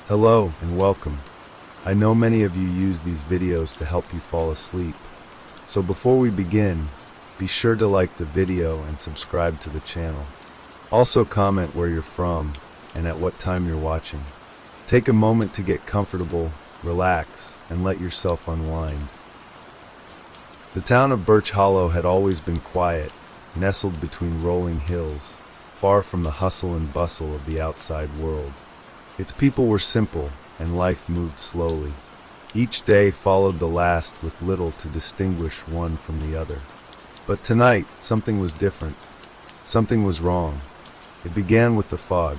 Hello and welcome. I know many of you use these videos to help you fall asleep. So before we begin, be sure to like the video and subscribe to the channel. Also comment where you're from and at what time you're watching. Take a moment to get comfortable, relax, and let yourself unwind. The town of Birch Hollow had always been quiet, nestled between rolling hills, far from the hustle and bustle of the outside world. Its people were simple, and life moved slowly. Each day followed the last with little to distinguish one from the other. But tonight, something was different. Something was wrong. It began with the fog.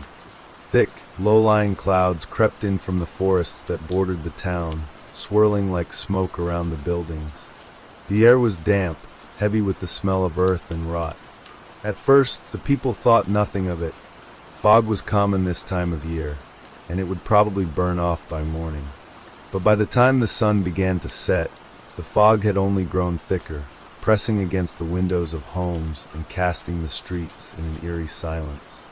Thick, low-lying clouds crept in from the forests that bordered the town, swirling like smoke around the buildings. The air was damp, heavy with the smell of earth and rot. At first, the people thought nothing of it. Fog was common this time of year, and it would probably burn off by morning. But by the time the sun began to set, the fog had only grown thicker, pressing against the windows of homes and casting the streets in an eerie silence.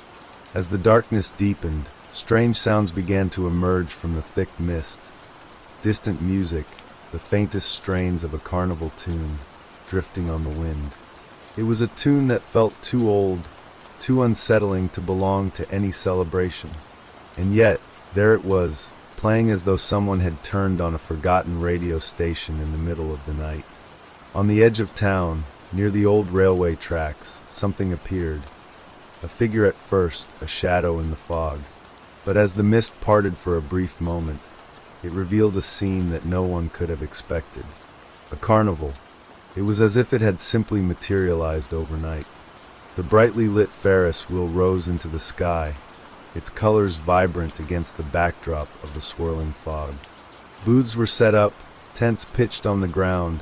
As the darkness deepened, strange sounds began to emerge from the thick mist. Distant music, the faintest strains of a carnival tune, drifting on the wind. It was a tune that felt too old, too unsettling to belong to any celebration. And yet, there it was, playing as though someone had turned on a forgotten radio station in the middle of the night. On the edge of town, near the old railway tracks, something appeared. A figure at first, a shadow in the fog. But as the mist parted for a brief moment, it revealed a scene that no one could have expected. A carnival. It was as if it had simply materialized overnight. The brightly lit Ferris wheel rose into the sky, its colors vibrant against the backdrop of the swirling fog. Booths were set up, tents pitched on the ground,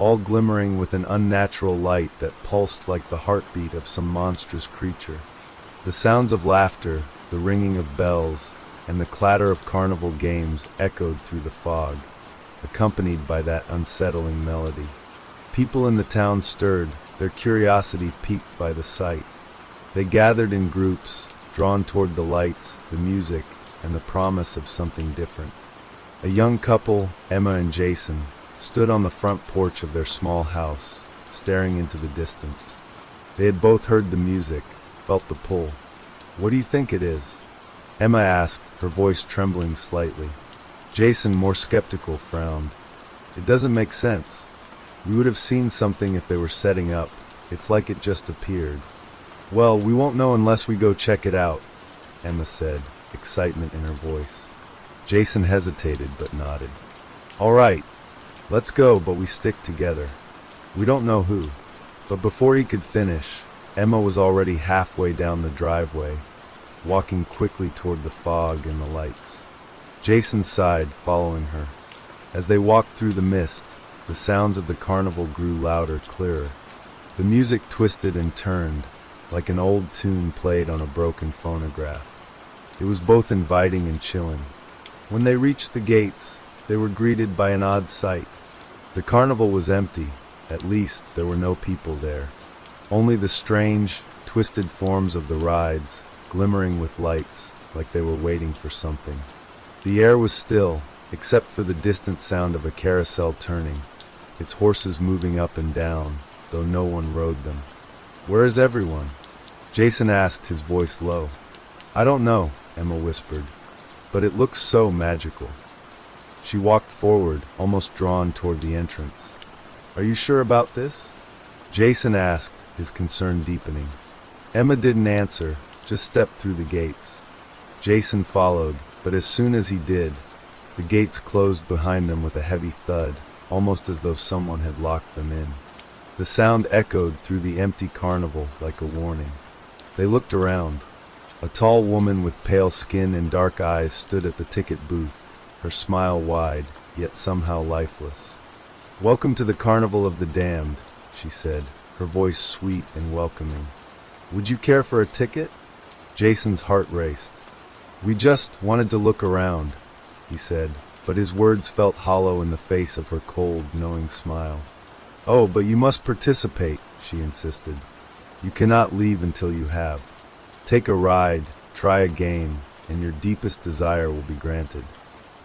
all glimmering with an unnatural light that pulsed like the heartbeat of some monstrous creature. The sounds of laughter, the ringing of bells, and the clatter of carnival games echoed through the fog, accompanied by that unsettling melody. People in the town stirred, their curiosity piqued by the sight. They gathered in groups, drawn toward the lights, the music, and the promise of something different. A young couple, Emma and Jason, stood on the front porch of their small house, staring into the distance. They had both heard the music, felt the pull. "What do you think it is?" Emma asked, her voice trembling slightly. Jason, more skeptical, frowned. "It doesn't make sense. We would have seen something if they were setting up. It's like it just appeared." "Well, we won't know unless we go check it out," Emma said, excitement in her voice. Jason hesitated but nodded. "All right, let's go, but we stick together. We don't know who." But before he could finish, Emma was already halfway down the driveway, walking quickly toward the fog and the lights. Jason sighed, following her. As they walked through the mist, the sounds of the carnival grew louder, clearer. The music twisted and turned, like an old tune played on a broken phonograph. It was both inviting and chilling. When they reached the gates, they were greeted by an odd sight. The carnival was empty. At least, there were no people there. Only the strange, twisted forms of the rides, glimmering with lights, like they were waiting for something. The air was still, except for the distant sound of a carousel turning, its horses moving up and down, though no one rode them. "Where is everyone?" Jason asked, his voice low. "I don't know," Emma whispered, "but it looks so magical." She walked forward, almost drawn toward the entrance. "Are you sure about this?" Jason asked, his concern deepening. Emma didn't answer, just stepped through the gates. Jason followed, but as soon as he did, the gates closed behind them with a heavy thud, almost as though someone had locked them in. The sound echoed through the empty carnival like a warning. They looked around. A tall woman with pale skin and dark eyes stood at the ticket booth, her smile wide, yet somehow lifeless. "Welcome to the Carnival of the Damned," she said, her voice sweet and welcoming. "Would you care for a ticket?" Jason's heart raced. "We just wanted to look around," he said, but his words felt hollow in the face of her cold, knowing smile. "Oh, but you must participate," she insisted. "You cannot leave until you have. Take a ride, try a game, and your deepest desire will be granted.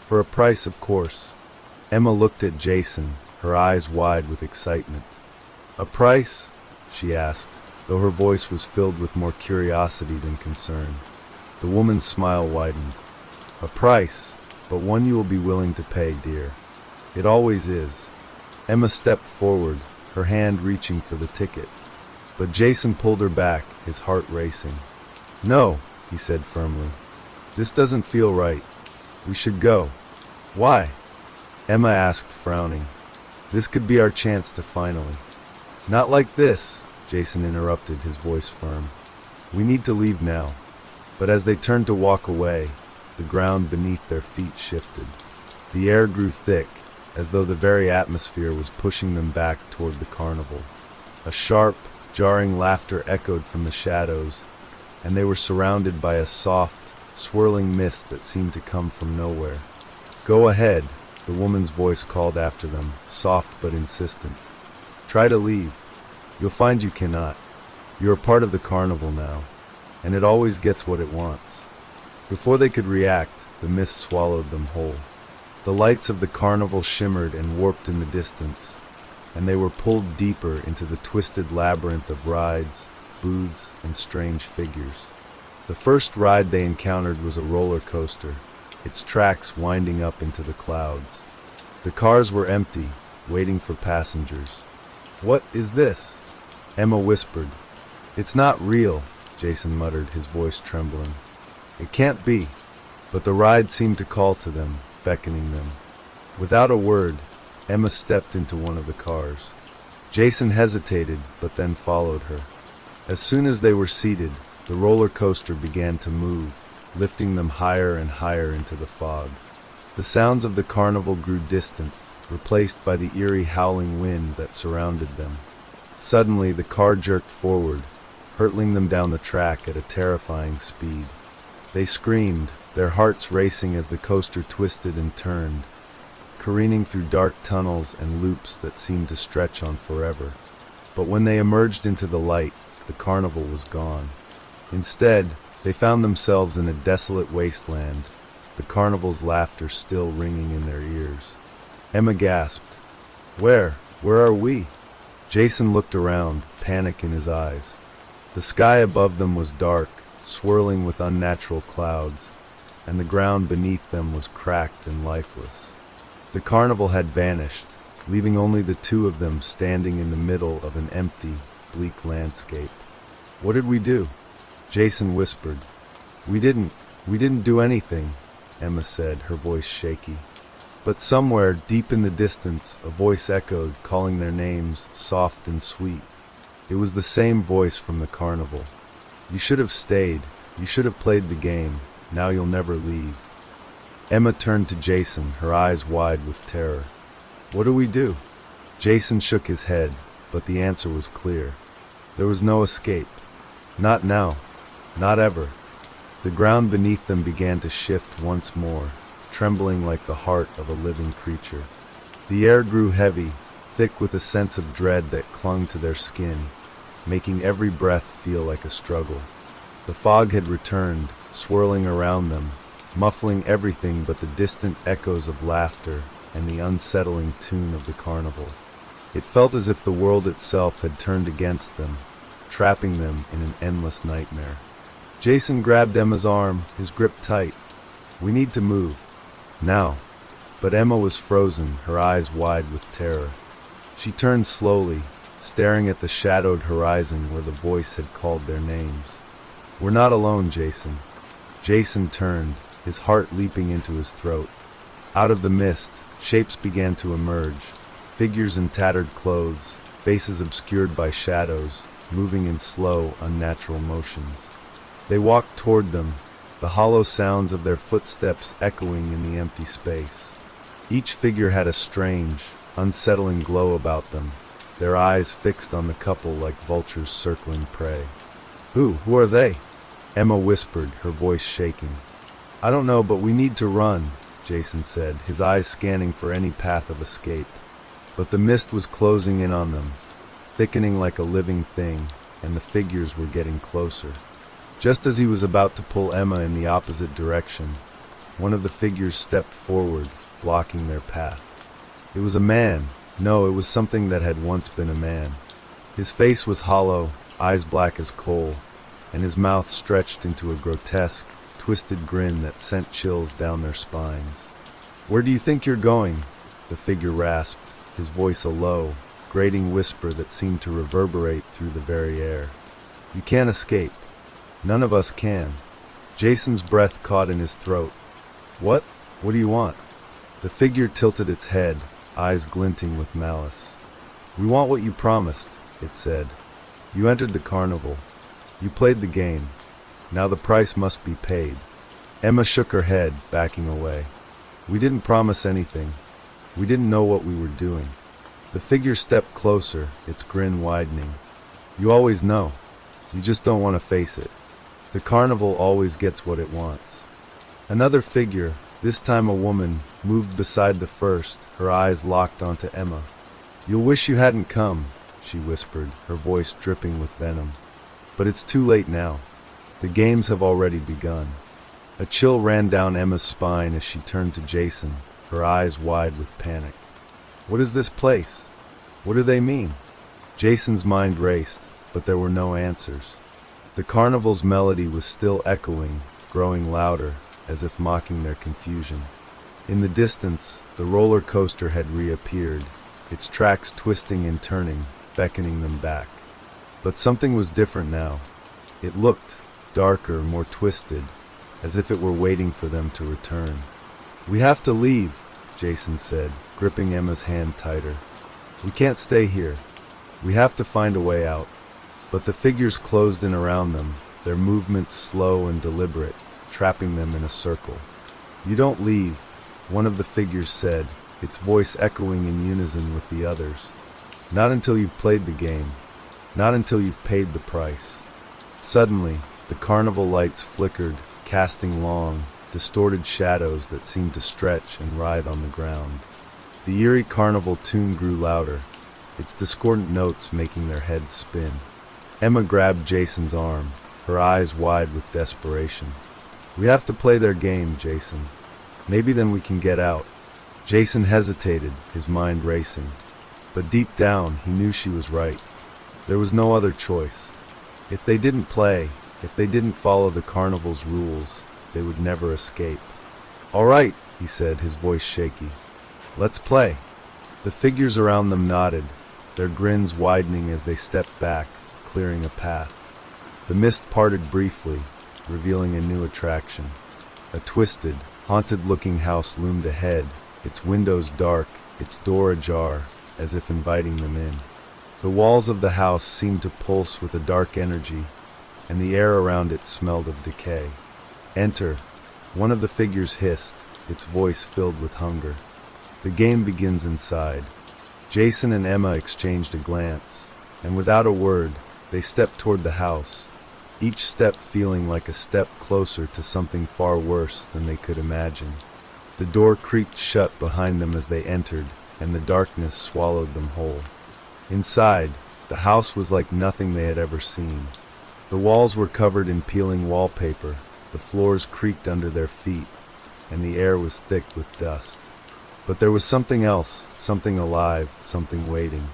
For a price, of course. Emma looked at Jason, her eyes wide with excitement. A price? She asked, though her voice was filled with more curiosity than concern. The woman's smile widened. A price, but one you will be willing to pay, dear. It always is. Emma stepped forward, her hand reaching for the ticket. But Jason pulled her back, his heart racing. No, he said firmly. This doesn't feel right. We should go. Why? Emma asked, frowning. This could be our chance to finally. Not like this, Jason interrupted, his voice firm. We need to leave now. But as they turned to walk away, the ground beneath their feet shifted. The air grew thick, as though the very atmosphere was pushing them back toward the carnival. A sharp, jarring laughter echoed from the shadows, and they were surrounded by a soft, swirling mist that seemed to come from nowhere. Go ahead, the woman's voice called after them, soft but insistent. Try to leave. You'll find you cannot. You are part of the carnival now, and it always gets what it wants. Before they could react, the mist swallowed them whole. The lights of the carnival shimmered and warped in the distance, and they were pulled deeper into the twisted labyrinth of rides, booths, and strange figures. The first ride they encountered was a roller coaster, its tracks winding up into the clouds. The cars were empty, waiting for passengers. What is this? Emma whispered. It's not real, Jason muttered, his voice trembling. It can't be. But the ride seemed to call to them, beckoning them. Without a word, Emma stepped into one of the cars. Jason hesitated, but then followed her. As soon as they were seated, the roller coaster began to move, lifting them higher and higher into the fog. The sounds of the carnival grew distant, replaced by the eerie howling wind that surrounded them. Suddenly, the car jerked forward, hurtling them down the track at a terrifying speed. They screamed, their hearts racing as the coaster twisted and turned, careening through dark tunnels and loops that seemed to stretch on forever. But when they emerged into the light, the carnival was gone. Instead, they found themselves in a desolate wasteland, the carnival's laughter still ringing in their ears. Emma gasped. Where are we? Jason looked around, panic in his eyes. The sky above them was dark, swirling with unnatural clouds, and the ground beneath them was cracked and lifeless. The carnival had vanished, leaving only the two of them standing in the middle of an empty, bleak landscape. What did we do? Jason whispered. We didn't do anything, Emma said, her voice shaky. But somewhere, deep in the distance, a voice echoed, calling their names, soft and sweet. It was the same voice from the carnival. You should have stayed. You should have played the game. Now you'll never leave. Emma turned to Jason, her eyes wide with terror. What do we do? Jason shook his head, but the answer was clear. There was no escape. Not now. Not ever. The ground beneath them began to shift once more, trembling like the heart of a living creature. The air grew heavy, thick with a sense of dread that clung to their skin, making every breath feel like a struggle. The fog had returned, swirling around them, muffling everything but the distant echoes of laughter and the unsettling tune of the carnival. It felt as if the world itself had turned against them, trapping them in an endless nightmare. Jason grabbed Emma's arm, his grip tight. We need to move. Now. But Emma was frozen, her eyes wide with terror. She turned slowly, staring at the shadowed horizon where the voice had called their names. We're not alone, Jason. Jason turned, his heart leaping into his throat. Out of the mist, shapes began to emerge, figures in tattered clothes, faces obscured by shadows, moving in slow, unnatural motions. They walked toward them, the hollow sounds of their footsteps echoing in the empty space. Each figure had a strange, unsettling glow about them, their eyes fixed on the couple like vultures circling prey. Who are they? Emma whispered, her voice shaking. I don't know, but we need to run, Jason said, his eyes scanning for any path of escape. But the mist was closing in on them, thickening like a living thing, and the figures were getting closer. Just as he was about to pull Emma in the opposite direction, one of the figures stepped forward, blocking their path. It was a man. No, it was something that had once been a man. His face was hollow, eyes black as coal, and his mouth stretched into a grotesque, twisted grin that sent chills down their spines. "Where do you think you're going?" the figure rasped, his voice a low, grating whisper that seemed to reverberate through the very air. "You can't escape. None of us can." Jason's breath caught in his throat. "What? What do you want?" The figure tilted its head, eyes glinting with malice. "We want what you promised," it said. "You entered the carnival. You played the game. Now the price must be paid." Emma shook her head, backing away. "We didn't promise anything. We didn't know what we were doing." The figure stepped closer, its grin widening. "You always know. You just don't want to face it. The carnival always gets what it wants." Another figure, this time a woman, moved beside the first, her eyes locked onto Emma. "You'll wish you hadn't come," she whispered, her voice dripping with venom. "But it's too late now. The games have already begun." A chill ran down Emma's spine as she turned to Jason, her eyes wide with panic. "What is this place? What do they mean?" Jason's mind raced, but there were no answers. The carnival's melody was still echoing, growing louder, as if mocking their confusion. In the distance, the roller coaster had reappeared, its tracks twisting and turning, beckoning them back. But something was different now. It looked darker, more twisted, as if it were waiting for them to return. "We have to leave," Jason said, gripping Emma's hand tighter. "We can't stay here. We have to find a way out." But the figures closed in around them, their movements slow and deliberate, trapping them in a circle. "You don't leave," one of the figures said, its voice echoing in unison with the others. "Not until you've played the game. Not until you've paid the price." Suddenly, the carnival lights flickered, casting long, distorted shadows that seemed to stretch and writhe on the ground. The eerie carnival tune grew louder, its discordant notes making their heads spin. Emma grabbed Jason's arm, her eyes wide with desperation. "We have to play their game, Jason. Maybe then we can get out." Jason hesitated, his mind racing. But deep down, he knew she was right. There was no other choice. If they didn't play, if they didn't follow the carnival's rules, they would never escape. "All right," he said, his voice shaky. "Let's play." The figures around them nodded, their grins widening as they stepped back, clearing a path. The mist parted briefly, revealing a new attraction. A twisted, haunted-looking house loomed ahead, its windows dark, its door ajar, as if inviting them in. The walls of the house seemed to pulse with a dark energy, and the air around it smelled of decay. "Enter," one of the figures hissed, its voice filled with hunger. "The game begins inside." Jason and Emma exchanged a glance, and without a word, they stepped toward the house, each step feeling like a step closer to something far worse than they could imagine. The door creaked shut behind them as they entered, and the darkness swallowed them whole. Inside, the house was like nothing they had ever seen. The walls were covered in peeling wallpaper, the floors creaked under their feet, and the air was thick with dust. But there was something else, something alive, something waiting.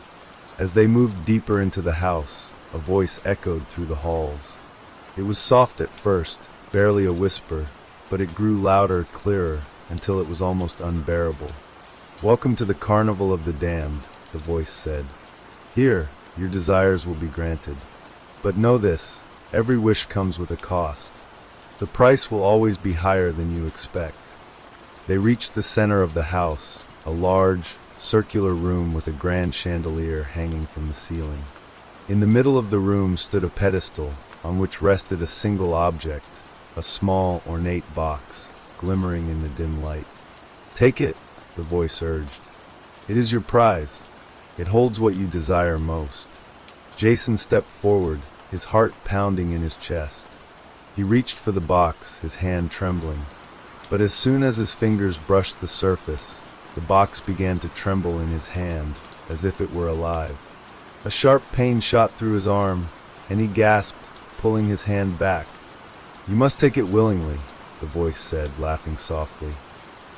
As they moved deeper into the house, a voice echoed through the halls. It was soft at first, barely a whisper, but it grew louder, clearer, until it was almost unbearable. "Welcome to the Carnival of the Damned," the voice said. "Here, your desires will be granted. But know this, every wish comes with a cost. The price will always be higher than you expect." They reached the center of the house, a large, circular room with a grand chandelier hanging from the ceiling. In the middle of the room stood a pedestal, on which rested a single object, a small, ornate box, glimmering in the dim light. "Take it," the voice urged. "It is your prize. It holds what you desire most." Jason stepped forward, his heart pounding in his chest. He reached for the box, his hand trembling. But as soon as his fingers brushed the surface, the box began to tremble in his hand, as if it were alive. A sharp pain shot through his arm, and he gasped, pulling his hand back. You must take it willingly, the voice said, laughing softly,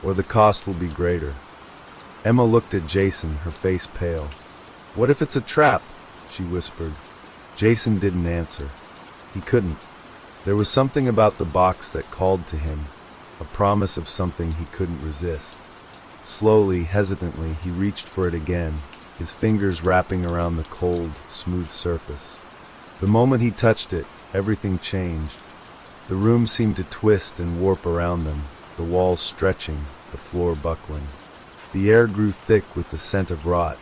or the cost will be greater. Emma looked at Jason, her face pale. What if it's a trap? She whispered. Jason didn't answer. He couldn't. There was something about the box that called to him, a promise of something he couldn't resist. Slowly, hesitantly, he reached for it again, his fingers wrapping around the cold, smooth surface. The moment he touched it, everything changed. The room seemed to twist and warp around them, the walls stretching, the floor buckling. The air grew thick with the scent of rot,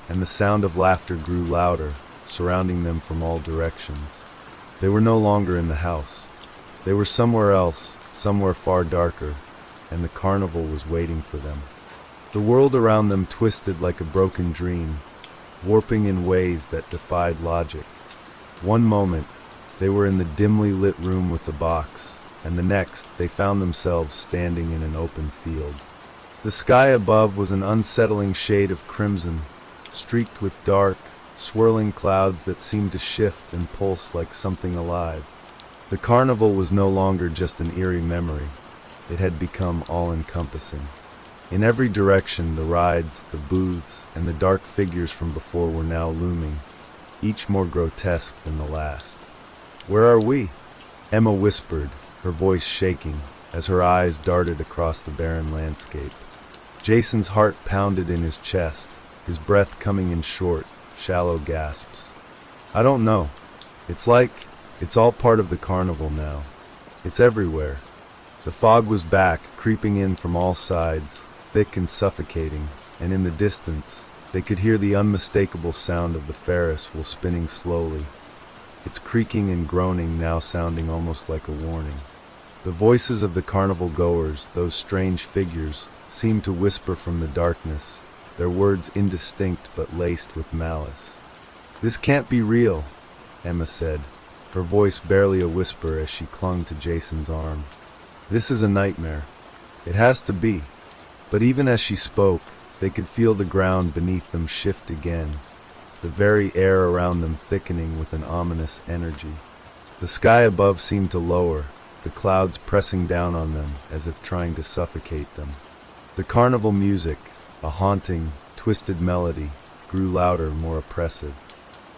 and the sound of laughter grew louder, surrounding them from all directions. They were no longer in the house. They were somewhere else, somewhere far darker, and the carnival was waiting for them. The world around them twisted like a broken dream, warping in ways that defied logic. One moment, they were in the dimly lit room with the box, and the next, they found themselves standing in an open field. The sky above was an unsettling shade of crimson, streaked with dark, swirling clouds that seemed to shift and pulse like something alive. The carnival was no longer just an eerie memory. It had become all-encompassing. In every direction, the rides, the booths, and the dark figures from before were now looming, each more grotesque than the last. "Where are we?" Emma whispered, her voice shaking, as her eyes darted across the barren landscape. Jason's heart pounded in his chest, his breath coming in short, shallow gasps. "I don't know. It's all part of the carnival now. It's everywhere." The fog was back, creeping in from all sides, thick and suffocating, and in the distance, they could hear the unmistakable sound of the Ferris wheel spinning slowly, its creaking and groaning now sounding almost like a warning. The voices of the carnival goers, those strange figures, seemed to whisper from the darkness, their words indistinct but laced with malice. "This can't be real," Emma said, her voice barely a whisper as she clung to Jason's arm. "This is a nightmare. It has to be." But even as she spoke, they could feel the ground beneath them shift again, the very air around them thickening with an ominous energy. The sky above seemed to lower, the clouds pressing down on them as if trying to suffocate them. The carnival music, a haunting, twisted melody, grew louder, more oppressive.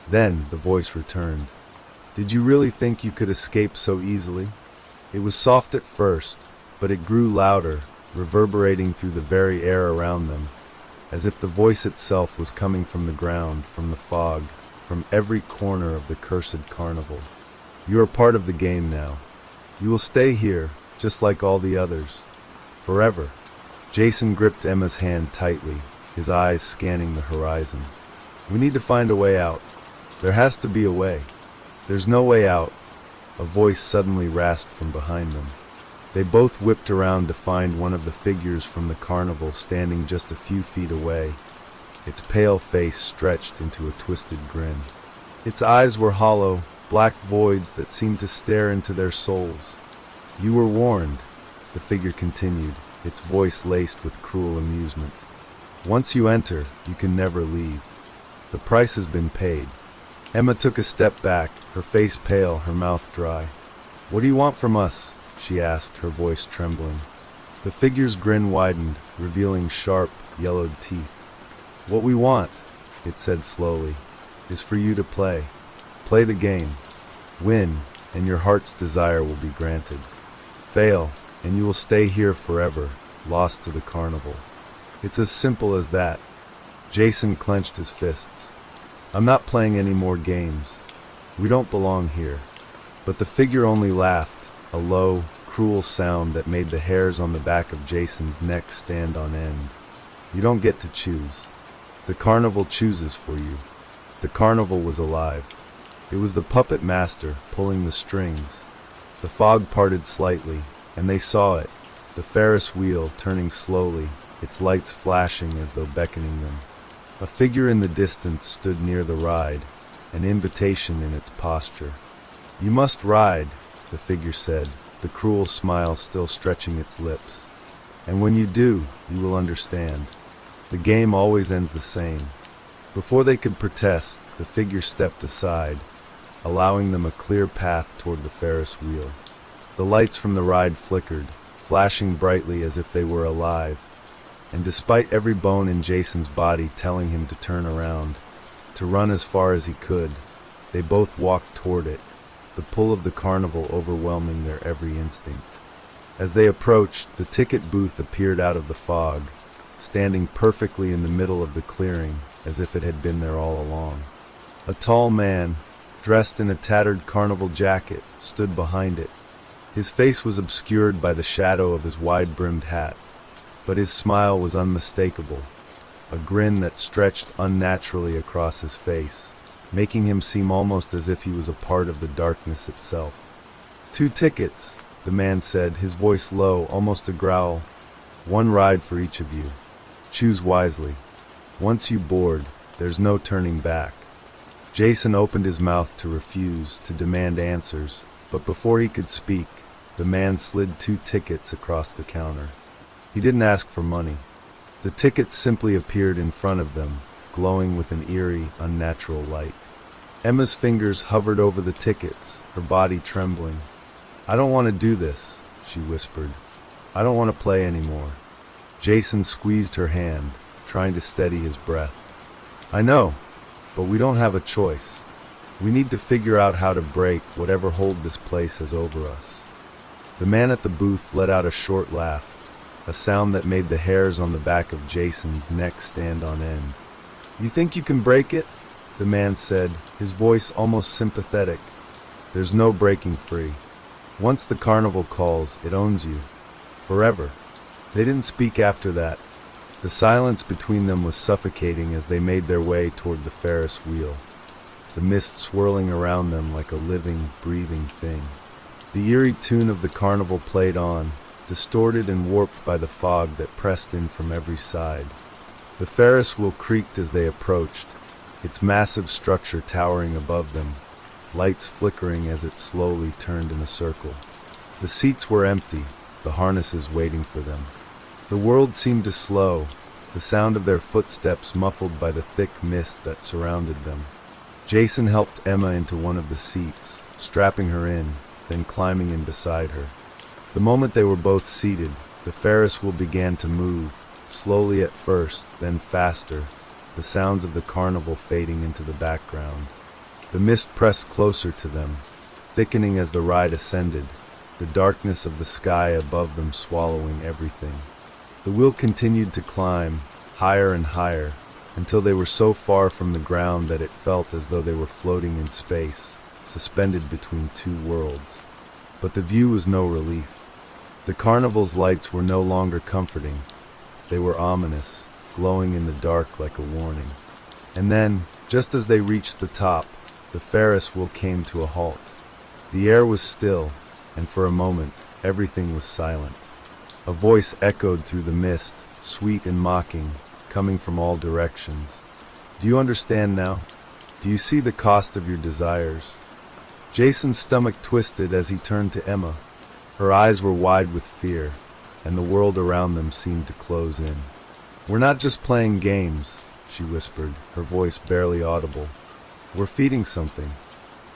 Then the voice returned. "Did you really think you could escape so easily?" It was soft at first, but it grew louder, reverberating through the very air around them, as if the voice itself was coming from the ground, from the fog, from every corner of the cursed carnival. "You are part of the game now. You will stay here, just like all the others. Forever." Jason gripped Emma's hand tightly, his eyes scanning the horizon. "We need to find a way out. There has to be a way." "There's no way out," a voice suddenly rasped from behind them. They both whipped around to find one of the figures from the carnival standing just a few feet away, its pale face stretched into a twisted grin. Its eyes were hollow, black voids that seemed to stare into their souls. "You were warned," the figure continued, its voice laced with cruel amusement. "Once you enter, you can never leave. The price has been paid." Emma took a step back, her face pale, her mouth dry. "What do you want from us?" she asked, her voice trembling. The figure's grin widened, revealing sharp, yellowed teeth. "What we want," it said slowly, "is for you to play. Play the game. Win, and your heart's desire will be granted. Fail, and you will stay here forever, lost to the carnival. It's as simple as that." Jason clenched his fists. "I'm not playing any more games. We don't belong here." But the figure only laughed, a low, cruel sound that made the hairs on the back of Jason's neck stand on end. "You don't get to choose. The carnival chooses for you." The carnival was alive. It was the puppet master pulling the strings. The fog parted slightly, and they saw it, the Ferris wheel turning slowly, its lights flashing as though beckoning them. A figure in the distance stood near the ride, an invitation in its posture. "You must ride," the figure said, the cruel smile still stretching its lips. "And when you do, you will understand. The game always ends the same." Before they could protest, the figure stepped aside, allowing them a clear path toward the Ferris wheel. The lights from the ride flickered, flashing brightly as if they were alive. And despite every bone in Jason's body telling him to turn around, to run as far as he could, they both walked toward it, the pull of the carnival overwhelming their every instinct. As they approached, the ticket booth appeared out of the fog, standing perfectly in the middle of the clearing, as if it had been there all along. A tall man, dressed in a tattered carnival jacket, stood behind it. His face was obscured by the shadow of his wide-brimmed hat, but his smile was unmistakable, a grin that stretched unnaturally across his face, making him seem almost as if he was a part of the darkness itself. 2 tickets, the man said, his voice low, almost a growl. 1 ride for each of you. Choose wisely. Once you board, there's no turning back. Jason opened his mouth to refuse, to demand answers, but before he could speak, the man slid 2 tickets across the counter. He didn't ask for money. The tickets simply appeared in front of them, glowing with an eerie, unnatural light. Emma's fingers hovered over the tickets, her body trembling. "I don't want to do this," she whispered. "I don't want to play anymore." Jason squeezed her hand, trying to steady his breath. "I know, but we don't have a choice. We need to figure out how to break whatever hold this place has over us." The man at the booth let out a short laugh, a sound that made the hairs on the back of Jason's neck stand on end. "You think you can break it?" the man said, his voice almost sympathetic. "There's no breaking free. Once the carnival calls, it owns you. Forever." They didn't speak after that. The silence between them was suffocating as they made their way toward the Ferris wheel, the mist swirling around them like a living, breathing thing. The eerie tune of the carnival played on, distorted and warped by the fog that pressed in from every side. The Ferris wheel creaked as they approached, its massive structure towering above them, lights flickering as it slowly turned in a circle. The seats were empty, the harnesses waiting for them. The world seemed to slow, the sound of their footsteps muffled by the thick mist that surrounded them. Jason helped Emma into one of the seats, strapping her in, then climbing in beside her. The moment they were both seated, the Ferris wheel began to move, slowly at first, then faster, the sounds of the carnival fading into the background. The mist pressed closer to them, thickening as the ride ascended, the darkness of the sky above them swallowing everything. The wheel continued to climb, higher and higher, until they were so far from the ground that it felt as though they were floating in space, suspended between 2 worlds. But the view was no relief. The carnival's lights were no longer comforting. They were ominous, glowing in the dark like a warning. And then, just as they reached the top, the Ferris wheel came to a halt. The air was still, and for a moment, everything was silent. A voice echoed through the mist, sweet and mocking, coming from all directions. "Do you understand now? Do you see the cost of your desires?" Jason's stomach twisted as he turned to Emma. Her eyes were wide with fear, and the world around them seemed to close in. "We're not just playing games," she whispered, her voice barely audible. "We're feeding something."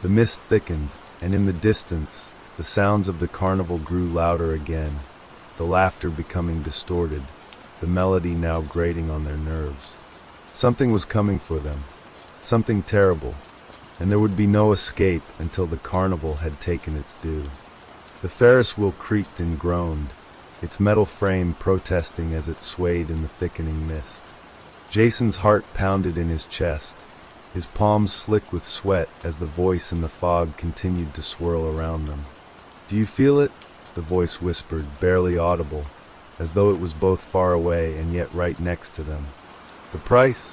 The mist thickened, and in the distance, the sounds of the carnival grew louder again, the laughter becoming distorted, the melody now grating on their nerves. Something was coming for them, something terrible, and there would be no escape until the carnival had taken its due. The Ferris wheel creaked and groaned, its metal frame protesting as it swayed in the thickening mist. Jason's heart pounded in his chest, his palms slick with sweat as the voice in the fog continued to swirl around them. "Do you feel it?" the voice whispered, barely audible, as though it was both far away and yet right next to them. "The price?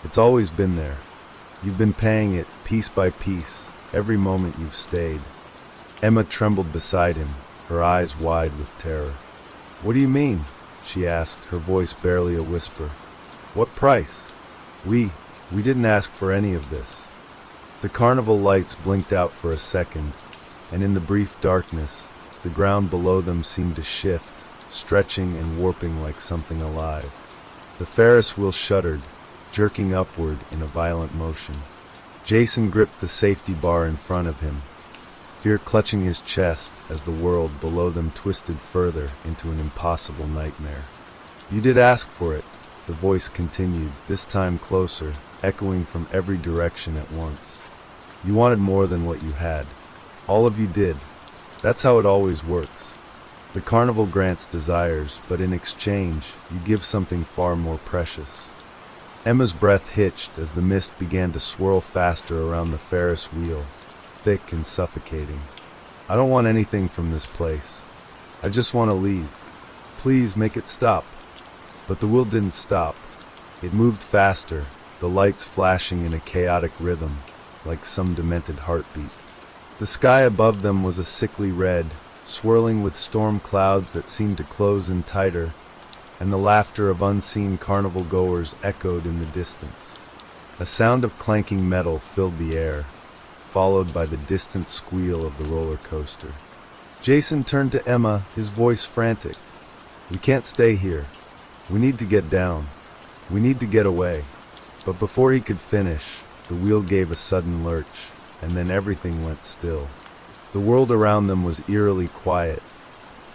It's always been there. You've been paying it, piece by piece, every moment you've stayed." Emma trembled beside him, her eyes wide with terror. "What do you mean?" she asked, her voice barely a whisper. "What price? We didn't ask for any of this." The carnival lights blinked out for a second, and in the brief darkness, the ground below them seemed to shift, stretching and warping like something alive. The Ferris wheel shuddered, jerking upward in a violent motion. Jason gripped the safety bar in front of him. fear clutching his chest as the world below them twisted further into an impossible nightmare. "You did ask for it," the voice continued, this time closer, echoing from every direction at once. "You wanted more than what you had. All of you did. That's how it always works. The carnival grants desires, but in exchange, you give something far more precious." Emma's breath hitched as the mist began to swirl faster around the Ferris wheel, thick and suffocating. "I don't want anything from this place. I just want to leave. Please make it stop." But the wheel didn't stop. It moved faster, the lights flashing in a chaotic rhythm, like some demented heartbeat. The sky above them was a sickly red, swirling with storm clouds that seemed to close in tighter, and the laughter of unseen carnival goers echoed in the distance. A sound of clanking metal filled the air, followed by the distant squeal of the roller coaster. Jason turned to Emma, his voice frantic. "We can't stay here. We need to get down. We need to get away." But before he could finish, the wheel gave a sudden lurch, and then everything went still. The world around them was eerily quiet,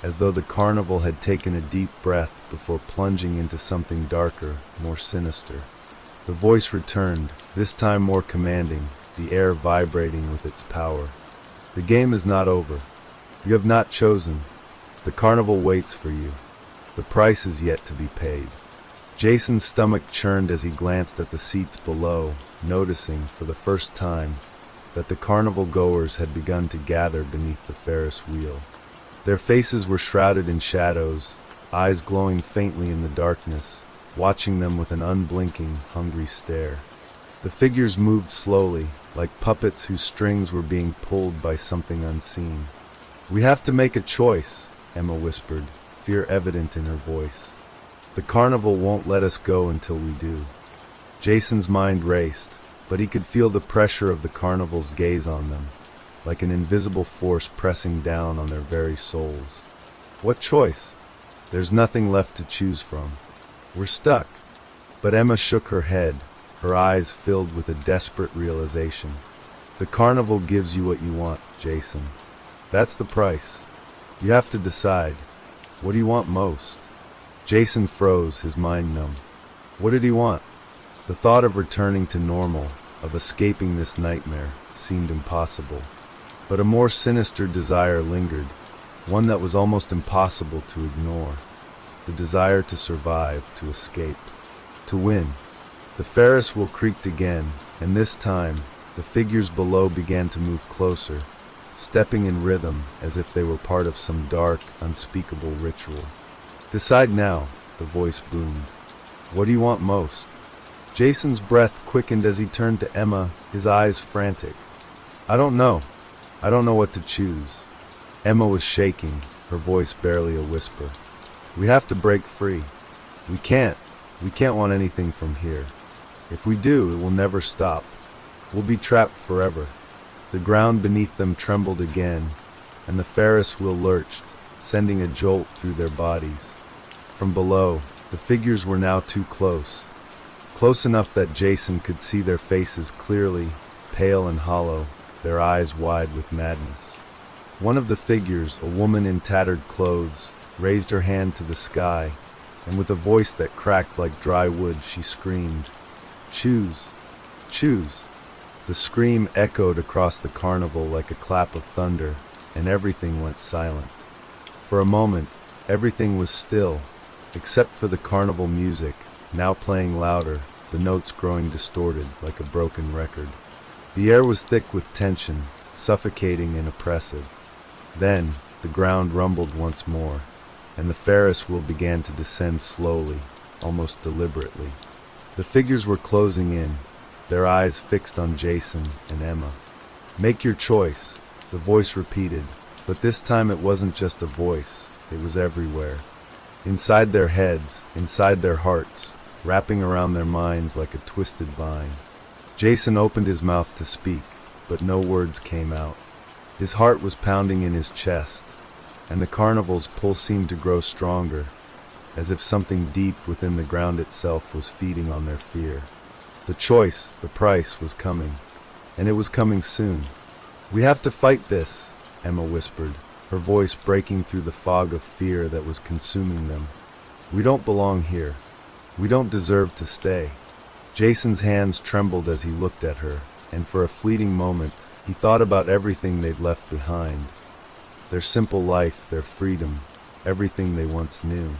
as though the carnival had taken a deep breath before plunging into something darker, more sinister. The voice returned, this time more commanding, the air vibrating with its power. "The game is not over. You have not chosen. The carnival waits for you. The price is yet to be paid." Jason's stomach churned as he glanced at the seats below, noticing, for the first time, that the carnival goers had begun to gather beneath the Ferris wheel. Their faces were shrouded in shadows, eyes glowing faintly in the darkness, watching them with an unblinking, hungry stare. The figures moved slowly, like puppets whose strings were being pulled by something unseen. "We have to make a choice," Emma whispered, fear evident in her voice. "The carnival won't let us go until we do." Jason's mind raced, but he could feel the pressure of the carnival's gaze on them, like an invisible force pressing down on their very souls. "What choice? There's nothing left to choose from. We're stuck." But Emma shook her head, her eyes filled with a desperate realization. "The carnival gives you what you want, Jason. That's the price. You have to decide. What do you want most?" Jason froze, his mind numb. What did he want? The thought of returning to normal, of escaping this nightmare, seemed impossible. But a more sinister desire lingered, one that was almost impossible to ignore. The desire to survive, to escape, to win. The Ferris wheel creaked again, and this time, the figures below began to move closer, stepping in rhythm as if they were part of some dark, unspeakable ritual. "Decide now," the voice boomed. "What do you want most?" Jason's breath quickened as he turned to Emma, his eyes frantic. "I don't know. I don't know what to choose." Emma was shaking, her voice barely a whisper. "We have to break free. We can't want anything from here. If we do, it will never stop. We'll be trapped forever." The ground beneath them trembled again, and the Ferris wheel lurched, sending a jolt through their bodies. From below, the figures were now too close. Close enough that Jason could see their faces clearly, pale and hollow, their eyes wide with madness. One of the figures, a woman in tattered clothes, raised her hand to the sky, and with a voice that cracked like dry wood, she screamed, "Choose! Choose!" The scream echoed across the carnival like a clap of thunder, and everything went silent. For a moment, everything was still, except for the carnival music, now playing louder, the notes growing distorted like a broken record. The air was thick with tension, suffocating and oppressive. Then, the ground rumbled once more, and the Ferris wheel began to descend slowly, almost deliberately. The figures were closing in, their eyes fixed on Jason and Emma. "Make your choice," the voice repeated, but this time it wasn't just a voice, it was everywhere. Inside their heads, inside their hearts, wrapping around their minds like a twisted vine. Jason opened his mouth to speak, but no words came out. His heart was pounding in his chest, and the carnival's pull seemed to grow stronger, as if something deep within the ground itself was feeding on their fear. The choice, the price, was coming, and it was coming soon. "We have to fight this," Emma whispered, her voice breaking through the fog of fear that was consuming them. "We don't belong here. We don't deserve to stay." Jason's hands trembled as he looked at her, and for a fleeting moment, he thought about everything they'd left behind. Their simple life, their freedom, everything they once knew.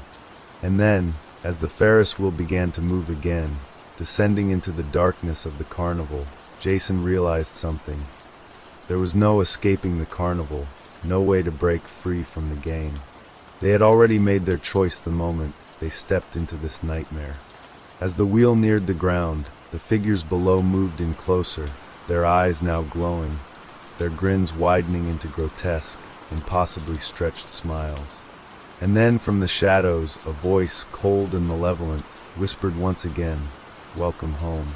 And then, as the Ferris wheel began to move again, descending into the darkness of the carnival, Jason realized something. There was no escaping the carnival, no way to break free from the game. They had already made their choice the moment they stepped into this nightmare. As the wheel neared the ground, the figures below moved in closer, their eyes now glowing, their grins widening into grotesque, impossibly stretched smiles. And then from the shadows, a voice, cold and malevolent, whispered once again, "Welcome home."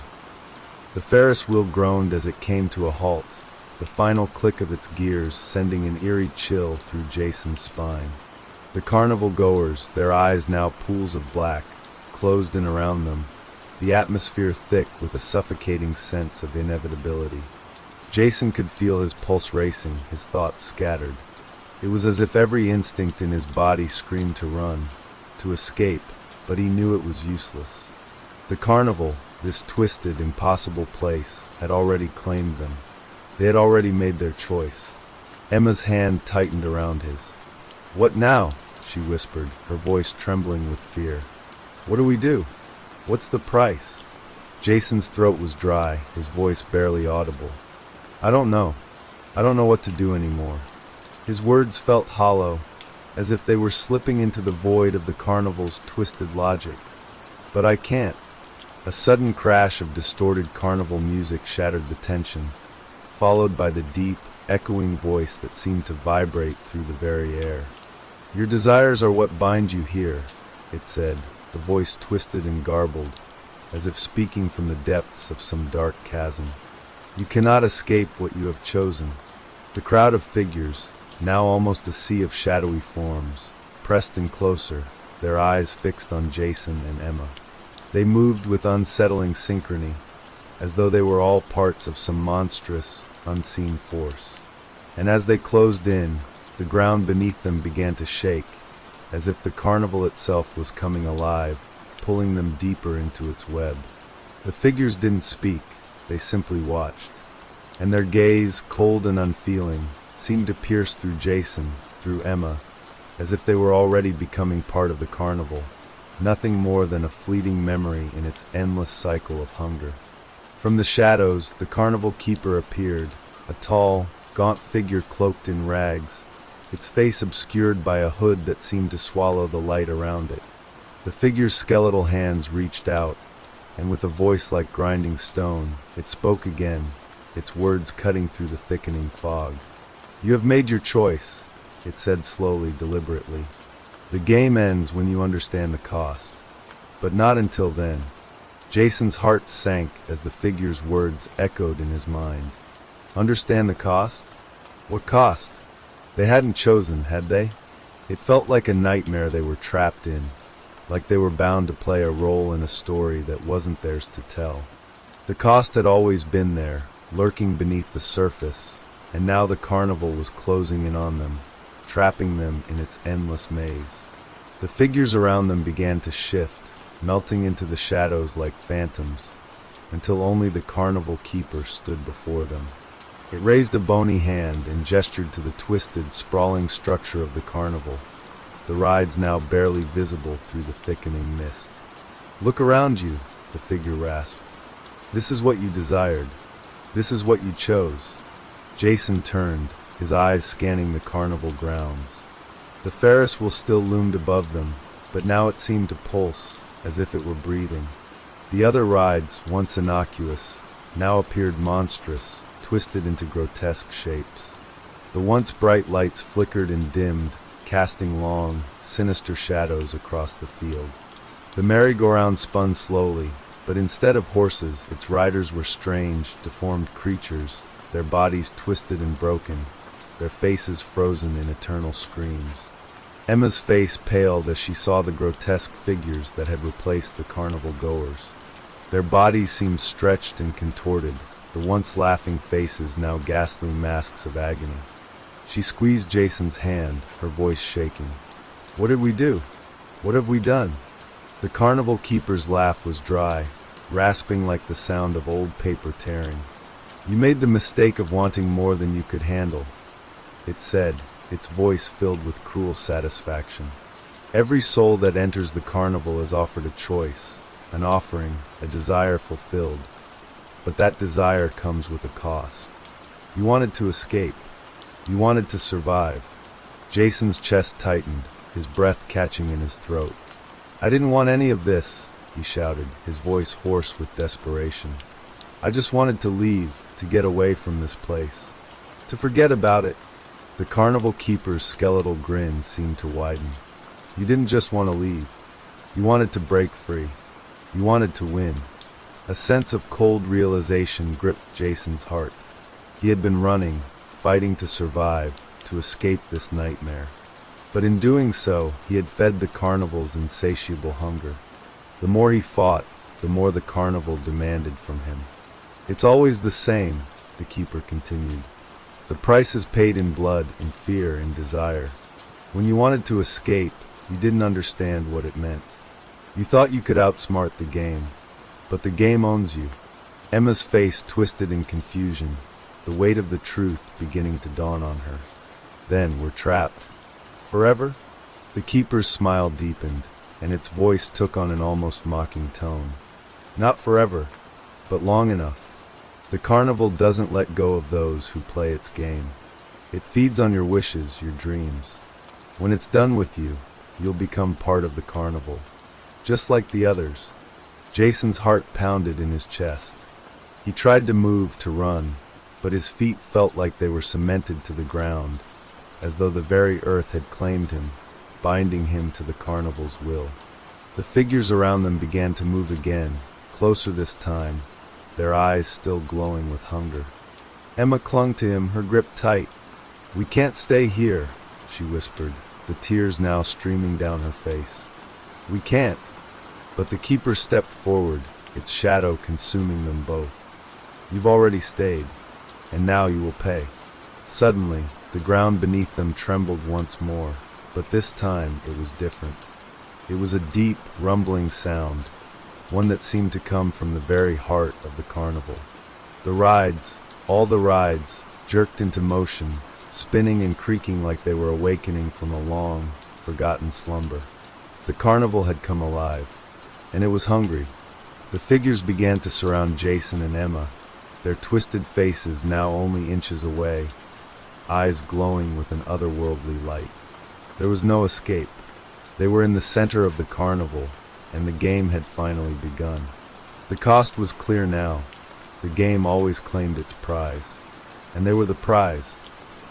The Ferris wheel groaned as it came to a halt, the final click of its gears sending an eerie chill through Jason's spine. The carnival goers, their eyes now pools of black, closed in around them, the atmosphere thick with a suffocating sense of inevitability. Jason could feel his pulse racing, his thoughts scattered. It was as if every instinct in his body screamed to run, to escape, but he knew it was useless. The carnival, this twisted, impossible place, had already claimed them. They had already made their choice. Emma's hand tightened around his. "What now?" she whispered, her voice trembling with fear. "What do we do? What's the price?" Jason's throat was dry, his voice barely audible. "I don't know. I don't know what to do anymore." His words felt hollow, as if they were slipping into the void of the carnival's twisted logic. "But I can't." A sudden crash of distorted carnival music shattered the tension, followed by the deep, echoing voice that seemed to vibrate through the very air. "Your desires are what bind you here," it said, the voice twisted and garbled, as if speaking from the depths of some dark chasm. "You cannot escape what you have chosen." The crowd of figures, now almost a sea of shadowy forms, pressed in closer, their eyes fixed on Jason and Emma. They moved with unsettling synchrony, as though they were all parts of some monstrous, unseen force. And as they closed in, the ground beneath them began to shake, as if the carnival itself was coming alive, pulling them deeper into its web. The figures didn't speak, they simply watched. And their gaze, cold and unfeeling, seemed to pierce through Jason, through Emma, as if they were already becoming part of the carnival, nothing more than a fleeting memory in its endless cycle of hunger. From the shadows, the carnival keeper appeared, a tall, gaunt figure cloaked in rags, its face obscured by a hood that seemed to swallow the light around it. The figure's skeletal hands reached out, and with a voice like grinding stone, it spoke again, its words cutting through the thickening fog. "You have made your choice," it said slowly, deliberately. "The game ends when you understand the cost. But not until then." Jason's heart sank as the figure's words echoed in his mind. Understand the cost? What cost? They hadn't chosen, had they? It felt like a nightmare they were trapped in, like they were bound to play a role in a story that wasn't theirs to tell. The cost had always been there, lurking beneath the surface, and now the carnival was closing in on them, trapping them in its endless maze. The figures around them began to shift, melting into the shadows like phantoms, until only the carnival keeper stood before them. It raised a bony hand and gestured to the twisted, sprawling structure of the carnival, the rides now barely visible through the thickening mist. "Look around you," the figure rasped. "This is what you desired. This is what you chose." Jason turned, his eyes scanning the carnival grounds. The Ferris wheel still loomed above them, but now it seemed to pulse, as if it were breathing. The other rides, once innocuous, now appeared monstrous, twisted into grotesque shapes. The once bright lights flickered and dimmed, casting long, sinister shadows across the field. The merry-go-round spun slowly, but instead of horses, its riders were strange, deformed creatures, their bodies twisted and broken, their faces frozen in eternal screams. Emma's face paled as she saw the grotesque figures that had replaced the carnival goers. Their bodies seemed stretched and contorted, the once laughing faces now ghastly masks of agony. She squeezed Jason's hand, her voice shaking. "What did we do? What have we done?" The carnival keeper's laugh was dry, rasping like the sound of old paper tearing. "You made the mistake of wanting more than you could handle," it said, its voice filled with cruel satisfaction. "Every soul that enters the carnival is offered a choice, an offering, a desire fulfilled. But that desire comes with a cost. You wanted to escape. You wanted to survive." Jason's chest tightened, his breath catching in his throat. "I didn't want any of this," he shouted, his voice hoarse with desperation. "I just wanted to leave, to get away from this place. To forget about it." The carnival keeper's skeletal grin seemed to widen. "You didn't just want to leave. You wanted to break free. You wanted to win." A sense of cold realization gripped Jason's heart. He had been running, fighting to survive, to escape this nightmare. But in doing so, he had fed the carnival's insatiable hunger. The more he fought, the more the carnival demanded from him. "It's always the same," the keeper continued. "The price is paid in blood, in fear, in desire. When you wanted to escape, you didn't understand what it meant. You thought you could outsmart the game. But the game owns you." Emma's face twisted in confusion, the weight of the truth beginning to dawn on her. "Then we're trapped. Forever?" The keeper's smile deepened, and its voice took on an almost mocking tone. "Not forever, but long enough. The carnival doesn't let go of those who play its game. It feeds on your wishes, your dreams. When it's done with you, you'll become part of the carnival, just like the others." Jason's heart pounded in his chest. He tried to move, to run, but his feet felt like they were cemented to the ground, as though the very earth had claimed him, binding him to the carnival's will. The figures around them began to move again, closer this time, their eyes still glowing with hunger. Emma clung to him, her grip tight. "We can't stay here," she whispered, the tears now streaming down her face. "We can't." But the keeper stepped forward, its shadow consuming them both. "You've already stayed, and now you will pay." Suddenly, the ground beneath them trembled once more, but this time it was different. It was a deep, rumbling sound, one that seemed to come from the very heart of the carnival. The rides, all the rides, jerked into motion, spinning and creaking like they were awakening from a long, forgotten slumber. The carnival had come alive, and it was hungry. The figures began to surround Jason and Emma, their twisted faces now only inches away, eyes glowing with an otherworldly light. There was no escape. They were in the center of the carnival, and the game had finally begun. The cost was clear now. The game always claimed its prize. And they were the prize.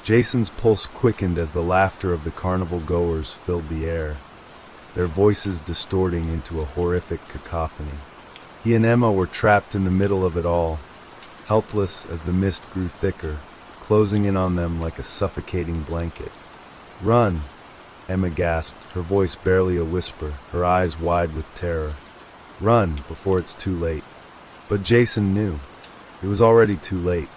Jason's pulse quickened as the laughter of the carnival goers filled the air, their voices distorting into a horrific cacophony. He and Emma were trapped in the middle of it all, helpless as the mist grew thicker, closing in on them like a suffocating blanket. "Run!" Emma gasped, her voice barely a whisper, her eyes wide with terror. "Run, before it's too late." But Jason knew. It was already too late.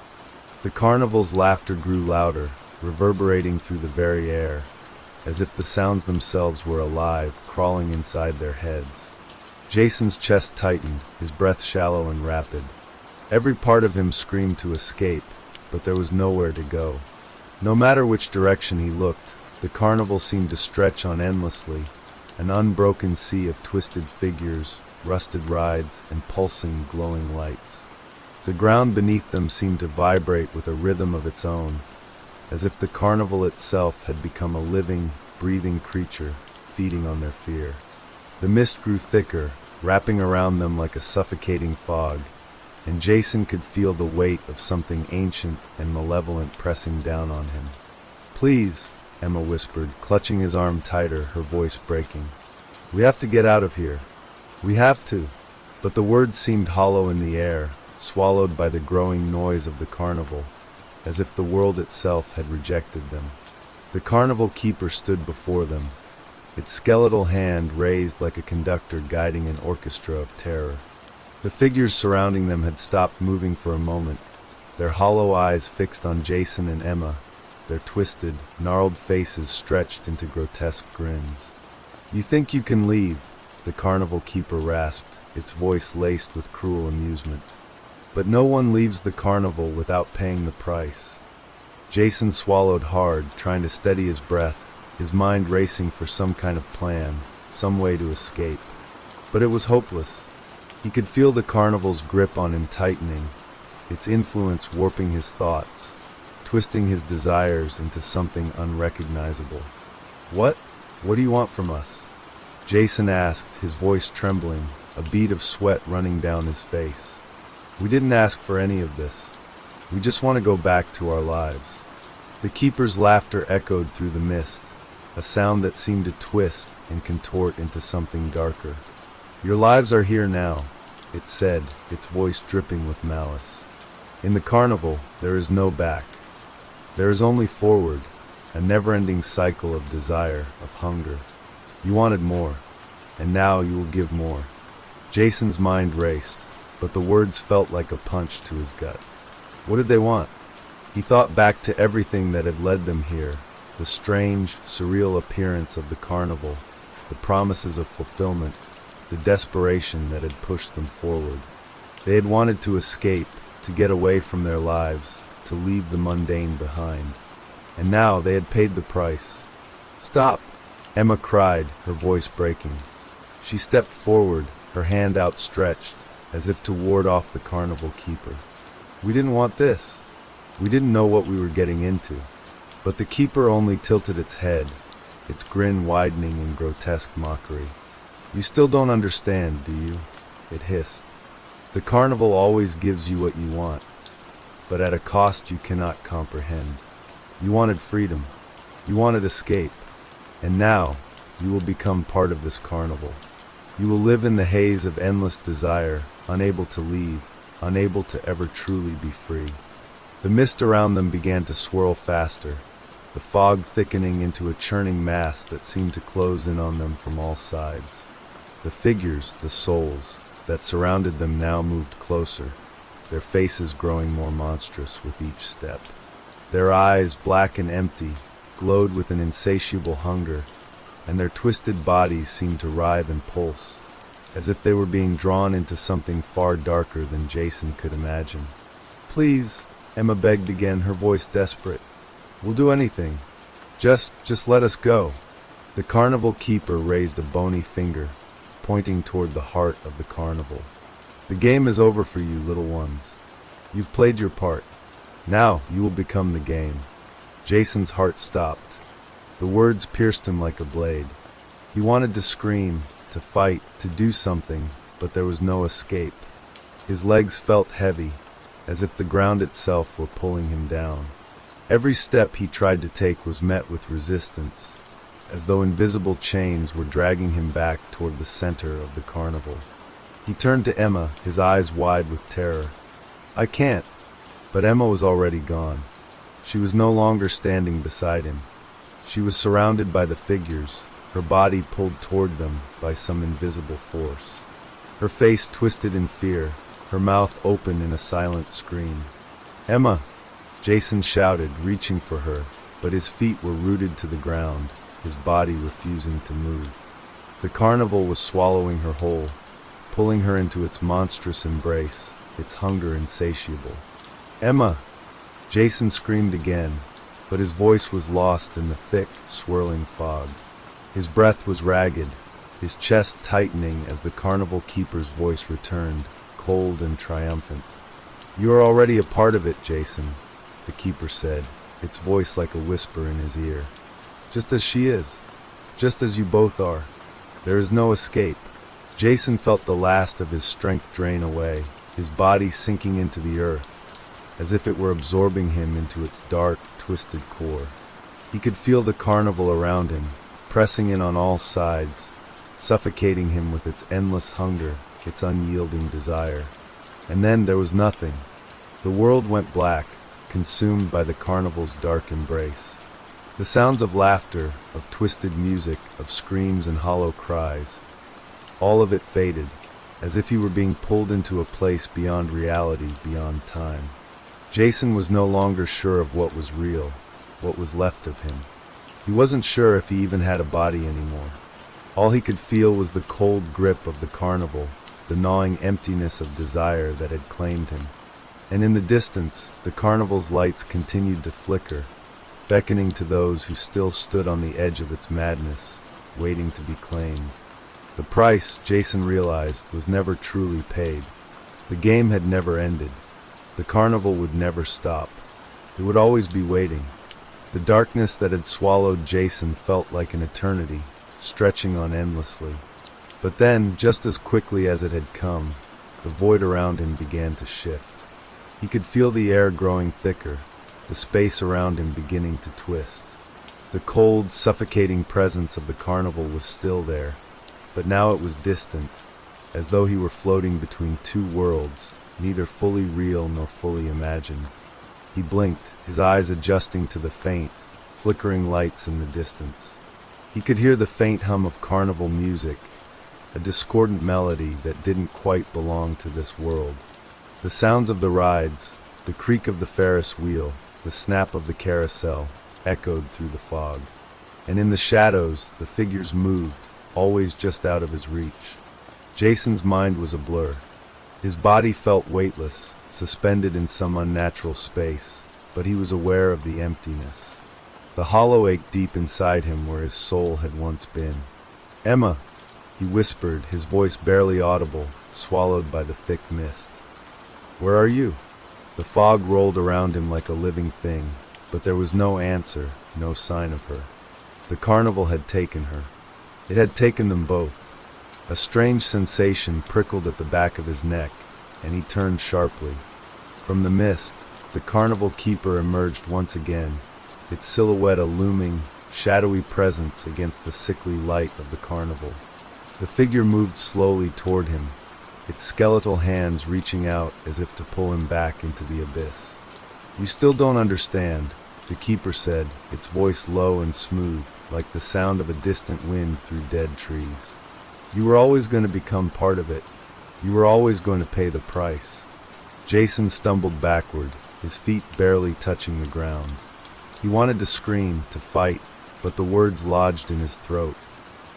The carnival's laughter grew louder, reverberating through the very air, as if the sounds themselves were alive, crawling inside their heads. Jason's chest tightened, his breath shallow and rapid. Every part of him screamed to escape, but there was nowhere to go. No matter which direction he looked, the carnival seemed to stretch on endlessly, an unbroken sea of twisted figures, rusted rides, and pulsing, glowing lights. The ground beneath them seemed to vibrate with a rhythm of its own, as if the carnival itself had become a living, breathing creature, feeding on their fear. The mist grew thicker, wrapping around them like a suffocating fog, and Jason could feel the weight of something ancient and malevolent pressing down on him. "Please," Emma whispered, clutching his arm tighter, her voice breaking. "We have to get out of here. We have to." But the words seemed hollow in the air, swallowed by the growing noise of the carnival, as if the world itself had rejected them. The carnival keeper stood before them, its skeletal hand raised like a conductor guiding an orchestra of terror. The figures surrounding them had stopped moving for a moment, their hollow eyes fixed on Jason and Emma, their twisted, gnarled faces stretched into grotesque grins. "You think you can leave?" the carnival keeper rasped, its voice laced with cruel amusement. "But no one leaves the carnival without paying the price." Jason swallowed hard, trying to steady his breath, his mind racing for some kind of plan, some way to escape. But it was hopeless. He could feel the carnival's grip on him tightening, its influence warping his thoughts, twisting his desires into something unrecognizable. "What? What do you want from us?" Jason asked, his voice trembling, a bead of sweat running down his face. "We didn't ask for any of this. We just want to go back to our lives." The keeper's laughter echoed through the mist, a sound that seemed to twist and contort into something darker. "Your lives are here now," it said, its voice dripping with malice. "In the carnival, there is no back. There is only forward, a never-ending cycle of desire, of hunger. You wanted more, and now you will give more." Jason's mind raced, but the words felt like a punch to his gut. What did they want? He thought back to everything that had led them here, the strange, surreal appearance of the carnival, the promises of fulfillment, the desperation that had pushed them forward. They had wanted to escape, to get away from their lives, to leave the mundane behind. And now they had paid the price. "Stop!" Emma cried, her voice breaking. She stepped forward, her hand outstretched, as if to ward off the carnival keeper. "We didn't want this. We didn't know what we were getting into." But the keeper only tilted its head, its grin widening in grotesque mockery. "You still don't understand, do you?" it hissed. "The carnival always gives you what you want, but at a cost you cannot comprehend. You wanted freedom. You wanted escape. And now, you will become part of this carnival. You will live in the haze of endless desire, unable to leave, unable to ever truly be free." The mist around them began to swirl faster, the fog thickening into a churning mass that seemed to close in on them from all sides. The figures, the souls, that surrounded them now moved closer, their faces growing more monstrous with each step. Their eyes, black and empty, glowed with an insatiable hunger, and their twisted bodies seemed to writhe and pulse, as if they were being drawn into something far darker than Jason could imagine. "Please," Emma begged again, her voice desperate. "We'll do anything. Just let us go." The carnival keeper raised a bony finger, pointing toward the heart of the carnival. "The game is over for you, little ones. You've played your part. Now you will become the game." Jason's heart stopped. The words pierced him like a blade. He wanted to scream, to fight, to do something, but there was no escape. His legs felt heavy, as if the ground itself were pulling him down. Every step he tried to take was met with resistance, as though invisible chains were dragging him back toward the center of the carnival. He turned to Emma, his eyes wide with terror. "I can't." But Emma was already gone. She was no longer standing beside him. She was surrounded by the figures, her body pulled toward them by some invisible force. Her face twisted in fear, her mouth open in a silent scream. "Emma!" Jason shouted, reaching for her, but his feet were rooted to the ground, his body refusing to move. The carnival was swallowing her whole, pulling her into its monstrous embrace, its hunger insatiable. "Emma!" Jason screamed again, but his voice was lost in the thick, swirling fog. His breath was ragged, his chest tightening as the carnival keeper's voice returned, cold and triumphant. "You are already a part of it, Jason," the keeper said, its voice like a whisper in his ear. "Just as she is, just as you both are. There is no escape." Jason felt the last of his strength drain away, his body sinking into the earth, as if it were absorbing him into its dark, twisted core. He could feel the carnival around him, pressing in on all sides, suffocating him with its endless hunger, its unyielding desire. And then there was nothing. The world went black, consumed by the carnival's dark embrace. The sounds of laughter, of twisted music, of screams and hollow cries, all of it faded, as if he were being pulled into a place beyond reality, beyond time. Jason was no longer sure of what was real, what was left of him. He wasn't sure if he even had a body anymore. All he could feel was the cold grip of the carnival, the gnawing emptiness of desire that had claimed him. And in the distance, the carnival's lights continued to flicker, beckoning to those who still stood on the edge of its madness, waiting to be claimed. The price, Jason realized, was never truly paid. The game had never ended. The carnival would never stop. It would always be waiting. The darkness that had swallowed Jason felt like an eternity, stretching on endlessly. But then, just as quickly as it had come, the void around him began to shift. He could feel the air growing thicker, the space around him beginning to twist. The cold, suffocating presence of the carnival was still there, but now it was distant, as though he were floating between two worlds, neither fully real nor fully imagined. He blinked, his eyes adjusting to the faint, flickering lights in the distance. He could hear the faint hum of carnival music, a discordant melody that didn't quite belong to this world. The sounds of the rides, the creak of the Ferris wheel, the snap of the carousel, echoed through the fog. And in the shadows, the figures moved, always just out of his reach. Jason's mind was a blur. His body felt weightless, suspended in some unnatural space, but he was aware of the emptiness. The hollow ached deep inside him where his soul had once been. "Emma," he whispered, his voice barely audible, swallowed by the thick mist. "Where are you?" The fog rolled around him like a living thing, but there was no answer, no sign of her. The carnival had taken her. It had taken them both. A strange sensation prickled at the back of his neck, and he turned sharply. From the mist, the carnival keeper emerged once again, its silhouette a looming, shadowy presence against the sickly light of the carnival. The figure moved slowly toward him, its skeletal hands reaching out as if to pull him back into the abyss. "You still don't understand," the keeper said, its voice low and smooth, like the sound of a distant wind through dead trees. "You were always going to become part of it. You were always going to pay the price." Jason stumbled backward, his feet barely touching the ground. He wanted to scream, to fight, but the words lodged in his throat.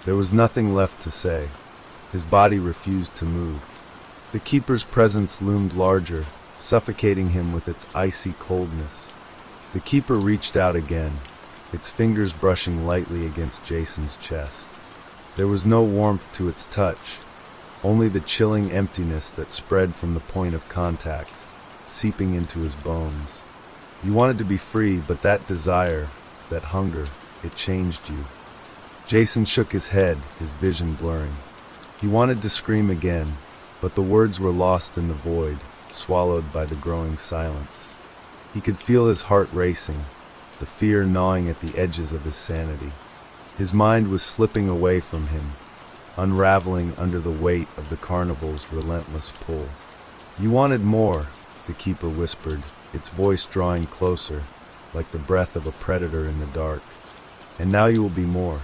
There was nothing left to say. His body refused to move. The keeper's presence loomed larger, suffocating him with its icy coldness. The keeper reached out again, its fingers brushing lightly against Jason's chest. There was no warmth to its touch, only the chilling emptiness that spread from the point of contact, seeping into his bones. You wanted to be free, but that desire, that hunger, it changed you. Jason shook his head, his vision blurring. He wanted to scream again, but the words were lost in the void, swallowed by the growing silence. He could feel his heart racing, the fear gnawing at the edges of his sanity. His mind was slipping away from him, unraveling under the weight of the carnival's relentless pull. "You wanted more," the keeper whispered, its voice drawing closer, like the breath of a predator in the dark. "And now you will be more.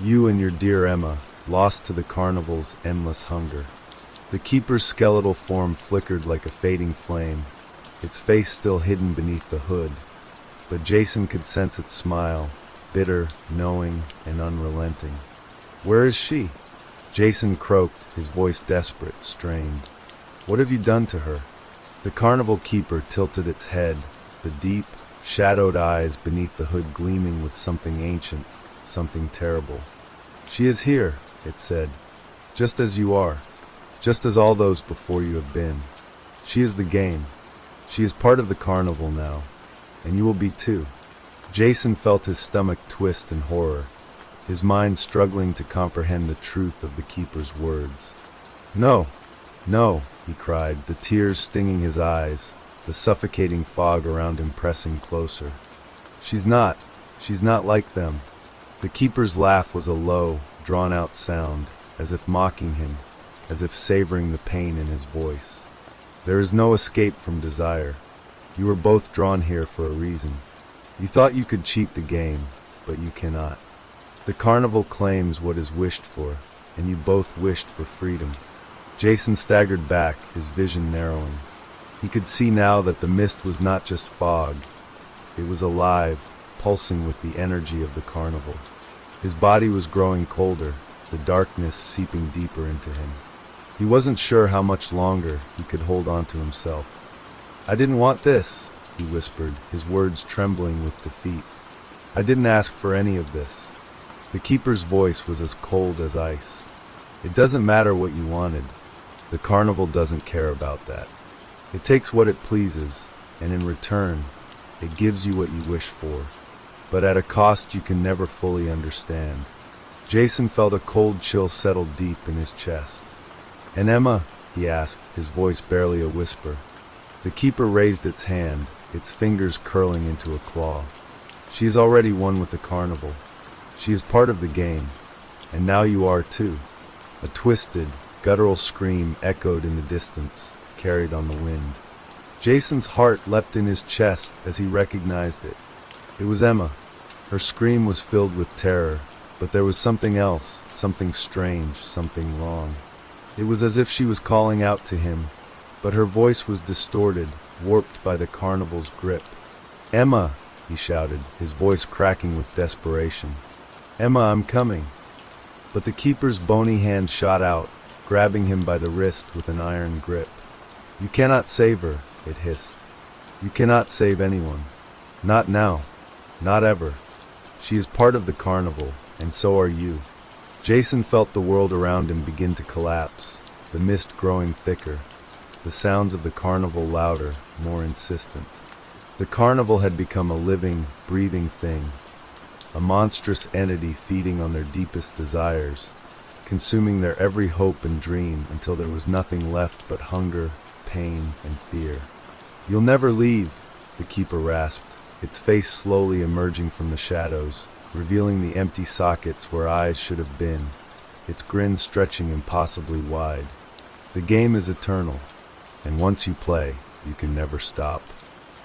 You and your dear Emma, lost to the carnival's endless hunger." The keeper's skeletal form flickered like a fading flame, its face still hidden beneath the hood, but Jason could sense its smile, bitter, knowing, and unrelenting. "Where is she?" Jason croaked, his voice desperate, strained. "What have you done to her?" The carnival keeper tilted its head, the deep, shadowed eyes beneath the hood gleaming with something ancient, something terrible. "She is here," it said, "just as you are, just as all those before you have been. She is the game. She is part of the carnival now, and you will be too." Jason felt his stomach twist in horror, his mind struggling to comprehend the truth of the keeper's words. "No, no," he cried, the tears stinging his eyes, the suffocating fog around him pressing closer. She's not like them." The keeper's laugh was a low, drawn-out sound, as if mocking him, as if savoring the pain in his voice. "There is no escape from desire. You were both drawn here for a reason. You thought you could cheat the game, but you cannot. The carnival claims what is wished for, and you both wished for freedom." Jason staggered back, his vision narrowing. He could see now that the mist was not just fog. It was alive, pulsing with the energy of the carnival. His body was growing colder, the darkness seeping deeper into him. He wasn't sure how much longer he could hold on to himself. "I didn't want this," he whispered, his words trembling with defeat. "I didn't ask for any of this." The keeper's voice was as cold as ice. "It doesn't matter what you wanted. The carnival doesn't care about that. It takes what it pleases, and in return, it gives you what you wish for, but at a cost you can never fully understand." Jason felt a cold chill settle deep in his chest. "And Emma?" he asked, his voice barely a whisper. The keeper raised its hand, its fingers curling into a claw. "She is already one with the carnival. She is part of the game, and now you are too." A twisted, guttural scream echoed in the distance, carried on the wind. Jason's heart leapt in his chest as he recognized it. It was Emma. Her scream was filled with terror, but there was something else, something strange, something wrong. It was as if she was calling out to him, but her voice was distorted, warped by the carnival's grip. "Emma!" he shouted, his voice cracking with desperation. "Emma, I'm coming." But the keeper's bony hand shot out, grabbing him by the wrist with an iron grip. "You cannot save her," it hissed. "You cannot save anyone. Not now. Not ever. She is part of the carnival, and so are you." Jason felt the world around him begin to collapse, the mist growing thicker, the sounds of the carnival louder, more insistent. The carnival had become a living, breathing thing, a monstrous entity feeding on their deepest desires, consuming their every hope and dream until there was nothing left but hunger, pain, and fear. "You'll never leave," the keeper rasped, its face slowly emerging from the shadows, revealing the empty sockets where eyes should have been, its grin stretching impossibly wide. "The game is eternal, and once you play, you can never stop."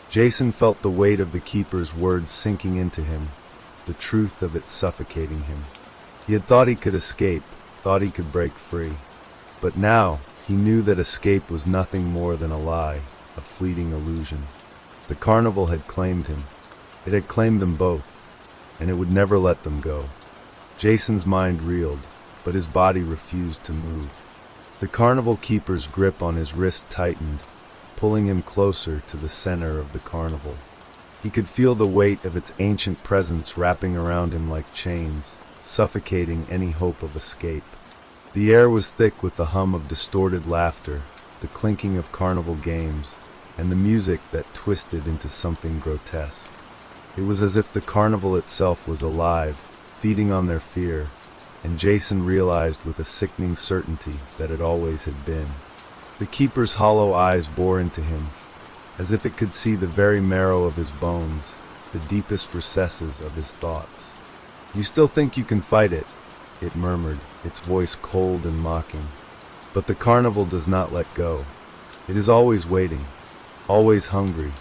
Jason felt the weight of the keeper's words sinking into him, the truth of it suffocating him. He had thought he could escape, thought he could break free. But now, he knew that escape was nothing more than a lie, a fleeting illusion. The carnival had claimed him. It had claimed them both, and it would never let them go. Jason's mind reeled, but his body refused to move. The carnival keeper's grip on his wrist tightened, pulling him closer to the center of the carnival. He could feel the weight of its ancient presence wrapping around him like chains, suffocating any hope of escape. The air was thick with the hum of distorted laughter, the clinking of carnival games, and the music that twisted into something grotesque. It was as if the carnival itself was alive, feeding on their fear, and Jason realized with a sickening certainty that it always had been. The keeper's hollow eyes bore into him, as if it could see the very marrow of his bones, the deepest recesses of his thoughts. "You still think you can fight it," it murmured, its voice cold and mocking. "But the carnival does not let go. It is always waiting, always hungry."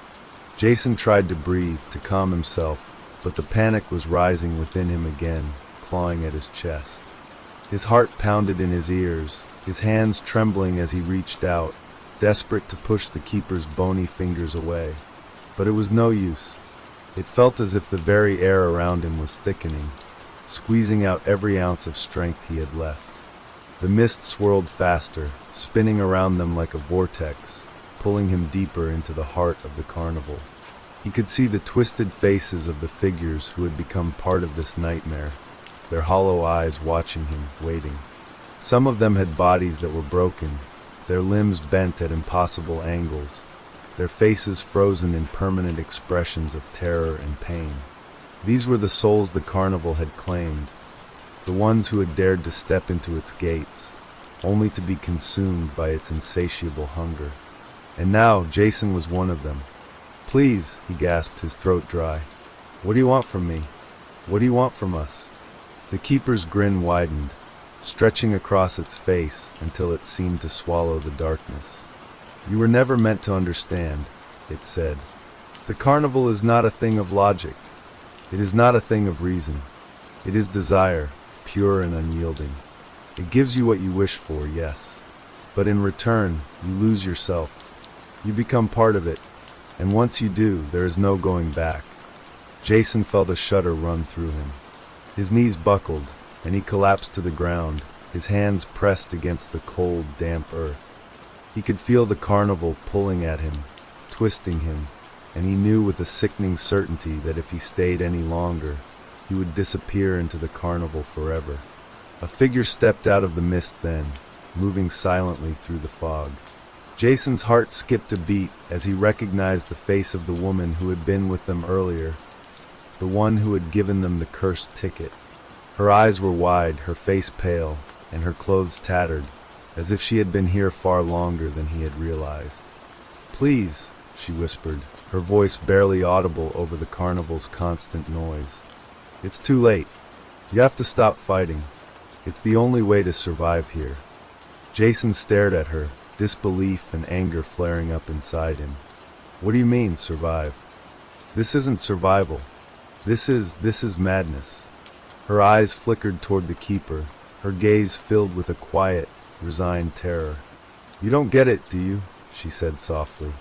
Jason tried to breathe, to calm himself, but the panic was rising within him again, clawing at his chest. His heart pounded in his ears, his hands trembling as he reached out, desperate to push the keeper's bony fingers away. But it was no use. It felt as if the very air around him was thickening, squeezing out every ounce of strength he had left. The mist swirled faster, spinning around them like a vortex, pulling him deeper into the heart of the carnival. He could see the twisted faces of the figures who had become part of this nightmare, their hollow eyes watching him, waiting. Some of them had bodies that were broken, their limbs bent at impossible angles, their faces frozen in permanent expressions of terror and pain. These were the souls the carnival had claimed, the ones who had dared to step into its gates, only to be consumed by its insatiable hunger. And now Jason was one of them. "Please," he gasped, his throat dry. "What do you want from me? What do you want from us?" The keeper's grin widened, stretching across its face until it seemed to swallow the darkness. "You were never meant to understand," it said. "The carnival is not a thing of logic. It is not a thing of reason. It is desire, pure and unyielding. It gives you what you wish for, yes. But in return, you lose yourself. You become part of it, and once you do, there is no going back. Jason felt a shudder run through him. His knees buckled, and he collapsed to the ground, his hands pressed against the cold, damp earth. He could feel the carnival pulling at him, twisting him, and he knew with a sickening certainty that if he stayed any longer, he would disappear into the carnival forever. A figure stepped out of the mist then, moving silently through the fog. Jason's heart skipped a beat as he recognized the face of the woman who had been with them earlier, the one who had given them the cursed ticket. Her eyes were wide, her face pale, and her clothes tattered, as if she had been here far longer than he had realized. "Please," she whispered, her voice barely audible over the carnival's constant noise. "It's too late. You have to stop fighting. It's the only way to survive here." Jason stared at her, disbelief and anger flaring up inside him. "What do you mean, survive? This isn't survival. This is madness." Her eyes flickered toward the keeper, her gaze filled with a quiet, resigned terror. "You don't get it, do you?" she said softly.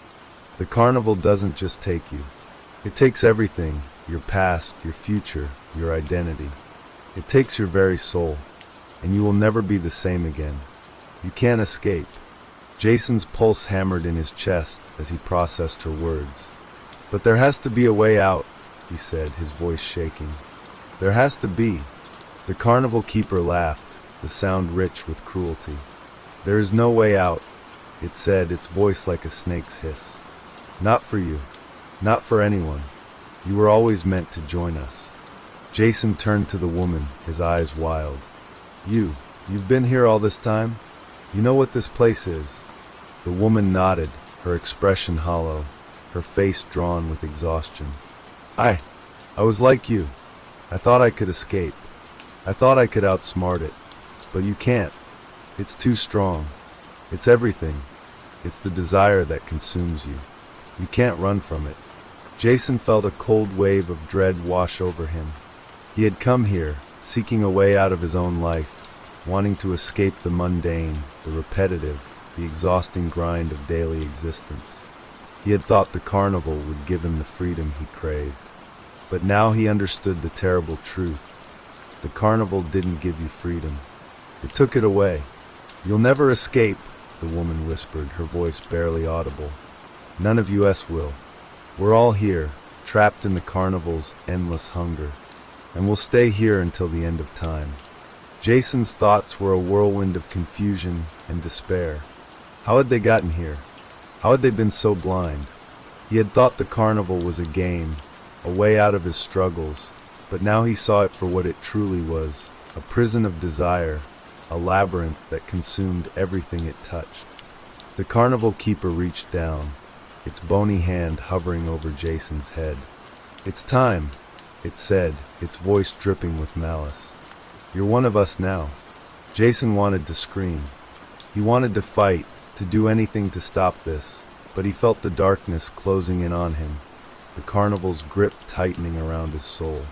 "The carnival doesn't just take you. It takes everything, your past, your future, your identity. It takes your very soul, and you will never be the same again. You can't escape." Jason's pulse hammered in his chest as he processed her words. "But there has to be a way out," he said, his voice shaking. "There has to be." The carnival keeper laughed, the sound rich with cruelty. "There is no way out," it said, its voice like a snake's hiss. "Not for you. Not for anyone. You were always meant to join us." Jason turned to the woman, his eyes wild. You've been here all this time? You know what this place is?" The woman nodded, her expression hollow, her face drawn with exhaustion. I was like you. I thought I could escape. I thought I could outsmart it. But you can't. It's too strong. It's everything. It's the desire that consumes you. You can't run from it." Jason felt a cold wave of dread wash over him. He had come here, seeking a way out of his own life, wanting to escape the mundane, the repetitive, the exhausting grind of daily existence. He had thought the carnival would give him the freedom he craved. But now he understood the terrible truth. The carnival didn't give you freedom. It took it away. "You'll never escape," the woman whispered, her voice barely audible. "None of us will. We're all here, trapped in the carnival's endless hunger, and we'll stay here until the end of time." Jason's thoughts were a whirlwind of confusion and despair. How had they gotten here? How had they been so blind? He had thought the carnival was a game, a way out of his struggles, but now he saw it for what it truly was, a prison of desire, a labyrinth that consumed everything it touched. The carnival keeper reached down, its bony hand hovering over Jason's head. "It's time," it said, its voice dripping with malice. "You're one of us now." Jason wanted to scream. He wanted to fight, to do anything to stop this, but he felt the darkness closing in on him, the carnival's grip tightening around his soul.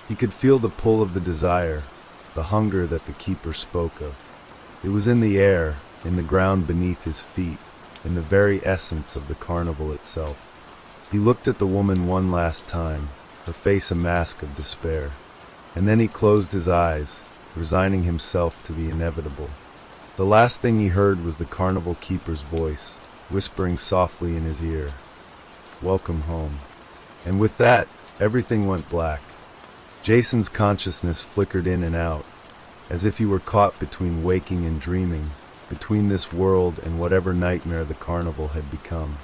He could feel the pull of the desire, the hunger that the keeper spoke of. It was in the air, in the ground beneath his feet, in the very essence of the carnival itself. He looked at the woman one last time, her face a mask of despair. And then he closed his eyes, resigning himself to the inevitable. The last thing he heard was the carnival keeper's voice, whispering softly in his ear, "Welcome home." And with that, everything went black. Jason's consciousness flickered in and out, as if he were caught between waking and dreaming, between this world and whatever nightmare the carnival had become.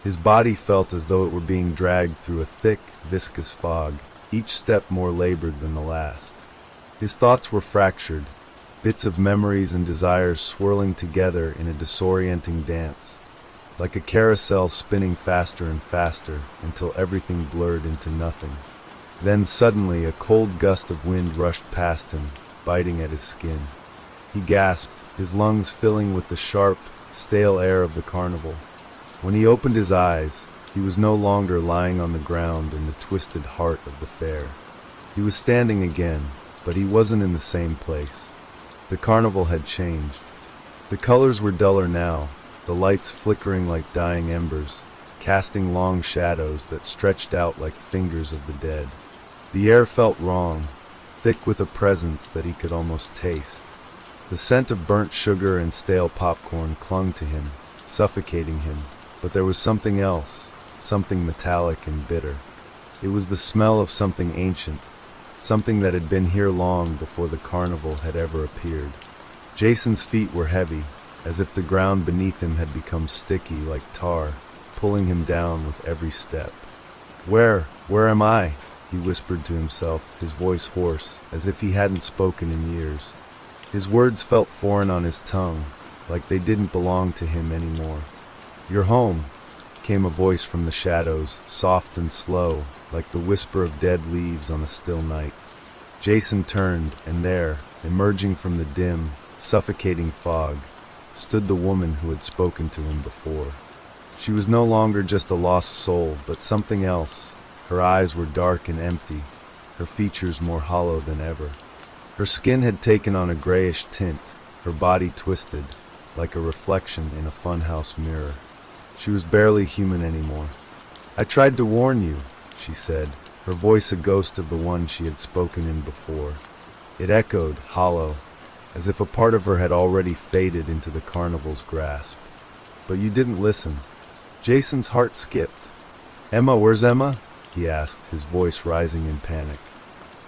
His body felt as though it were being dragged through a thick, viscous fog, each step more labored than the last. His thoughts were fractured, bits of memories and desires swirling together in a disorienting dance, like a carousel spinning faster and faster until everything blurred into nothing. Then suddenly a cold gust of wind rushed past him, biting at his skin. He gasped, his lungs filling with the sharp, stale air of the carnival. When he opened his eyes, he was no longer lying on the ground in the twisted heart of the fair. He was standing again, but he wasn't in the same place. The carnival had changed. The colors were duller now, the lights flickering like dying embers, casting long shadows that stretched out like fingers of the dead. The air felt wrong, thick with a presence that he could almost taste. The scent of burnt sugar and stale popcorn clung to him, suffocating him, but there was something else, something metallic and bitter. It was the smell of something ancient, something that had been here long before the carnival had ever appeared. Jason's feet were heavy, as if the ground beneath him had become sticky like tar, pulling him down with every step. Where am I?" he whispered to himself, his voice hoarse, as if he hadn't spoken in years. His words felt foreign on his tongue, like they didn't belong to him anymore. "You're home," came a voice from the shadows, soft and slow, like the whisper of dead leaves on a still night. Jason turned, and there, emerging from the dim, suffocating fog, stood the woman who had spoken to him before. She was no longer just a lost soul, but something else. Her eyes were dark and empty, her features more hollow than ever. Her skin had taken on a grayish tint, her body twisted, like a reflection in a funhouse mirror. She was barely human anymore. "I tried to warn you," she said, her voice a ghost of the one she had spoken in before. It echoed, hollow, as if a part of her had already faded into the carnival's grasp. "But you didn't listen." Jason's heart skipped. "Emma, where's Emma?" he asked, his voice rising in panic.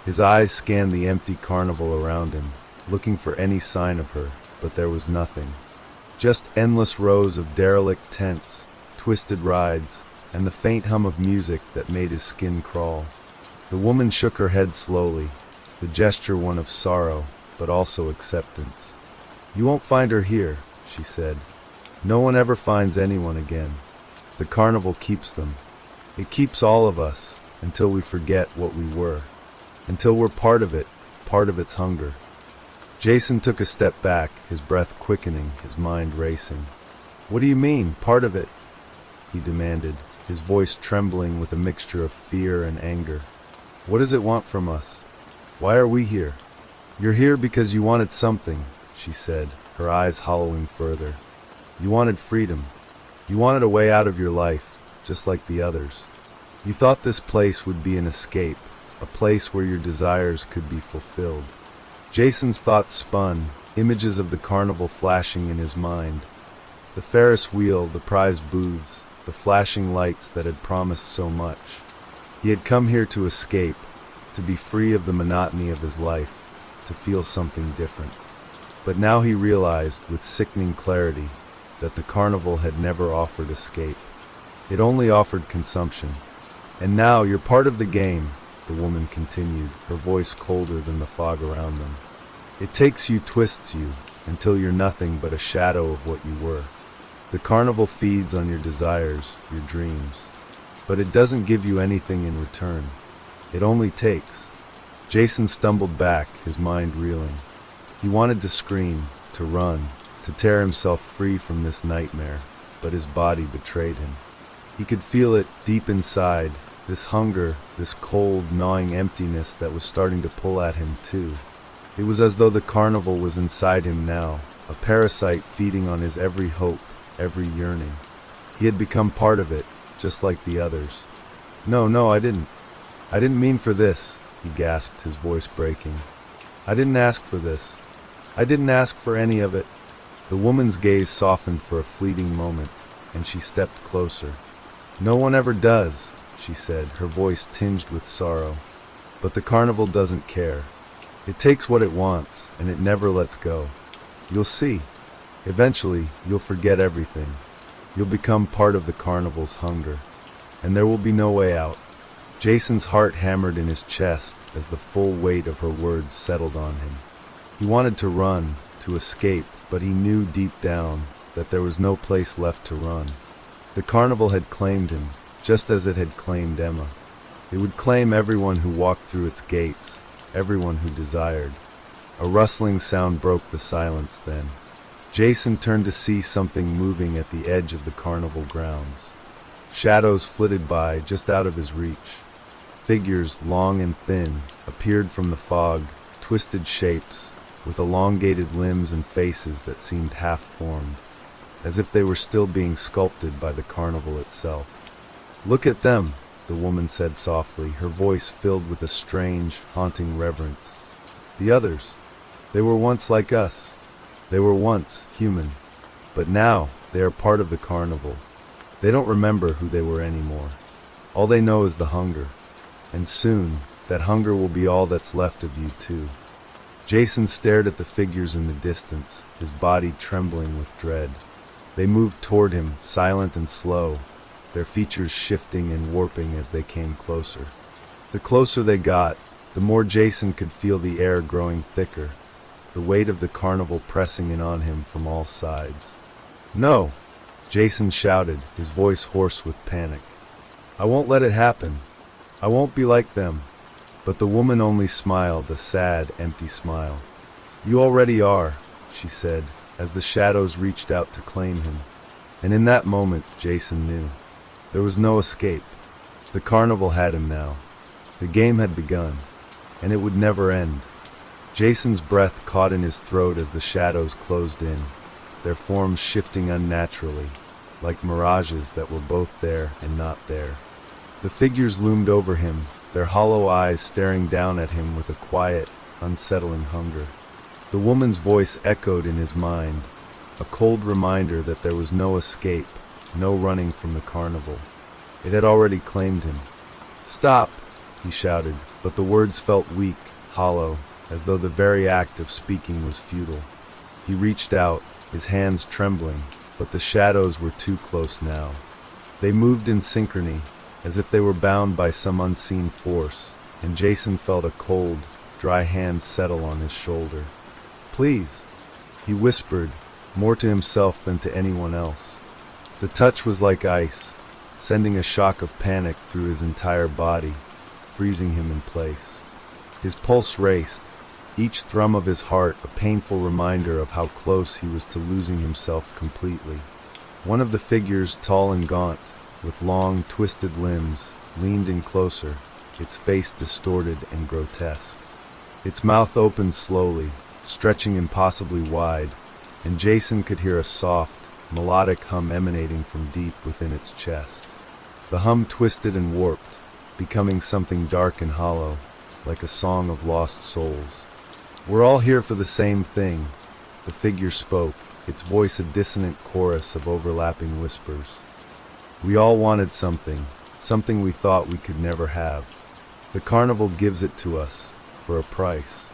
His eyes scanned the empty carnival around him, looking for any sign of her, but there was nothing. Just endless rows of derelict tents, twisted rides, and the faint hum of music that made his skin crawl. The woman shook her head slowly, the gesture one of sorrow, but also acceptance. "You won't find her here," she said. "No one ever finds anyone again. The carnival keeps them. It keeps all of us, until we forget what we were. Until we're part of it, part of its hunger." Jason took a step back, his breath quickening, his mind racing. "What do you mean, part of it?" he demanded, his voice trembling with a mixture of fear and anger. "What does it want from us? Why are we here?" "You're here because you wanted something," she said, her eyes hollowing further. "You wanted freedom. You wanted a way out of your life, just like the others. You thought this place would be an escape, a place where your desires could be fulfilled." Jason's thoughts spun, images of the carnival flashing in his mind. The Ferris wheel, the prize booths, the flashing lights that had promised so much. He had come here to escape, to be free of the monotony of his life, to feel something different. But now he realized, with sickening clarity, that the carnival had never offered escape. It only offered consumption. "And now you're part of the game," the woman continued, her voice colder than the fog around them. "It takes you, twists you, until you're nothing but a shadow of what you were. The carnival feeds on your desires, your dreams. But it doesn't give you anything in return. It only takes." Jason stumbled back, his mind reeling. He wanted to scream, to run, to tear himself free from this nightmare, but his body betrayed him. He could feel it deep inside, this hunger, this cold, gnawing emptiness that was starting to pull at him too. It was as though the carnival was inside him now, a parasite feeding on his every hope, every yearning. He had become part of it, just like the others. No, I didn't mean for this," he gasped, his voice breaking. "I didn't ask for this. I didn't ask for any of it." The woman's gaze softened for a fleeting moment, and she stepped closer. "No one ever does," she said, her voice tinged with sorrow. "But the carnival doesn't care. It takes what it wants, and it never lets go. You'll see. Eventually, you'll forget everything. You'll become part of the carnival's hunger, and there will be no way out." Jason's heart hammered in his chest as the full weight of her words settled on him. He wanted to run, to escape, but he knew deep down that there was no place left to run. The carnival had claimed him, just as it had claimed Emma. It would claim everyone who walked through its gates, everyone who desired. A rustling sound broke the silence then. Jason turned to see something moving at the edge of the carnival grounds. Shadows flitted by just out of his reach. Figures, long and thin, appeared from the fog, twisted shapes, with elongated limbs and faces that seemed half-formed, as if they were still being sculpted by the carnival itself. Look at them, the woman said softly, her voice filled with a strange, haunting reverence. The others, they were once like us. They were once human. But now, they are part of the carnival. They don't remember who they were anymore. All they know is the hunger. And soon, that hunger will be all that's left of you too. Jason stared at the figures in the distance, his body trembling with dread. They moved toward him, silent and slow, their features shifting and warping as they came closer. The closer they got, the more Jason could feel the air growing thicker, the weight of the carnival pressing in on him from all sides. "No!" Jason shouted, his voice hoarse with panic. "I won't let it happen. I won't be like them." But the woman only smiled, a sad, empty smile. "You already are," she said, as the shadows reached out to claim him. And in that moment, Jason knew. There was no escape. The carnival had him now. The game had begun, and it would never end. Jason's breath caught in his throat as the shadows closed in, their forms shifting unnaturally, like mirages that were both there and not there. The figures loomed over him, their hollow eyes staring down at him with a quiet, unsettling hunger. The woman's voice echoed in his mind, a cold reminder that there was no escape, no running from the carnival. It had already claimed him. "Stop!" he shouted, but the words felt weak, hollow, as though the very act of speaking was futile. He reached out, his hands trembling, but the shadows were too close now. They moved in synchrony, as if they were bound by some unseen force, and Jason felt a cold, dry hand settle on his shoulder. "Please," he whispered, more to himself than to anyone else. The touch was like ice, sending a shock of panic through his entire body, freezing him in place. His pulse raced, each thrum of his heart a painful reminder of how close he was to losing himself completely. One of the figures, tall and gaunt, with long, twisted limbs, leaned in closer, its face distorted and grotesque. Its mouth opened slowly, stretching impossibly wide, and Jason could hear a soft, melodic hum emanating from deep within its chest. The hum twisted and warped, becoming something dark and hollow, like a song of lost souls. "We're all here for the same thing," the figure spoke, its voice a dissonant chorus of overlapping whispers. "We all wanted something, something we thought we could never have. The carnival gives it to us, for a price."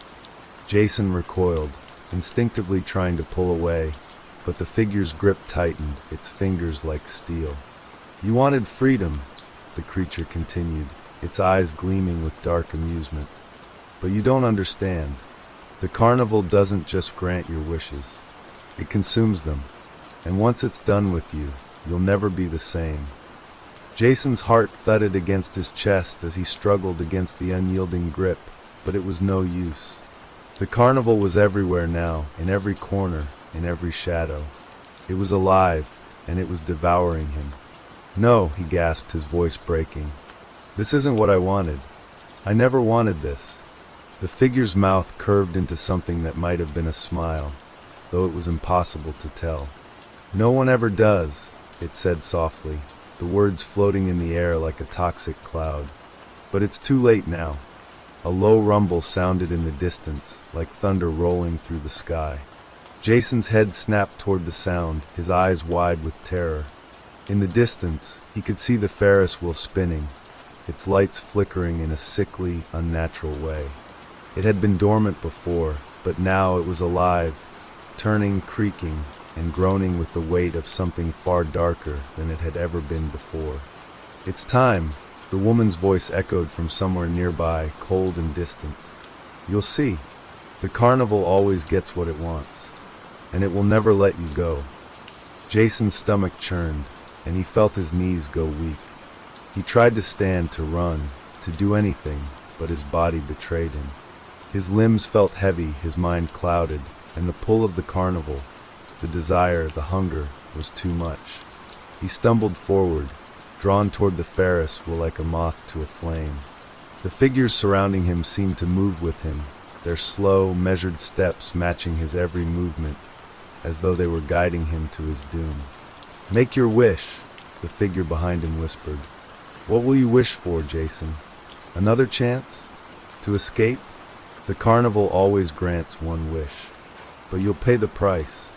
Jason recoiled, instinctively trying to pull away, but the figure's grip tightened, its fingers like steel. "You wanted freedom," the creature continued, its eyes gleaming with dark amusement. "But you don't understand. The carnival doesn't just grant your wishes. It consumes them, and once it's done with you, you'll never be the same." Jason's heart thudded against his chest as he struggled against the unyielding grip, but it was no use. The carnival was everywhere now, in every corner, in every shadow. It was alive, and it was devouring him. "No," he gasped, his voice breaking. "This isn't what I wanted. I never wanted this." The figure's mouth curved into something that might have been a smile, though it was impossible to tell. "No one ever does," it said softly, the words floating in the air like a toxic cloud. "But it's too late now." A low rumble sounded in the distance, like thunder rolling through the sky. Jason's head snapped toward the sound, his eyes wide with terror. In the distance, he could see the Ferris wheel spinning, its lights flickering in a sickly, unnatural way. It had been dormant before, but now it was alive, turning, creaking, and groaning with the weight of something far darker than it had ever been before. "It's time," the woman's voice echoed from somewhere nearby, cold and distant. "You'll see. The carnival always gets what it wants, and it will never let you go." Jason's stomach churned, and he felt his knees go weak. He tried to stand, to run, to do anything, but his body betrayed him. His limbs felt heavy, his mind clouded, and the pull of the carnival, the desire, the hunger, was too much. He stumbled forward, drawn toward the Ferris wheel like a moth to a flame. The figures surrounding him seemed to move with him, their slow, measured steps matching his every movement, as though they were guiding him to his doom. "Make your wish," the figure behind him whispered. What will you wish for, Jason? Another chance? To escape? The carnival always grants one wish, but you'll pay the price.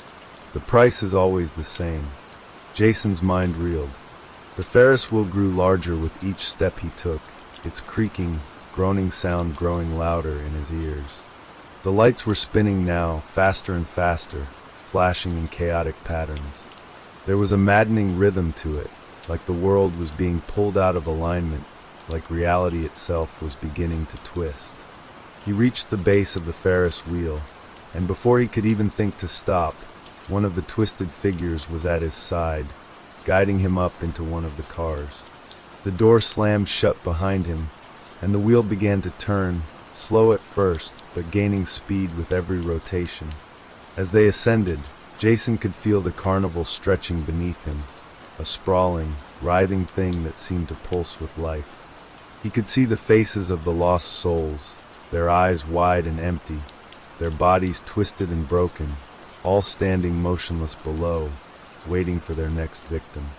The price is always the same. Jason's mind reeled. The Ferris wheel grew larger with each step he took, its creaking, groaning sound growing louder in his ears. The lights were spinning now, faster and faster, flashing in chaotic patterns. There was a maddening rhythm to it, like the world was being pulled out of alignment, like reality itself was beginning to twist. He reached the base of the Ferris wheel, and before he could even think to stop, one of the twisted figures was at his side, guiding him up into one of the cars. The door slammed shut behind him, and the wheel began to turn, slow at first, but gaining speed with every rotation. As they ascended, Jason could feel the carnival stretching beneath him, a sprawling, writhing thing that seemed to pulse with life. He could see the faces of the lost souls, their eyes wide and empty, their bodies twisted and broken, all standing motionless below, waiting for their next victim.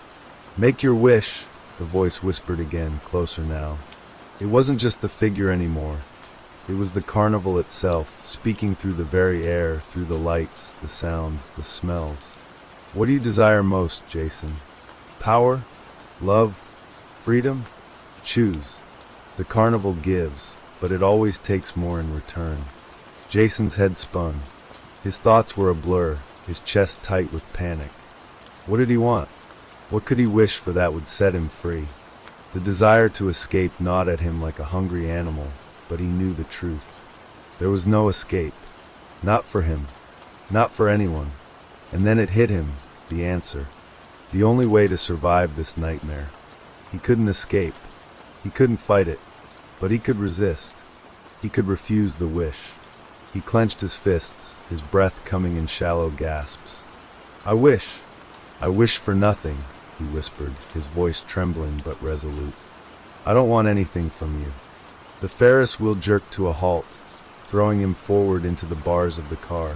"Make your wish," the voice whispered again, closer now. It wasn't just the figure anymore. It was the carnival itself, speaking through the very air, through the lights, the sounds, the smells. "What do you desire most, Jason? Power? Love? Freedom? Choose." The carnival gives, but it always takes more in return. Jason's head spun. His thoughts were a blur, his chest tight with panic. What did he want? What could he wish for that would set him free? The desire to escape gnawed at him like a hungry animal, but he knew the truth. There was no escape. Not for him. Not for anyone. And then it hit him, the answer. The only way to survive this nightmare. He couldn't escape. He couldn't fight it. But he could resist. He could refuse the wish. He clenched his fists, his breath coming in shallow gasps. I wish for nothing," he whispered, his voice trembling but resolute. "I don't want anything from you." The Ferris wheel jerked to a halt, throwing him forward into the bars of the car.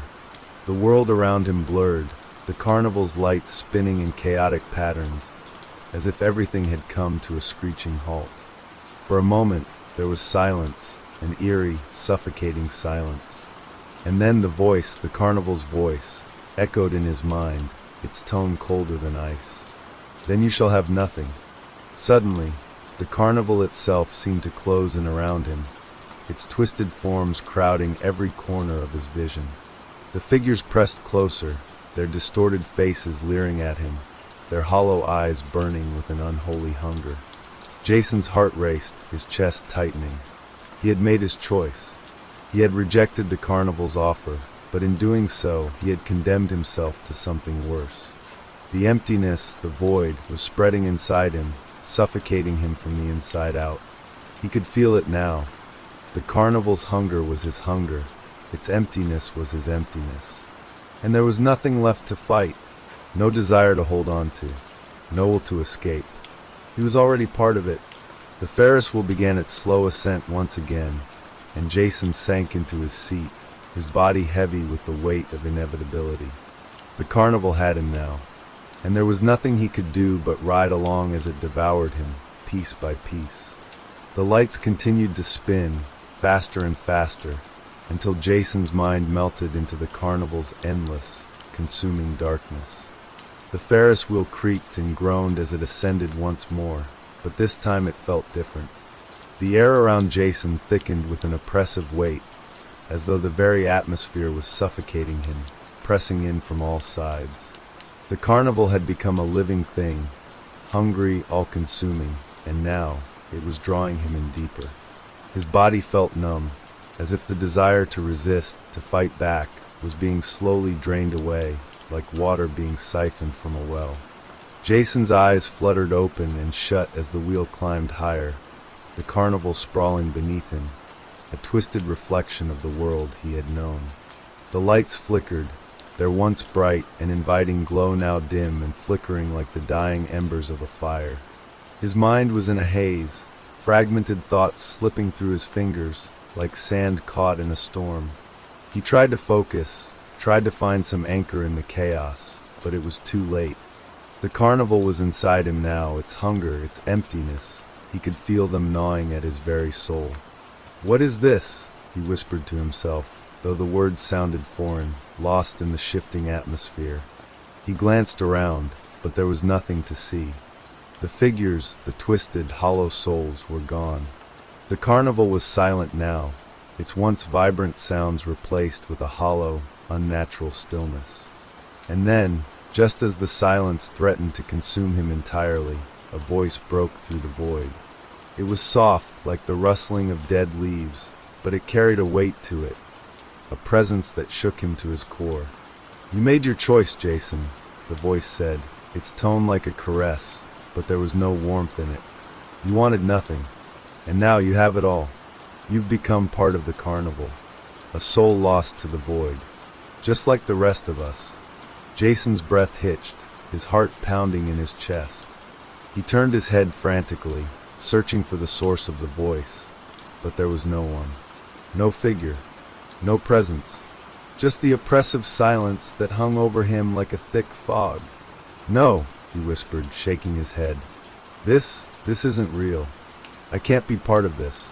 The world around him blurred, the carnival's lights spinning in chaotic patterns, as if everything had come to a screeching halt. For a moment, there was silence, an eerie, suffocating silence. And then the carnival's voice, echoed in his mind, its tone colder than ice. "Then you shall have nothing." Suddenly, the carnival itself seemed to close in around him, its twisted forms crowding every corner of his vision. The figures pressed closer, their distorted faces leering at him, their hollow eyes burning with an unholy hunger. Jason's heart raced, his chest tightening. He had made his choice. He had rejected the carnival's offer, but in doing so, he had condemned himself to something worse. The emptiness, the void, was spreading inside him, suffocating him from the inside out. He could feel it now. The carnival's hunger was his hunger. Its emptiness was his emptiness. And there was nothing left to fight, no desire to hold on to, no will to escape. He was already part of it. The Ferris wheel began its slow ascent once again, and Jason sank into his seat, his body heavy with the weight of inevitability. The carnival had him now, and there was nothing he could do but ride along as it devoured him, piece by piece. The lights continued to spin, faster and faster, until Jason's mind melted into the carnival's endless, consuming darkness. The Ferris wheel creaked and groaned as it ascended once more, but this time it felt different. The air around Jason thickened with an oppressive weight, as though the very atmosphere was suffocating him, pressing in from all sides. The carnival had become a living thing, hungry, all-consuming, and now it was drawing him in deeper. His body felt numb, as if the desire to resist, to fight back, was being slowly drained away, like water being siphoned from a well. Jason's eyes fluttered open and shut as the wheel climbed higher, the carnival sprawling beneath him, a twisted reflection of the world he had known. The lights flickered, their once bright and inviting glow now dim and flickering like the dying embers of a fire. His mind was in a haze, fragmented thoughts slipping through his fingers like sand caught in a storm. He tried to focus, tried to find some anchor in the chaos, but it was too late. The carnival was inside him now, its hunger, its emptiness, He could feel them gnawing at his very soul. "What is this?" he whispered to himself, though the words sounded foreign, lost in the shifting atmosphere. He glanced around, but there was nothing to see. The figures, the twisted, hollow souls, were gone. The carnival was silent now, its once vibrant sounds replaced with a hollow, unnatural stillness. And then, just as the silence threatened to consume him entirely, a voice broke through the void. It was soft, like the rustling of dead leaves, but it carried a weight to it, a presence that shook him to his core. "You made your choice, Jason," the voice said, its tone like a caress, but there was no warmth in it. "You wanted nothing, and now you have it all. You've become part of the carnival, a soul lost to the void, just like the rest of us." Jason's breath hitched, his heart pounding in his chest. He turned his head frantically, searching for the source of the voice, but there was no one. No figure, no presence, just the oppressive silence that hung over him like a thick fog. "No," he whispered, shaking his head. This isn't real. I can't be part of this.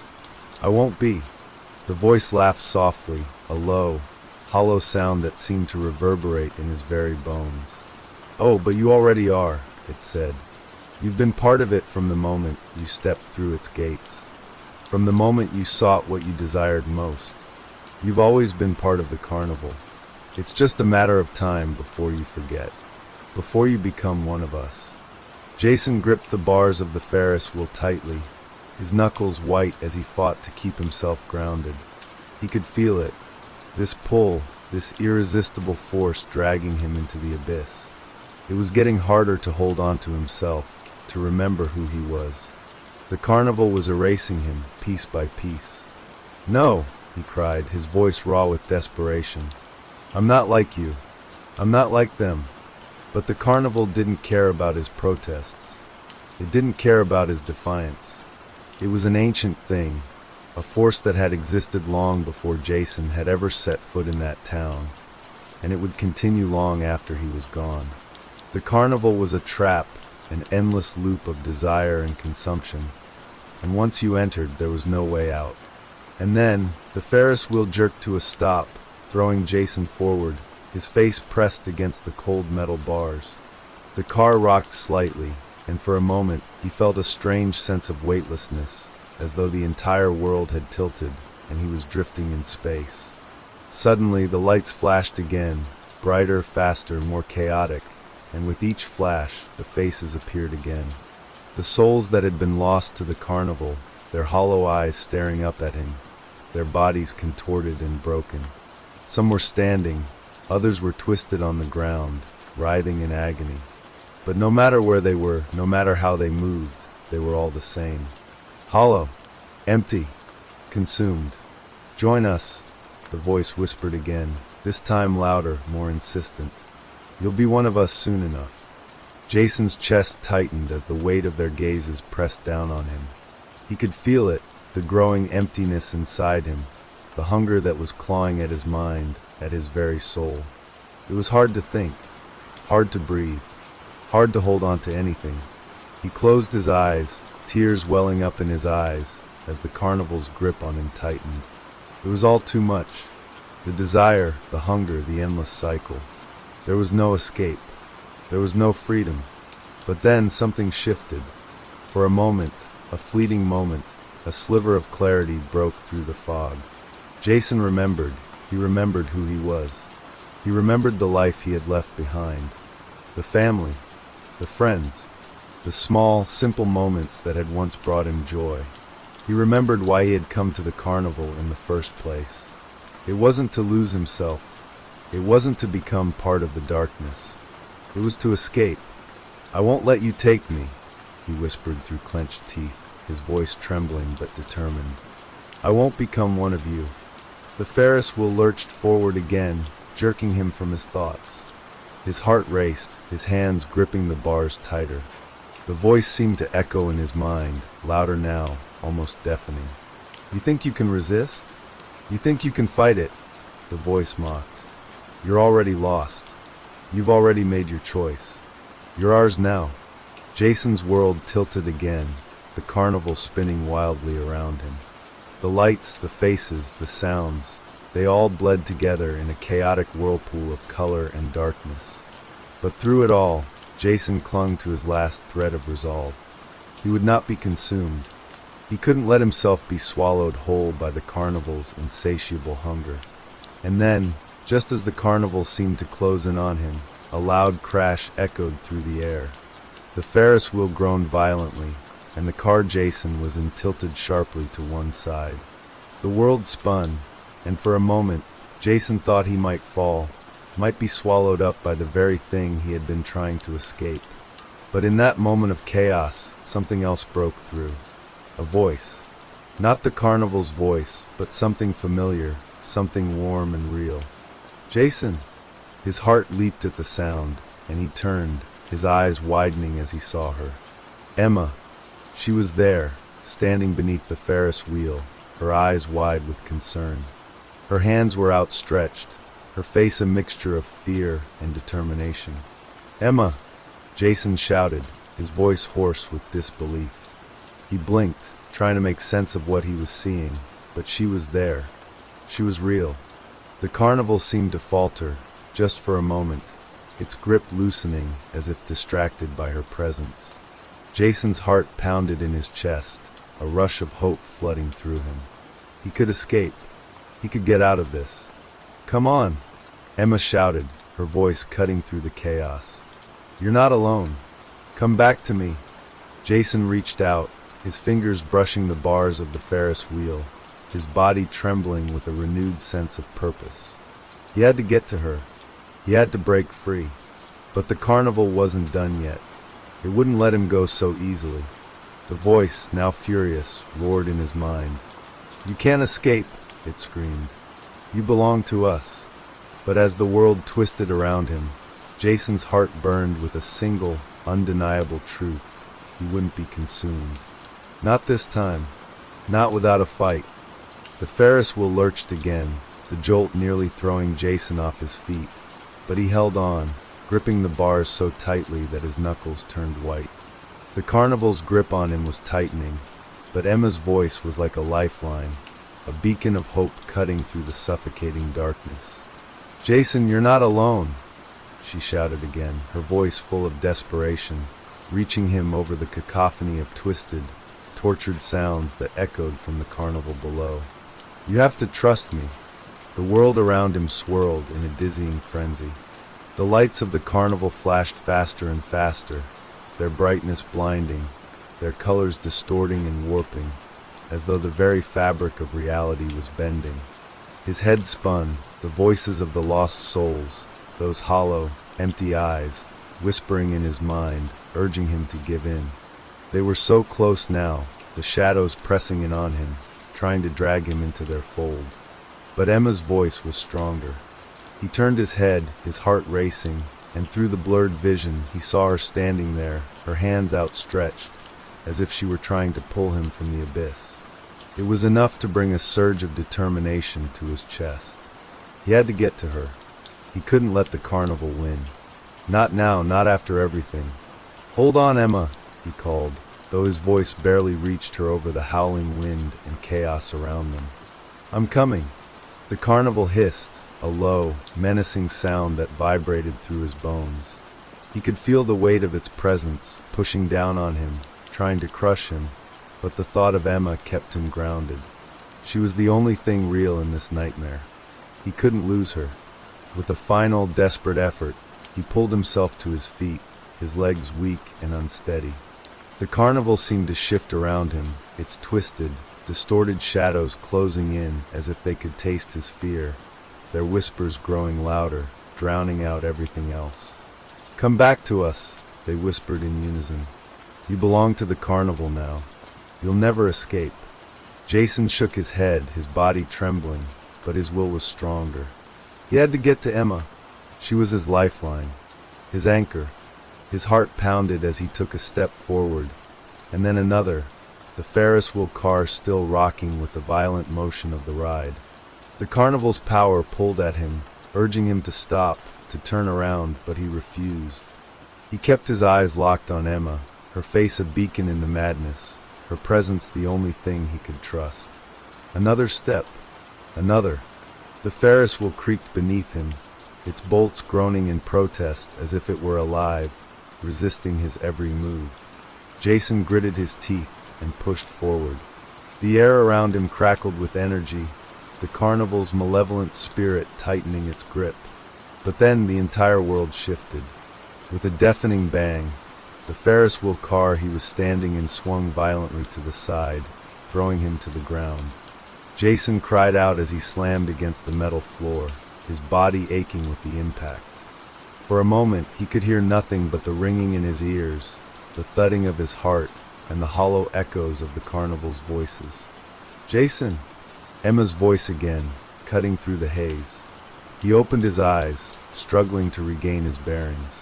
I won't be." The voice laughed softly, a low, hollow sound that seemed to reverberate in his very bones. "Oh, but you already are," it said. "You've been part of it from the moment you stepped through its gates, from the moment you sought what you desired most. You've always been part of the carnival. It's just a matter of time before you forget, before you become one of us." Jason gripped the bars of the Ferris wheel tightly, his knuckles white as he fought to keep himself grounded. He could feel it, this pull, this irresistible force dragging him into the abyss. It was getting harder to hold on to himself, to remember who he was. The carnival was erasing him, piece by piece. "No," he cried, his voice raw with desperation. "I'm not like you. I'm not like them." But the carnival didn't care about his protests. It didn't care about his defiance. It was an ancient thing, a force that had existed long before Jason had ever set foot in that town, and it would continue long after he was gone. The carnival was a trap, an endless loop of desire and consumption, and once you entered, there was no way out. And then, the Ferris wheel jerked to a stop, throwing Jason forward, his face pressed against the cold metal bars. The car rocked slightly, and for a moment he felt a strange sense of weightlessness, as though the entire world had tilted and he was drifting in space. Suddenly the lights flashed again, brighter, faster, more chaotic, and with each flash the faces appeared again. The souls that had been lost to the carnival, their hollow eyes staring up at him, their bodies contorted and broken. Some were standing, others were twisted on the ground, writhing in agony. But no matter where they were, no matter how they moved, they were all the same. Hollow, empty, consumed. "Join us," the voice whispered again, this time louder, more insistent. "You'll be one of us soon enough." Jason's chest tightened as the weight of their gazes pressed down on him. He could feel it, the growing emptiness inside him, the hunger that was clawing at his mind, at his very soul. It was hard to think, hard to breathe, hard to hold on to anything. He closed his eyes, tears welling up in his eyes as the carnival's grip on him tightened. It was all too much. The desire, the hunger, the endless cycle. There was no escape. There was no freedom. But then something shifted. For a moment, a fleeting moment, a sliver of clarity broke through the fog. Jason remembered. He remembered who he was. He remembered the life he had left behind. The family, the friends, the small, simple moments that had once brought him joy. He remembered why he had come to the carnival in the first place. It wasn't to lose himself. It wasn't to become part of the darkness. It was to escape. "I won't let you take me," he whispered through clenched teeth, his voice trembling but determined. "I won't become one of you." The Ferris wheel lurched forward again, jerking him from his thoughts. His heart raced, his hands gripping the bars tighter. The voice seemed to echo in his mind, louder now, almost deafening. "You think you can resist? You think you can fight it?" the voice mocked. "You're already lost. You've already made your choice. You're ours now." Jason's world tilted again. the carnival spinning wildly around him. The lights, the faces, the sounds, they all bled together in a chaotic whirlpool of color and darkness. But through it all, Jason clung to his last thread of resolve. He would not be consumed. He couldn't let himself be swallowed whole by the carnival's insatiable hunger. And then, just as the carnival seemed to close in on him, a loud crash echoed through the air. The Ferris wheel groaned violently, and the car Jason was in tilted sharply to one side. The world spun, and for a moment, Jason thought he might fall, might be swallowed up by the very thing he had been trying to escape. But in that moment of chaos, something else broke through. A voice. Not the carnival's voice, but something familiar, something warm and real. Jason! His heart leaped at the sound, and he turned, his eyes widening as he saw her. Emma. She was there, standing beneath the Ferris wheel, her eyes wide with concern. Her hands were outstretched, her face a mixture of fear and determination. Emma! Jason shouted, his voice hoarse with disbelief. He blinked, trying to make sense of what he was seeing, but she was there. She was real. The carnival seemed to falter, just for a moment, its grip loosening as if distracted by her presence. Jason's heart pounded in his chest, a rush of hope flooding through him. He could escape. He could get out of this. Come on! Emma shouted, her voice cutting through the chaos. You're not alone. Come back to me. Jason reached out, his fingers brushing the bars of the Ferris wheel, his body trembling with a renewed sense of purpose. He had to get to her. He had to break free. But the carnival wasn't done yet. It wouldn't let him go so easily. The voice, now furious, roared in his mind. You can't escape, it screamed. You belong to us. But as the world twisted around him, Jason's heart burned with a single, undeniable truth. He wouldn't be consumed. Not this time. Not without a fight. The Ferris wheel lurched again, the jolt nearly throwing Jason off his feet. But he held on, gripping the bars so tightly that his knuckles turned white. The carnival's grip on him was tightening, but Emma's voice was like a lifeline, a beacon of hope cutting through the suffocating darkness. Jason, you're not alone, she shouted again, her voice full of desperation, reaching him over the cacophony of twisted, tortured sounds that echoed from the carnival below. You have to trust me. The world around him swirled in a dizzying frenzy. The lights of the carnival flashed faster and faster, their brightness blinding, their colors distorting and warping, as though the very fabric of reality was bending. His head spun, the voices of the lost souls, those hollow, empty eyes, whispering in his mind, urging him to give in. They were so close now, the shadows pressing in on him, trying to drag him into their fold. But Emma's voice was stronger. He turned his head, his heart racing, and through the blurred vision he saw her standing there, her hands outstretched, as if she were trying to pull him from the abyss. It was enough to bring a surge of determination to his chest. He had to get to her. He couldn't let the carnival win. Not now, not after everything. Hold on, Emma, he called, though his voice barely reached her over the howling wind and chaos around them. I'm coming. The carnival hissed, a low, menacing sound that vibrated through his bones. He could feel the weight of its presence, pushing down on him, trying to crush him, but the thought of Emma kept him grounded. She was the only thing real in this nightmare. He couldn't lose her. With a final, desperate effort, he pulled himself to his feet, his legs weak and unsteady. The carnival seemed to shift around him, its twisted, distorted shadows closing in as if they could taste his fear, their whispers growing louder, drowning out everything else. Come back to us, they whispered in unison. You belong to the carnival now. You'll never escape. Jason shook his head, his body trembling, but his will was stronger. He had to get to Emma. She was his lifeline, his anchor. His heart pounded as he took a step forward, and then another, the Ferris wheel car still rocking with the violent motion of the ride. The carnival's power pulled at him, urging him to stop, to turn around, but he refused. He kept his eyes locked on Emma, her face a beacon in the madness, her presence the only thing he could trust. Another step, another. The Ferris wheel creaked beneath him, its bolts groaning in protest as if it were alive, resisting his every move. Jason gritted his teeth and pushed forward. The air around him crackled with energy, the carnival's malevolent spirit tightening its grip. But then the entire world shifted. With a deafening bang, the Ferris wheel car he was standing in swung violently to the side, throwing him to the ground. Jason cried out as he slammed against the metal floor, his body aching with the impact. For a moment, he could hear nothing but the ringing in his ears, the thudding of his heart, and the hollow echoes of the carnival's voices. "Jason!" Emma's voice again, cutting through the haze. He opened his eyes, struggling to regain his bearings.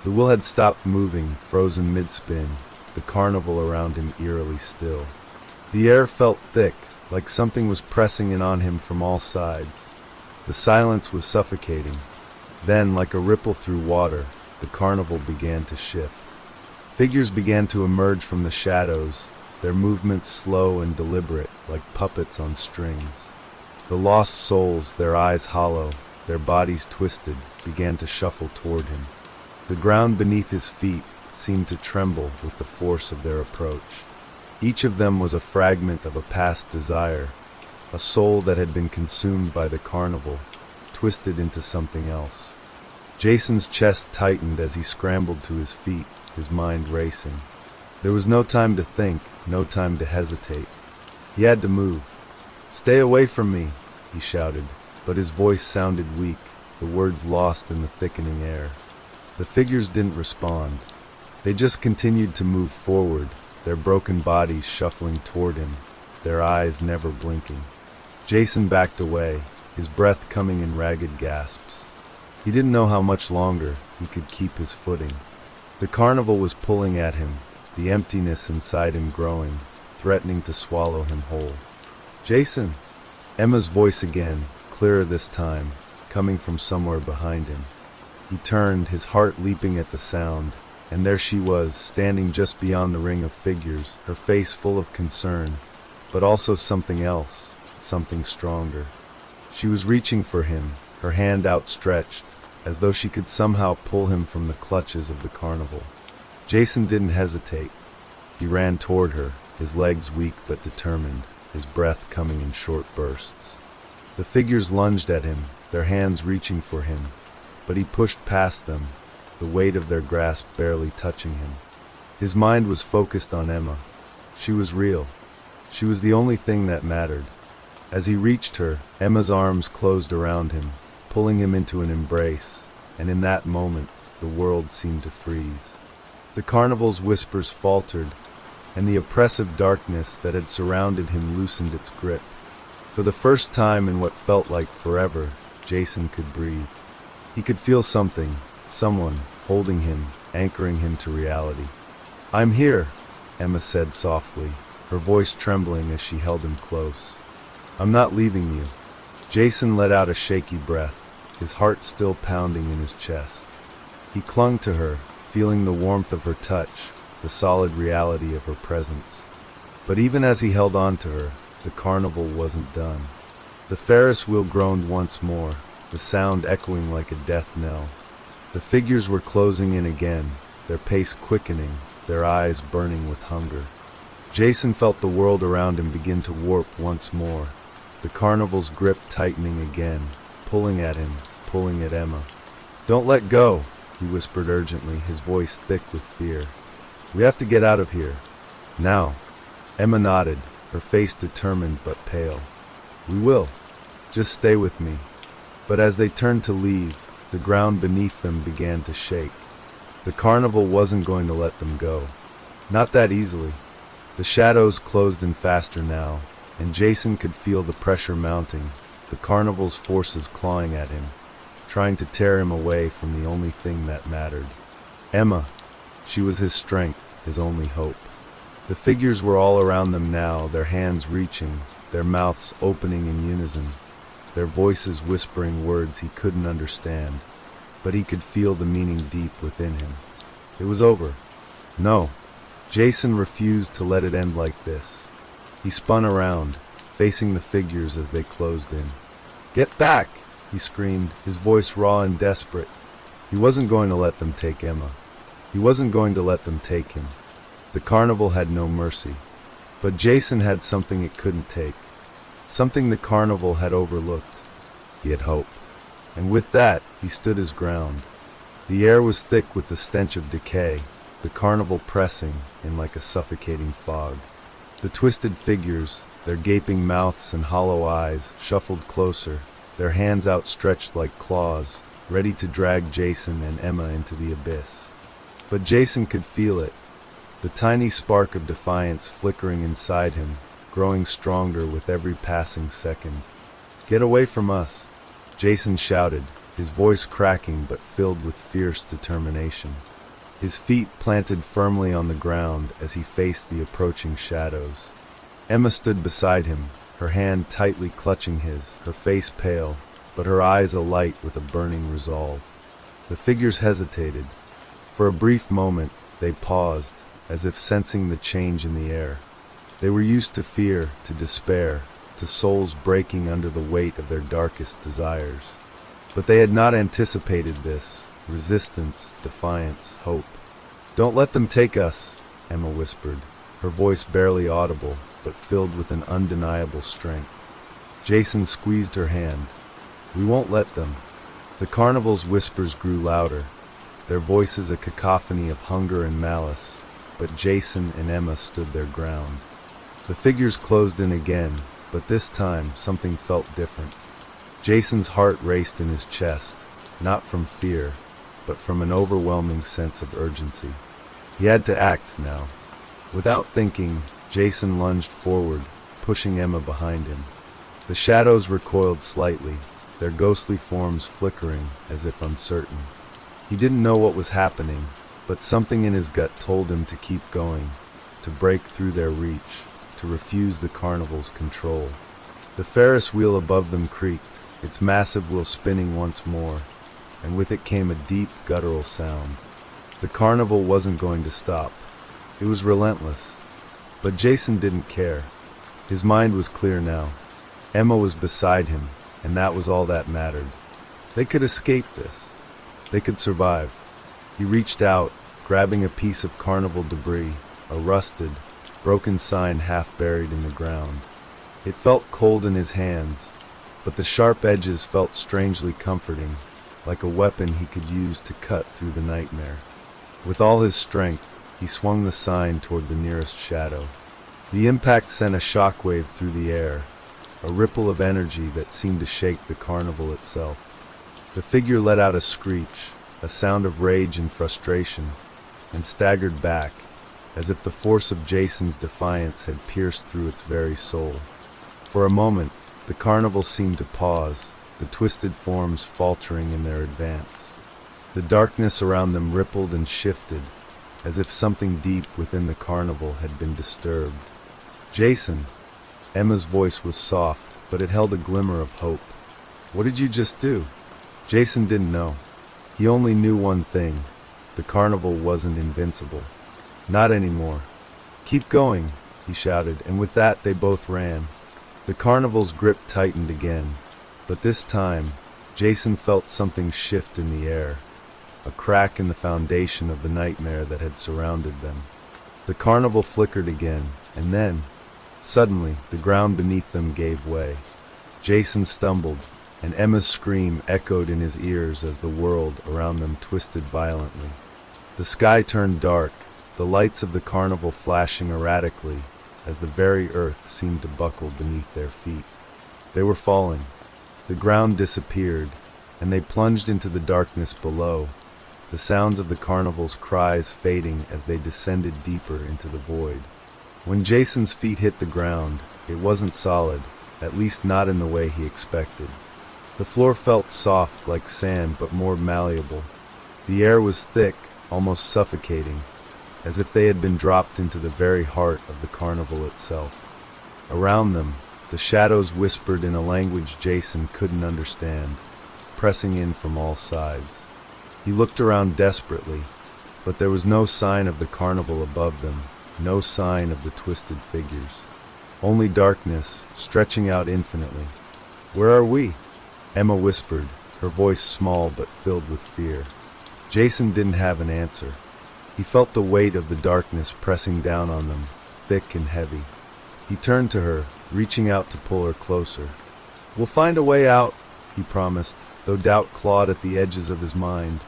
The wheel had stopped moving, frozen mid-spin, the carnival around him eerily still. The air felt thick, like something was pressing in on him from all sides. The silence was suffocating. Then, like a ripple through water, the carnival began to shift. Figures began to emerge from the shadows, their movements slow and deliberate, like puppets on strings. The lost souls, their eyes hollow, their bodies twisted, began to shuffle toward him. The ground beneath his feet seemed to tremble with the force of their approach. Each of them was a fragment of a past desire, a soul that had been consumed by the carnival, twisted into something else. Jason's chest tightened as he scrambled to his feet, his mind racing. There was no time to think, no time to hesitate. He had to move. "Stay away from me," he shouted, but his voice sounded weak, the words lost in the thickening air. The figures didn't respond. They just continued to move forward, their broken bodies shuffling toward him, their eyes never blinking. Jason backed away, his breath coming in ragged gasps. He didn't know how much longer he could keep his footing. The carnival was pulling at him, the emptiness inside him growing, threatening to swallow him whole. "Jason!" Emma's voice again, clearer this time, coming from somewhere behind him. He turned, his heart leaping at the sound, and there she was, standing just beyond the ring of figures, her face full of concern, but also something else, something stronger. She was reaching for him, her hand outstretched, as though she could somehow pull him from the clutches of the carnival. Jason didn't hesitate. He ran toward her, his legs weak but determined, his breath coming in short bursts. The figures lunged at him, their hands reaching for him, but he pushed past them, the weight of their grasp barely touching him. His mind was focused on Emma. She was real. She was the only thing that mattered. As he reached her, Emma's arms closed around him, pulling him into an embrace, and in that moment, the world seemed to freeze. The carnival's whispers faltered, and the oppressive darkness that had surrounded him loosened its grip. For the first time in what felt like forever, Jason could breathe. He could feel something, someone, holding him, anchoring him to reality. "I'm here," Emma said softly, her voice trembling as she held him close. "I'm not leaving you." Jason let out a shaky breath, his heart still pounding in his chest. He clung to her, feeling the warmth of her touch, the solid reality of her presence. But even as he held on to her, the carnival wasn't done. The Ferris wheel groaned once more, the sound echoing like a death knell. The figures were closing in again, their pace quickening, their eyes burning with hunger. Jason felt the world around him begin to warp once more, the carnival's grip tightening again, pulling at him, pulling at Emma. "Don't let go," he whispered urgently, his voice thick with fear. "We have to get out of here. Now." Emma nodded, her face determined but pale. "We will. Just stay with me." But as they turned to leave, the ground beneath them began to shake. The carnival wasn't going to let them go. Not that easily. The shadows closed in faster now, and Jason could feel the pressure mounting, the carnival's forces clawing at him, trying to tear him away from the only thing that mattered. Emma. She was his strength, his only hope. The figures were all around them now, their hands reaching, their mouths opening in unison, their voices whispering words he couldn't understand, but he could feel the meaning deep within him. It was over. No, Jason refused to let it end like this. He spun around, facing the figures as they closed in. "Get back!" he screamed, his voice raw and desperate. He wasn't going to let them take Emma. He wasn't going to let them take him. The carnival had no mercy. But Jason had something it couldn't take. Something the carnival had overlooked. He had hope. And with that, he stood his ground. The air was thick with the stench of decay, the carnival pressing in like a suffocating fog. The twisted figures, their gaping mouths and hollow eyes, shuffled closer, their hands outstretched like claws, ready to drag Jason and Emma into the abyss. But Jason could feel it, the tiny spark of defiance flickering inside him, growing stronger with every passing second. "Get away from us!" Jason shouted, his voice cracking but filled with fierce determination. His feet planted firmly on the ground as he faced the approaching shadows. Emma stood beside him, her hand tightly clutching his, her face pale, but her eyes alight with a burning resolve. The figures hesitated. For a brief moment, they paused, as if sensing the change in the air. They were used to fear, to despair, to souls breaking under the weight of their darkest desires. But they had not anticipated this: resistance, defiance, hope. "Don't let them take us," Emma whispered, her voice barely audible, but filled with an undeniable strength. Jason squeezed her hand. "We won't let them." The carnival's whispers grew louder, their voices a cacophony of hunger and malice, but Jason and Emma stood their ground. The figures closed in again, but this time something felt different. Jason's heart raced in his chest, not from fear, but from an overwhelming sense of urgency. He had to act now. Without thinking, Jason lunged forward, pushing Emma behind him. The shadows recoiled slightly, their ghostly forms flickering as if uncertain. He didn't know what was happening, but something in his gut told him to keep going, to break through their reach, to refuse the carnival's control. The Ferris wheel above them creaked, its massive wheel spinning once more, and with it came a deep, guttural sound. The carnival wasn't going to stop. It was relentless. But Jason didn't care. His mind was clear now. Emma was beside him, and that was all that mattered. They could escape this. They could survive. He reached out, grabbing a piece of carnival debris, a rusted, broken sign half buried in the ground. It felt cold in his hands, but the sharp edges felt strangely comforting, like a weapon he could use to cut through the nightmare. With all his strength, he swung the sign toward the nearest shadow. The impact sent a shockwave through the air, a ripple of energy that seemed to shake the carnival itself. The figure let out a screech, a sound of rage and frustration, and staggered back, as if the force of Jason's defiance had pierced through its very soul. For a moment, the carnival seemed to pause, the twisted forms faltering in their advance. The darkness around them rippled and shifted, as if something deep within the carnival had been disturbed. "Jason!" Emma's voice was soft, but it held a glimmer of hope. "What did you just do?" Jason didn't know. He only knew one thing: the carnival wasn't invincible. Not anymore. "Keep going," he shouted, and with that they both ran. The carnival's grip tightened again, but this time, Jason felt something shift in the air, a crack in the foundation of the nightmare that had surrounded them. The carnival flickered again, and then, suddenly, the ground beneath them gave way. Jason stumbled, and Emma's scream echoed in his ears as the world around them twisted violently. The sky turned dark, the lights of the carnival flashing erratically, as the very earth seemed to buckle beneath their feet. They were falling. The ground disappeared, and they plunged into the darkness below, the sounds of the carnival's cries fading as they descended deeper into the void. When Jason's feet hit the ground, it wasn't solid, at least not in the way he expected. The floor felt soft like sand, but more malleable. The air was thick, almost suffocating, as if they had been dropped into the very heart of the carnival itself. Around them, the shadows whispered in a language Jason couldn't understand, pressing in from all sides. He looked around desperately, but there was no sign of the carnival above them, no sign of the twisted figures. Only darkness, stretching out infinitely. "Where are we?" Emma whispered, her voice small but filled with fear. Jason didn't have an answer. He felt the weight of the darkness pressing down on them, thick and heavy. He turned to her, reaching out to pull her closer. "We'll find a way out," he promised, though doubt clawed at the edges of his mind.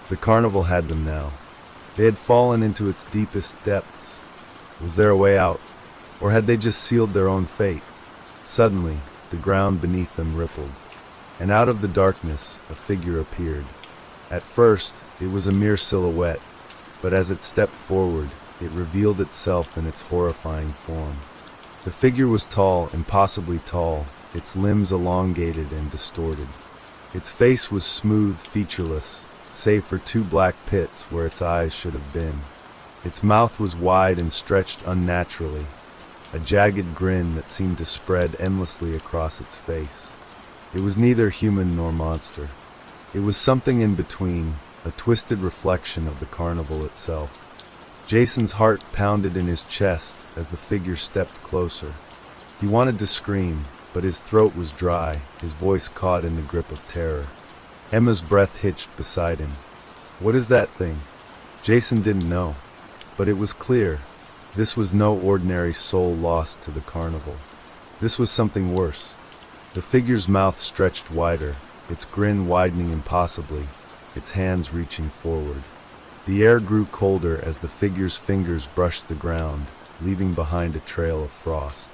The carnival had them now. They had fallen into its deepest depths. Was there a way out? Or had they just sealed their own fate? Suddenly, the ground beneath them rippled, and out of the darkness, a figure appeared. At first, it was a mere silhouette, but as it stepped forward, it revealed itself in its horrifying form. The figure was tall, impossibly tall, its limbs elongated and distorted. Its face was smooth, featureless, save for two black pits where its eyes should have been. Its mouth was wide and stretched unnaturally, a jagged grin that seemed to spread endlessly across its face. It was neither human nor monster. It was something in between, a twisted reflection of the carnival itself. Jason's heart pounded in his chest as the figure stepped closer. He wanted to scream, but his throat was dry, his voice caught in the grip of terror. Emma's breath hitched beside him. "What is that thing?" Jason didn't know, but it was clear. This was no ordinary soul lost to the carnival. This was something worse. The figure's mouth stretched wider, its grin widening impossibly, its hands reaching forward. The air grew colder as the figure's fingers brushed the ground, leaving behind a trail of frost.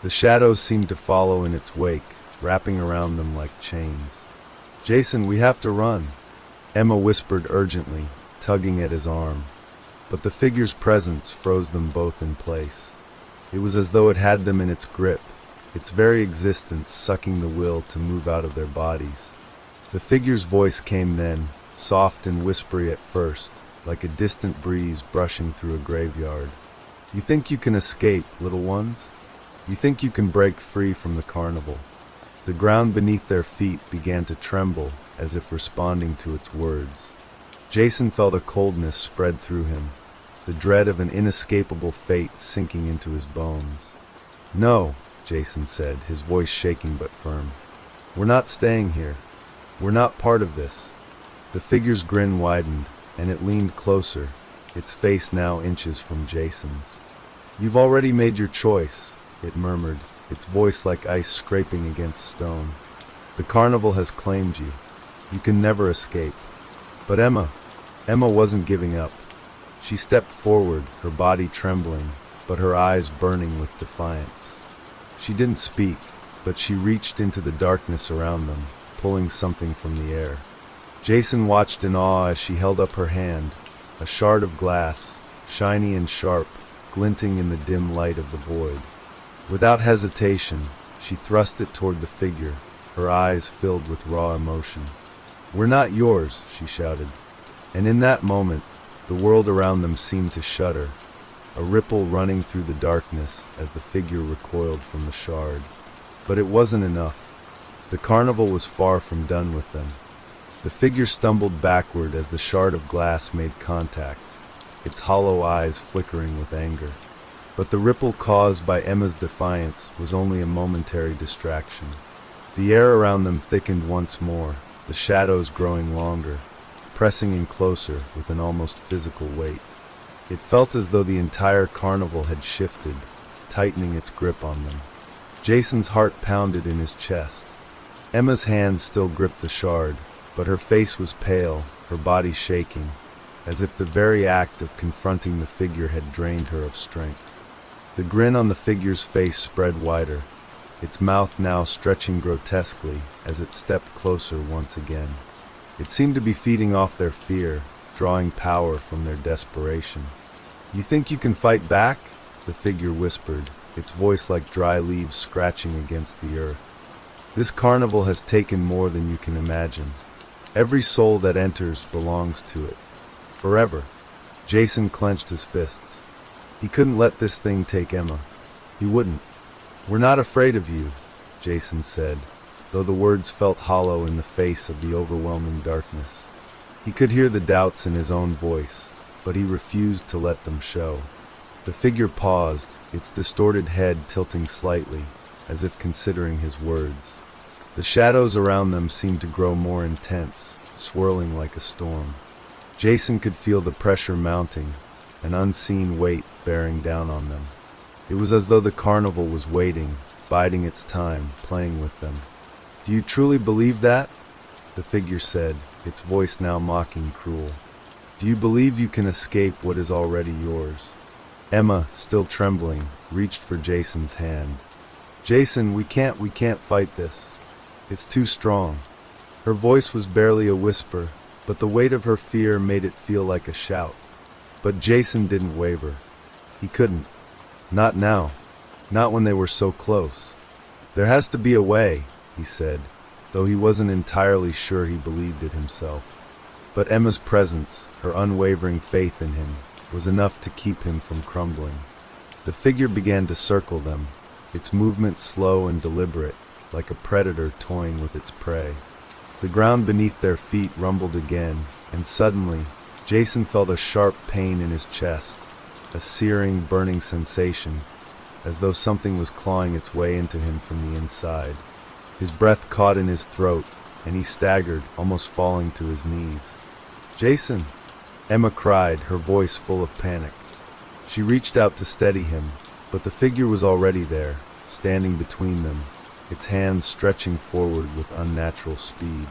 The shadows seemed to follow in its wake, wrapping around them like chains. "Jason, we have to run," Emma whispered urgently, tugging at his arm. But the figure's presence froze them both in place. It was as though it had them in its grip, its very existence sucking the will to move out of their bodies. The figure's voice came then, soft and whispery at first, like a distant breeze brushing through a graveyard. "You think you can escape, little ones? You think you can break free from the carnival?" The ground beneath their feet began to tremble, as if responding to its words. Jason felt a coldness spread through him, the dread of an inescapable fate sinking into his bones. "No," Jason said, his voice shaking but firm. "We're not staying here. We're not part of this." The figure's grin widened, and it leaned closer, its face now inches from Jason's. "You've already made your choice," it murmured, its voice like ice scraping against stone. "The carnival has claimed you. You can never escape." But Emma wasn't giving up. She stepped forward, her body trembling, but her eyes burning with defiance. She didn't speak, but she reached into the darkness around them, pulling something from the air. Jason watched in awe as she held up her hand, a shard of glass, shiny and sharp, glinting in the dim light of the void. Without hesitation, she thrust it toward the figure, her eyes filled with raw emotion. "We're not yours," she shouted. And in that moment, the world around them seemed to shudder, a ripple running through the darkness as the figure recoiled from the shard. But it wasn't enough. The carnival was far from done with them. The figure stumbled backward as the shard of glass made contact, its hollow eyes flickering with anger. But the ripple caused by Emma's defiance was only a momentary distraction. The air around them thickened once more, the shadows growing longer, pressing in closer with an almost physical weight. It felt as though the entire carnival had shifted, tightening its grip on them. Jason's heart pounded in his chest. Emma's hand still gripped the shard, but her face was pale, her body shaking, as if the very act of confronting the figure had drained her of strength. The grin on the figure's face spread wider, its mouth now stretching grotesquely as it stepped closer once again. It seemed to be feeding off their fear, drawing power from their desperation. "You think you can fight back?" the figure whispered, its voice like dry leaves scratching against the earth. "This carnival has taken more than you can imagine. Every soul that enters belongs to it. Forever." Jason clenched his fists. He couldn't let this thing take Emma. He wouldn't. "We're not afraid of you," Jason said, though the words felt hollow in the face of the overwhelming darkness. He could hear the doubts in his own voice, but he refused to let them show. The figure paused, its distorted head tilting slightly, as if considering his words. The shadows around them seemed to grow more intense, swirling like a storm. Jason could feel the pressure mounting, an unseen weight bearing down on them. It was as though the carnival was waiting, biding its time, playing with them. "Do you truly believe that?" the figure said, its voice now mocking cruel. "Do you believe you can escape what is already yours?" Emma, still trembling, reached for Jason's hand. "Jason, we can't fight this. It's too strong." Her voice was barely a whisper, but the weight of her fear made it feel like a shout. But Jason didn't waver. He couldn't. Not now. Not when they were so close. "There has to be a way," he said, though he wasn't entirely sure he believed it himself. But Emma's presence, her unwavering faith in him, was enough to keep him from crumbling. The figure began to circle them, its movement slow and deliberate, like a predator toying with its prey. The ground beneath their feet rumbled again, and suddenly, Jason felt a sharp pain in his chest, a searing, burning sensation, as though something was clawing its way into him from the inside. His breath caught in his throat, and he staggered, almost falling to his knees. "Jason!" Emma cried, her voice full of panic. She reached out to steady him, but the figure was already there, standing between them, its hands stretching forward with unnatural speed.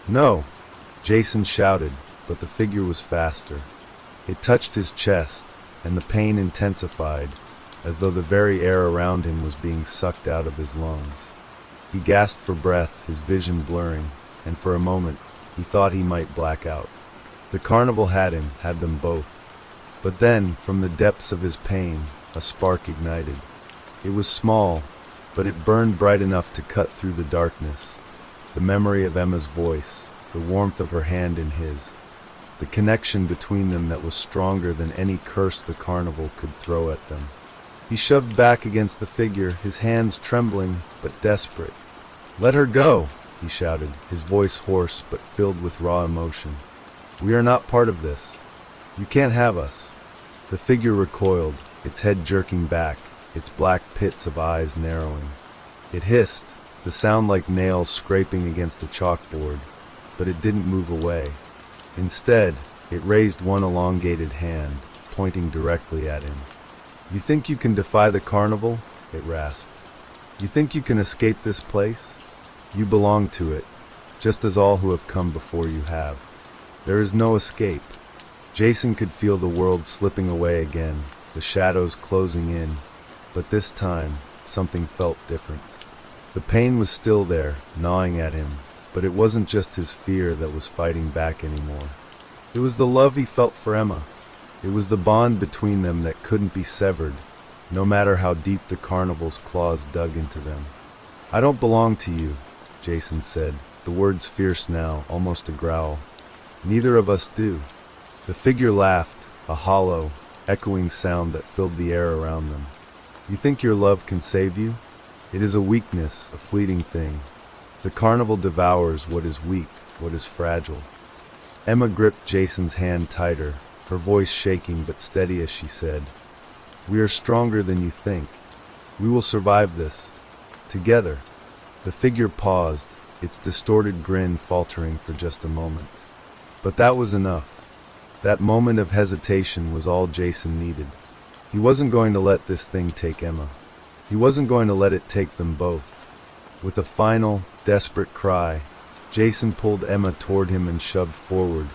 "No!" Jason shouted, but the figure was faster. It touched his chest, and the pain intensified, as though the very air around him was being sucked out of his lungs. He gasped for breath, his vision blurring, and for a moment, he thought he might black out. The carnival had him, had them both. But then, from the depths of his pain, a spark ignited. It was small, but it burned bright enough to cut through the darkness. The memory of Emma's voice, the warmth of her hand in his, the connection between them that was stronger than any curse the carnival could throw at them. He shoved back against the figure, his hands trembling but desperate. "Let her go!" he shouted, his voice hoarse but filled with raw emotion. "We are not part of this. You can't have us." The figure recoiled, its head jerking back, its black pits of eyes narrowing. It hissed, the sound like nails scraping against a chalkboard, but it didn't move away. Instead, it raised one elongated hand, pointing directly at him. "You think you can defy the carnival?" it rasped. "You think you can escape this place? You belong to it, just as all who have come before you have. There is no escape." Jason could feel the world slipping away again, the shadows closing in, but this time, something felt different. The pain was still there, gnawing at him, but it wasn't just his fear that was fighting back anymore. It was the love he felt for Emma. It was the bond between them that couldn't be severed, no matter how deep the carnival's claws dug into them. "I don't belong to you," Jason said, the words fierce now, almost a growl. "Neither of us do." The figure laughed, a hollow, echoing sound that filled the air around them. "You think your love can save you? It is a weakness, a fleeting thing. The carnival devours what is weak, what is fragile." Emma gripped Jason's hand tighter, her voice shaking but steady as she said, "We are stronger than you think. We will survive this. Together." The figure paused, its distorted grin faltering for just a moment. But that was enough. That moment of hesitation was all Jason needed. He wasn't going to let this thing take Emma. He wasn't going to let it take them both. With a final, desperate cry, Jason pulled Emma toward him and shoved forward,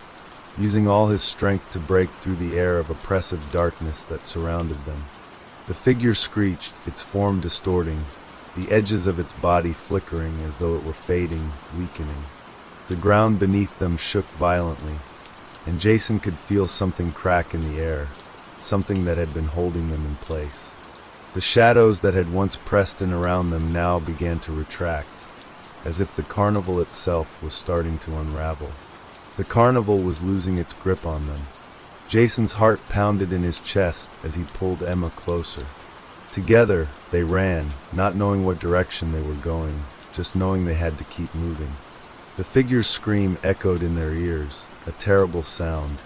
using all his strength to break through the air of oppressive darkness that surrounded them. The figure screeched, its form distorting, the edges of its body flickering as though it were fading, weakening. The ground beneath them shook violently, and Jason could feel something crack in the air, something that had been holding them in place. The shadows that had once pressed in around them now began to retract, as if the carnival itself was starting to unravel. The carnival was losing its grip on them. Jason's heart pounded in his chest as he pulled Emma closer. Together, they ran, not knowing what direction they were going, just knowing they had to keep moving. The figure's scream echoed in their ears, a terrible sound,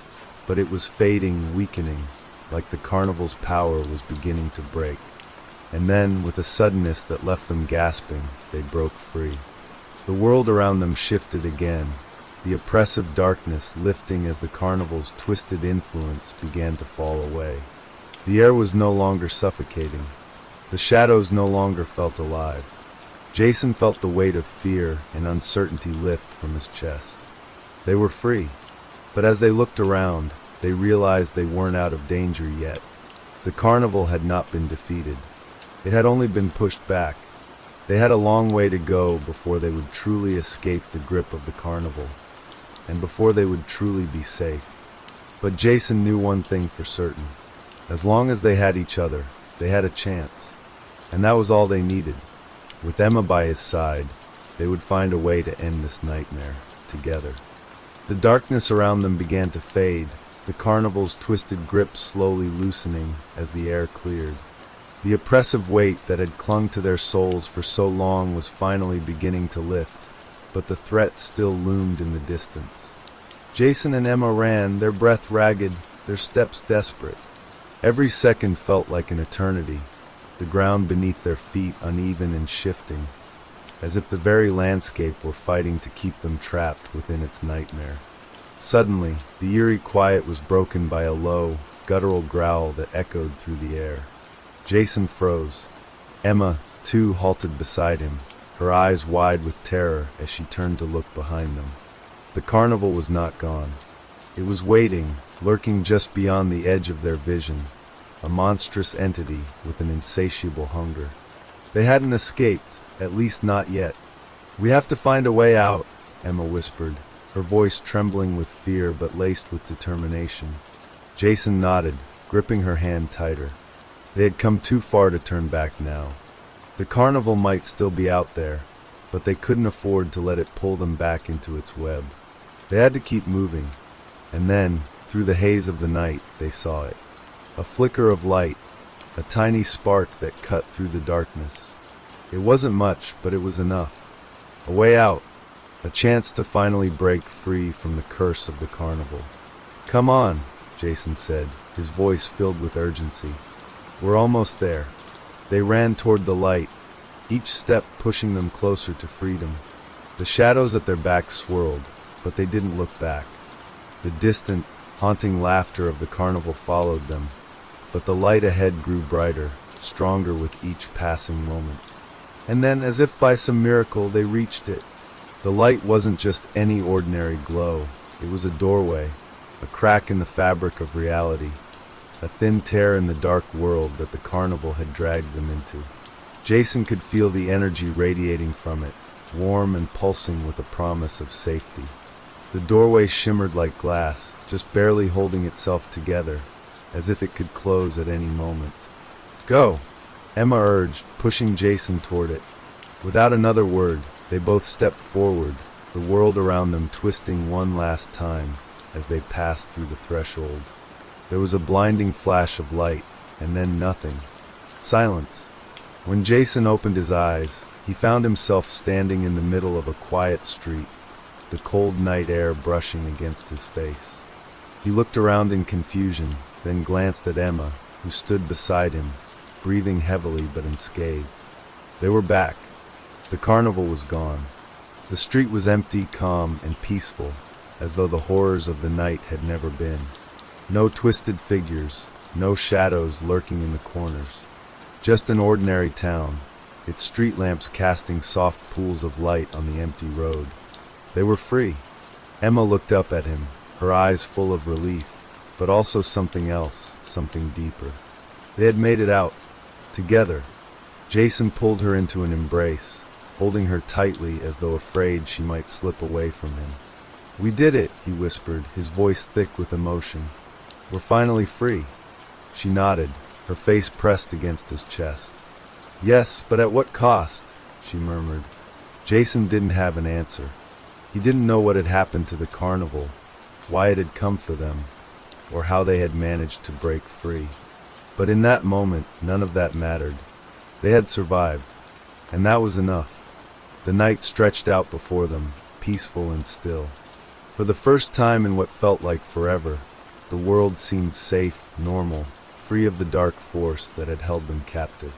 but it was fading, weakening, like the carnival's power was beginning to break. And then, with a suddenness that left them gasping, they broke free. The world around them shifted again, the oppressive darkness lifting as the carnival's twisted influence began to fall away. The air was no longer suffocating. The shadows no longer felt alive. Jason felt the weight of fear and uncertainty lift from his chest. They were free, but as they looked around, they realized they weren't out of danger yet. The carnival had not been defeated. It had only been pushed back. They had a long way to go before they would truly escape the grip of the carnival, and before they would truly be safe. But Jason knew one thing for certain. As long as they had each other, they had a chance. And that was all they needed. With Emma by his side, they would find a way to end this nightmare, together. The darkness around them began to fade, the carnival's twisted grip slowly loosening as the air cleared. The oppressive weight that had clung to their souls for so long was finally beginning to lift, but the threat still loomed in the distance. Jason and Emma ran, their breath ragged, their steps desperate. Every second felt like an eternity, the ground beneath their feet uneven and shifting, as if the very landscape were fighting to keep them trapped within its nightmare. Suddenly, the eerie quiet was broken by a low, guttural growl that echoed through the air. Jason froze. Emma, too, halted beside him, her eyes wide with terror as she turned to look behind them. The carnival was not gone. It was waiting, lurking just beyond the edge of their vision, a monstrous entity with an insatiable hunger. They hadn't escaped, at least not yet. "We have to find a way out," Emma whispered, her voice trembling with fear but laced with determination. Jason nodded, gripping her hand tighter. They had come too far to turn back now. The carnival might still be out there, but they couldn't afford to let it pull them back into its web. They had to keep moving, and then, through the haze of the night, they saw it. A flicker of light, a tiny spark that cut through the darkness. It wasn't much, but it was enough. A way out, a chance to finally break free from the curse of the carnival. "Come on," Jason said, his voice filled with urgency. "We're almost there." They ran toward the light, each step pushing them closer to freedom. The shadows at their backs swirled, but they didn't look back. The distant, haunting laughter of the carnival followed them, but the light ahead grew brighter, stronger with each passing moment. And then, as if by some miracle, they reached it. The light wasn't just any ordinary glow. It was a doorway, a crack in the fabric of reality, a thin tear in the dark world that the carnival had dragged them into. Jason could feel the energy radiating from it, warm and pulsing with a promise of safety. The doorway shimmered like glass, just barely holding itself together, as if it could close at any moment. "Go," Emma urged, pushing Jason toward it. Without another word, they both stepped forward, the world around them twisting one last time as they passed through the threshold. There was a blinding flash of light, and then nothing. Silence. When Jason opened his eyes, he found himself standing in the middle of a quiet street, the cold night air brushing against his face. He looked around in confusion, then glanced at Emma, who stood beside him, breathing heavily but unscathed. They were back. The carnival was gone. The street was empty, calm, and peaceful, as though the horrors of the night had never been. No twisted figures, no shadows lurking in the corners. Just an ordinary town, its street lamps casting soft pools of light on the empty road. They were free. Emma looked up at him, her eyes full of relief, but also something else, something deeper. They had made it out, together. Jason pulled her into an embrace, holding her tightly as though afraid she might slip away from him. "We did it," he whispered, his voice thick with emotion. "We're finally free." She nodded, her face pressed against his chest. "Yes, but at what cost?" she murmured. Jason didn't have an answer. He didn't know what had happened to the carnival, why it had come for them, or how they had managed to break free. But in that moment, none of that mattered. They had survived, and that was enough. The night stretched out before them, peaceful and still. For the first time in what felt like forever, The world seemed safe, normal, free of the dark force that had held them captive.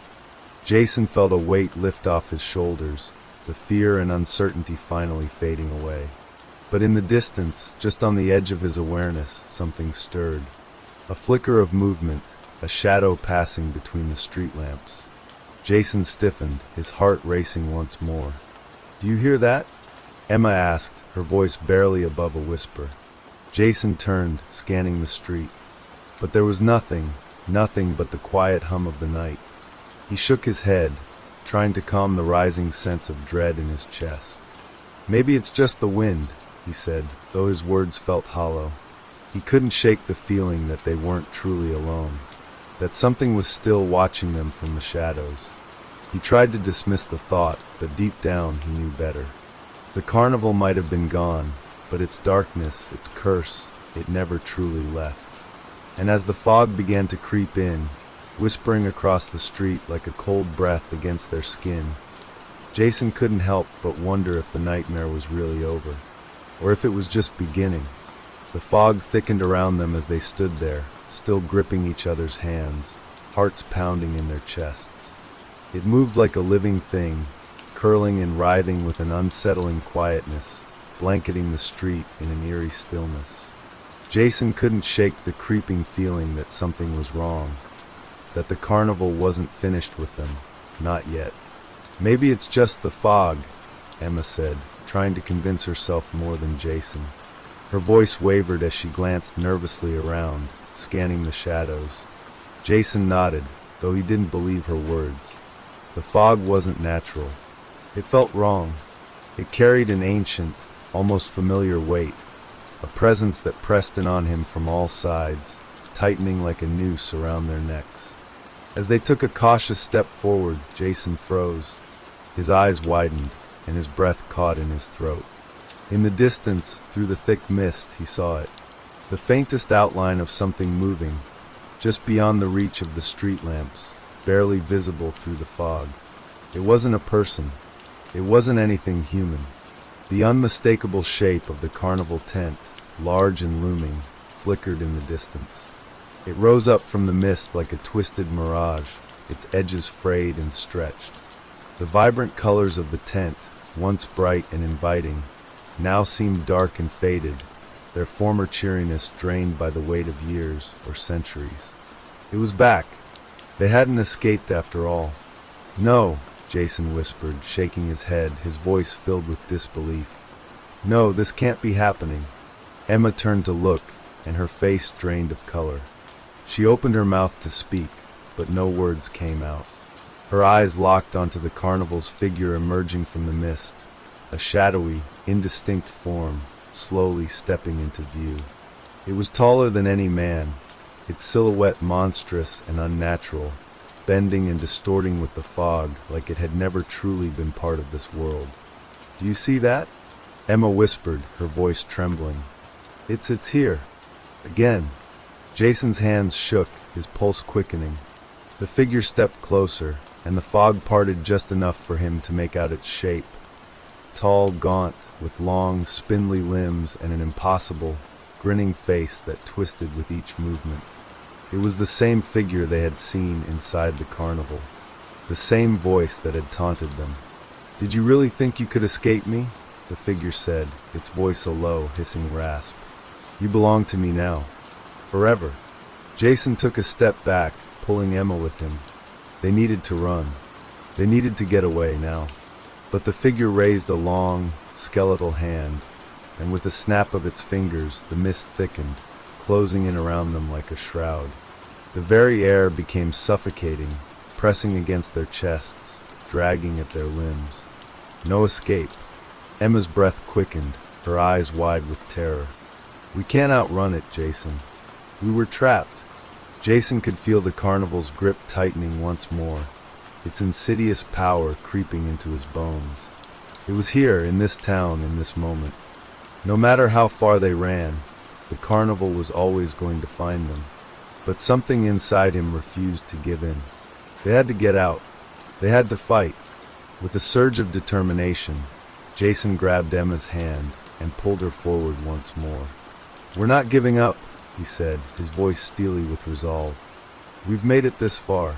Jason felt a weight lift off his shoulders, the fear and uncertainty finally fading away. But in the distance, just on the edge of his awareness, something stirred. A flicker of movement, a shadow passing between the street lamps. Jason stiffened, his heart racing once more. "Do you hear that?" Emma asked, her voice barely above a whisper. Jason turned, scanning the street. But there was nothing but the quiet hum of the night. He shook his head, trying to calm the rising sense of dread in his chest. "Maybe it's just the wind," he said, though his words felt hollow. He couldn't shake the feeling that they weren't truly alone, that something was still watching them from the shadows. He tried to dismiss the thought, but deep down he knew better. The carnival might have been gone, but its darkness, its curse, it never truly left. And as the fog began to creep in, whispering across the street like a cold breath against their skin, Jason couldn't help but wonder if the nightmare was really over, or if it was just beginning. The fog thickened around them as they stood there, still gripping each other's hands, hearts pounding in their chests. It moved like a living thing, curling and writhing with an unsettling quietness, blanketing the street in an eerie stillness. Jason couldn't shake the creeping feeling that something was wrong, that the carnival wasn't finished with them, not yet. "Maybe it's just the fog," Emma said, trying to convince herself more than Jason. Her voice wavered as she glanced nervously around, scanning the shadows. Jason nodded, though he didn't believe her words. The fog wasn't natural. It felt wrong. It carried an ancient, almost familiar weight, a presence that pressed in on him from all sides, tightening like a noose around their necks. As they took a cautious step forward, Jason froze. His eyes widened, and his breath caught in his throat. In the distance, through the thick mist, he saw it. The faintest outline of something moving, just beyond the reach of the street lamps, barely visible through the fog. It wasn't a person. It wasn't anything human. The unmistakable shape of the carnival tent, large and looming, flickered in the distance. It rose up from the mist like a twisted mirage, its edges frayed and stretched. The vibrant colors of the tent, once bright and inviting, now seemed dark and faded, their former cheeriness drained by the weight of years or centuries. It was back. They hadn't escaped after all. "No," Jason whispered, shaking his head, his voice filled with disbelief. "No, this can't be happening." Emma turned to look, and her face drained of color. She opened her mouth to speak, but no words came out. Her eyes locked onto the carnival's figure emerging from the mist, a shadowy, indistinct form, slowly stepping into view. It was taller than any man, its silhouette monstrous and unnatural, bending and distorting with the fog like it had never truly been part of this world. "Do you see that?" Emma whispered, her voice trembling. It's here. Again." Jason's hands shook, his pulse quickening. The figure stepped closer, and the fog parted just enough for him to make out its shape. Tall, gaunt, with long, spindly limbs and an impossible, grinning face that twisted with each movement. It was the same figure they had seen inside the carnival, the same voice that had taunted them. "Did you really think you could escape me?" the figure said, its voice a low, hissing rasp. "You belong to me now. Forever." Jason took a step back, pulling Emma with him. They needed to run. They needed to get away now. But the figure raised a long, skeletal hand, and with a snap of its fingers, the mist thickened, closing in around them like a shroud. The very air became suffocating, pressing against their chests, dragging at their limbs. No escape. Emma's breath quickened, her eyes wide with terror. "We can't outrun it, Jason. We were trapped." Jason could feel the carnival's grip tightening once more, its insidious power creeping into his bones. It was here, in this town, in this moment. No matter how far they ran, the carnival was always going to find them. But something inside him refused to give in. They had to get out. They had to fight. With a surge of determination, Jason grabbed Emma's hand and pulled her forward once more. "We're not giving up," he said, his voice steely with resolve. We've made it this far.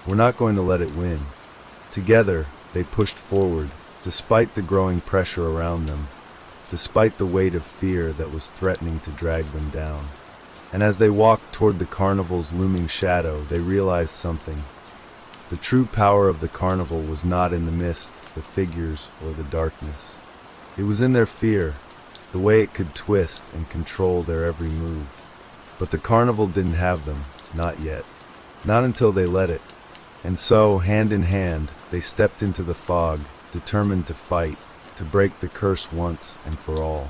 We're not going to let it win. Together, they pushed forward, despite the growing pressure around them, despite the weight of fear that was threatening to drag them down. And as they walked toward the carnival's looming shadow, they realized something. The true power of the carnival was not in the mist, the figures, or the darkness. It was in their fear, the way it could twist and control their every move. But the carnival didn't have them, not yet. Not until they let it. And so, hand in hand, they stepped into the fog, determined to fight, to break the curse once and for all.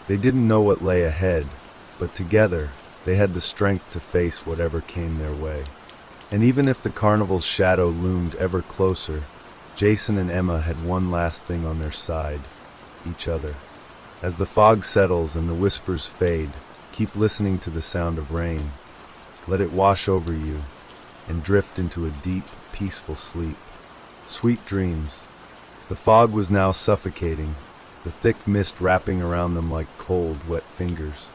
They didn't know what lay ahead, but together, they had the strength to face whatever came their way. And even if the carnival's shadow loomed ever closer, Jason and Emma had one last thing on their side: each other. As the fog settles and the whispers fade, keep listening to the sound of rain. Let it wash over you and drift into a deep, peaceful sleep. Sweet dreams. The fog was now suffocating, the thick mist wrapping around them like cold, wet fingers.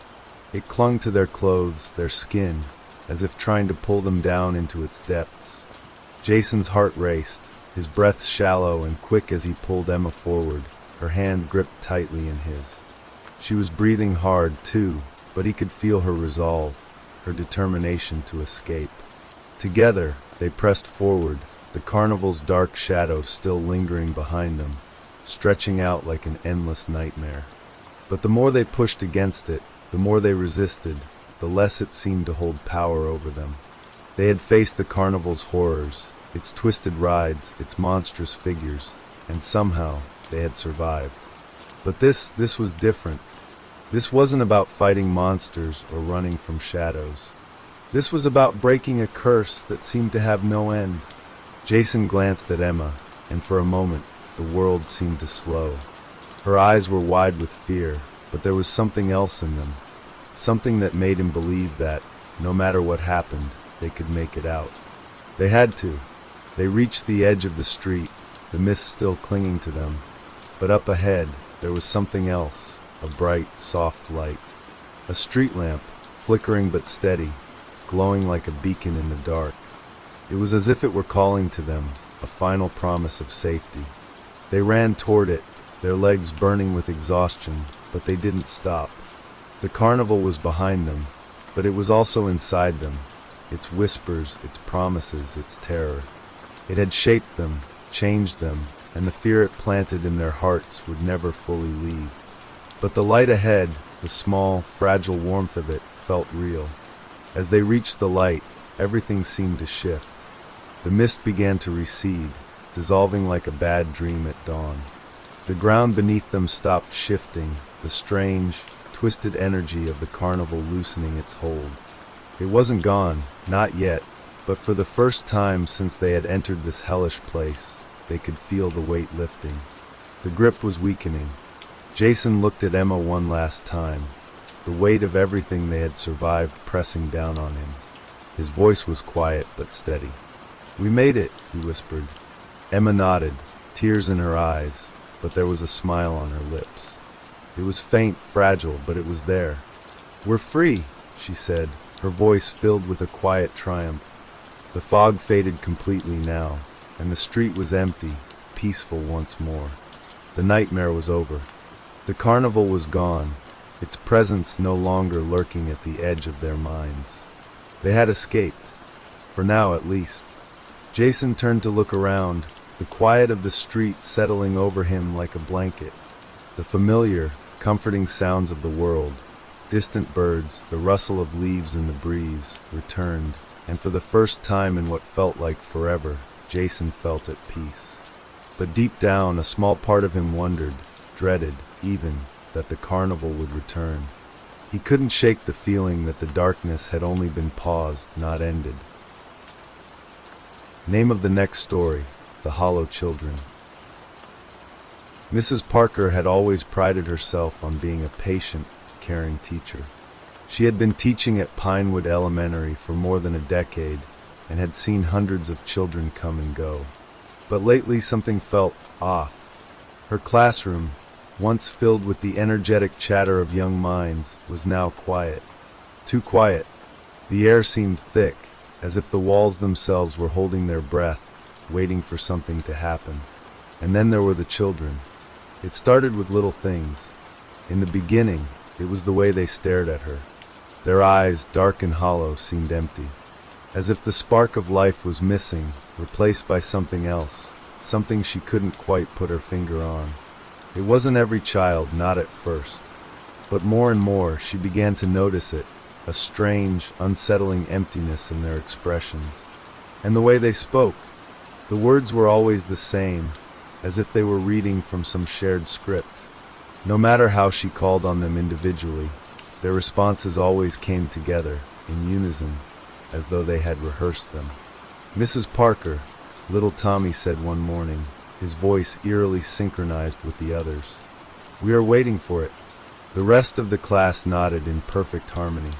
It clung to their clothes, their skin, as if trying to pull them down into its depths. Jason's heart raced, his breath shallow and quick as he pulled Emma forward, her hand gripped tightly in his. She was breathing hard, too, but he could feel her resolve, her determination to escape. Together, they pressed forward, the carnival's dark shadow still lingering behind them, stretching out like an endless nightmare. But the more they pushed against it, the more they resisted, the less it seemed to hold power over them. They had faced the carnival's horrors, its twisted rides, its monstrous figures, and somehow they had survived. But this was different. This wasn't about fighting monsters or running from shadows. This was about breaking a curse that seemed to have no end. Jason glanced at Emma, and for a moment, the world seemed to slow. Her eyes were wide with fear, but there was something else in them. Something that made him believe that, no matter what happened, they could make it out. They had to. They reached the edge of the street, the mist still clinging to them. But up ahead, there was something else, a bright, soft light. A street lamp, flickering but steady, glowing like a beacon in the dark. It was as if it were calling to them, a final promise of safety. They ran toward it, their legs burning with exhaustion, but they didn't stop. The carnival was behind them, but it was also inside them, its whispers, its promises, its terror. It had shaped them, changed them, and the fear it planted in their hearts would never fully leave. But the light ahead, the small, fragile warmth of it, felt real. As they reached the light, everything seemed to shift. The mist began to recede, dissolving like a bad dream at dawn. The ground beneath them stopped shifting, the strange, twisted energy of the carnival loosening its hold. It wasn't gone, not yet, but for the first time since they had entered this hellish place, they could feel the weight lifting. The grip was weakening. Jason looked at Emma one last time, the weight of everything they had survived pressing down on him. His voice was quiet but steady. "We made it," he whispered. Emma nodded, tears in her eyes, but there was a smile on her lips. It was faint, fragile, but it was there. "We're free," she said, her voice filled with a quiet triumph. The fog faded completely now, and the street was empty, peaceful once more. The nightmare was over. The carnival was gone, its presence no longer lurking at the edge of their minds. They had escaped, for now at least. Jason turned to look around, the quiet of the street settling over him like a blanket. The familiar, comforting sounds of the world, distant birds, the rustle of leaves in the breeze, returned, and for the first time in what felt like forever, Jason felt at peace. But deep down, a small part of him wondered, dreaded, even, that the carnival would return. He couldn't shake the feeling that the darkness had only been paused, not ended. Name of the next story: The Hollow Children. Mrs. Parker had always prided herself on being a patient, caring teacher. She had been teaching at Pinewood Elementary for more than a decade and had seen hundreds of children come and go. But lately something felt off. Her classroom, once filled with the energetic chatter of young minds, was now quiet. Too quiet. The air seemed thick, as if the walls themselves were holding their breath, waiting for something to happen. And then there were the children. It started with little things. In the beginning, it was the way they stared at her. Their eyes, dark and hollow, seemed empty, as if the spark of life was missing, replaced by something else, something she couldn't quite put her finger on. It wasn't every child, not at first. But more and more, she began to notice it, a strange, unsettling emptiness in their expressions. And the way they spoke. The words were always the same, as if they were reading from some shared script. No matter how she called on them individually, their responses always came together, in unison, as though they had rehearsed them. "Mrs. Parker," little Tommy said one morning, his voice eerily synchronized with the others. "We are waiting for it." The rest of the class nodded in perfect harmony.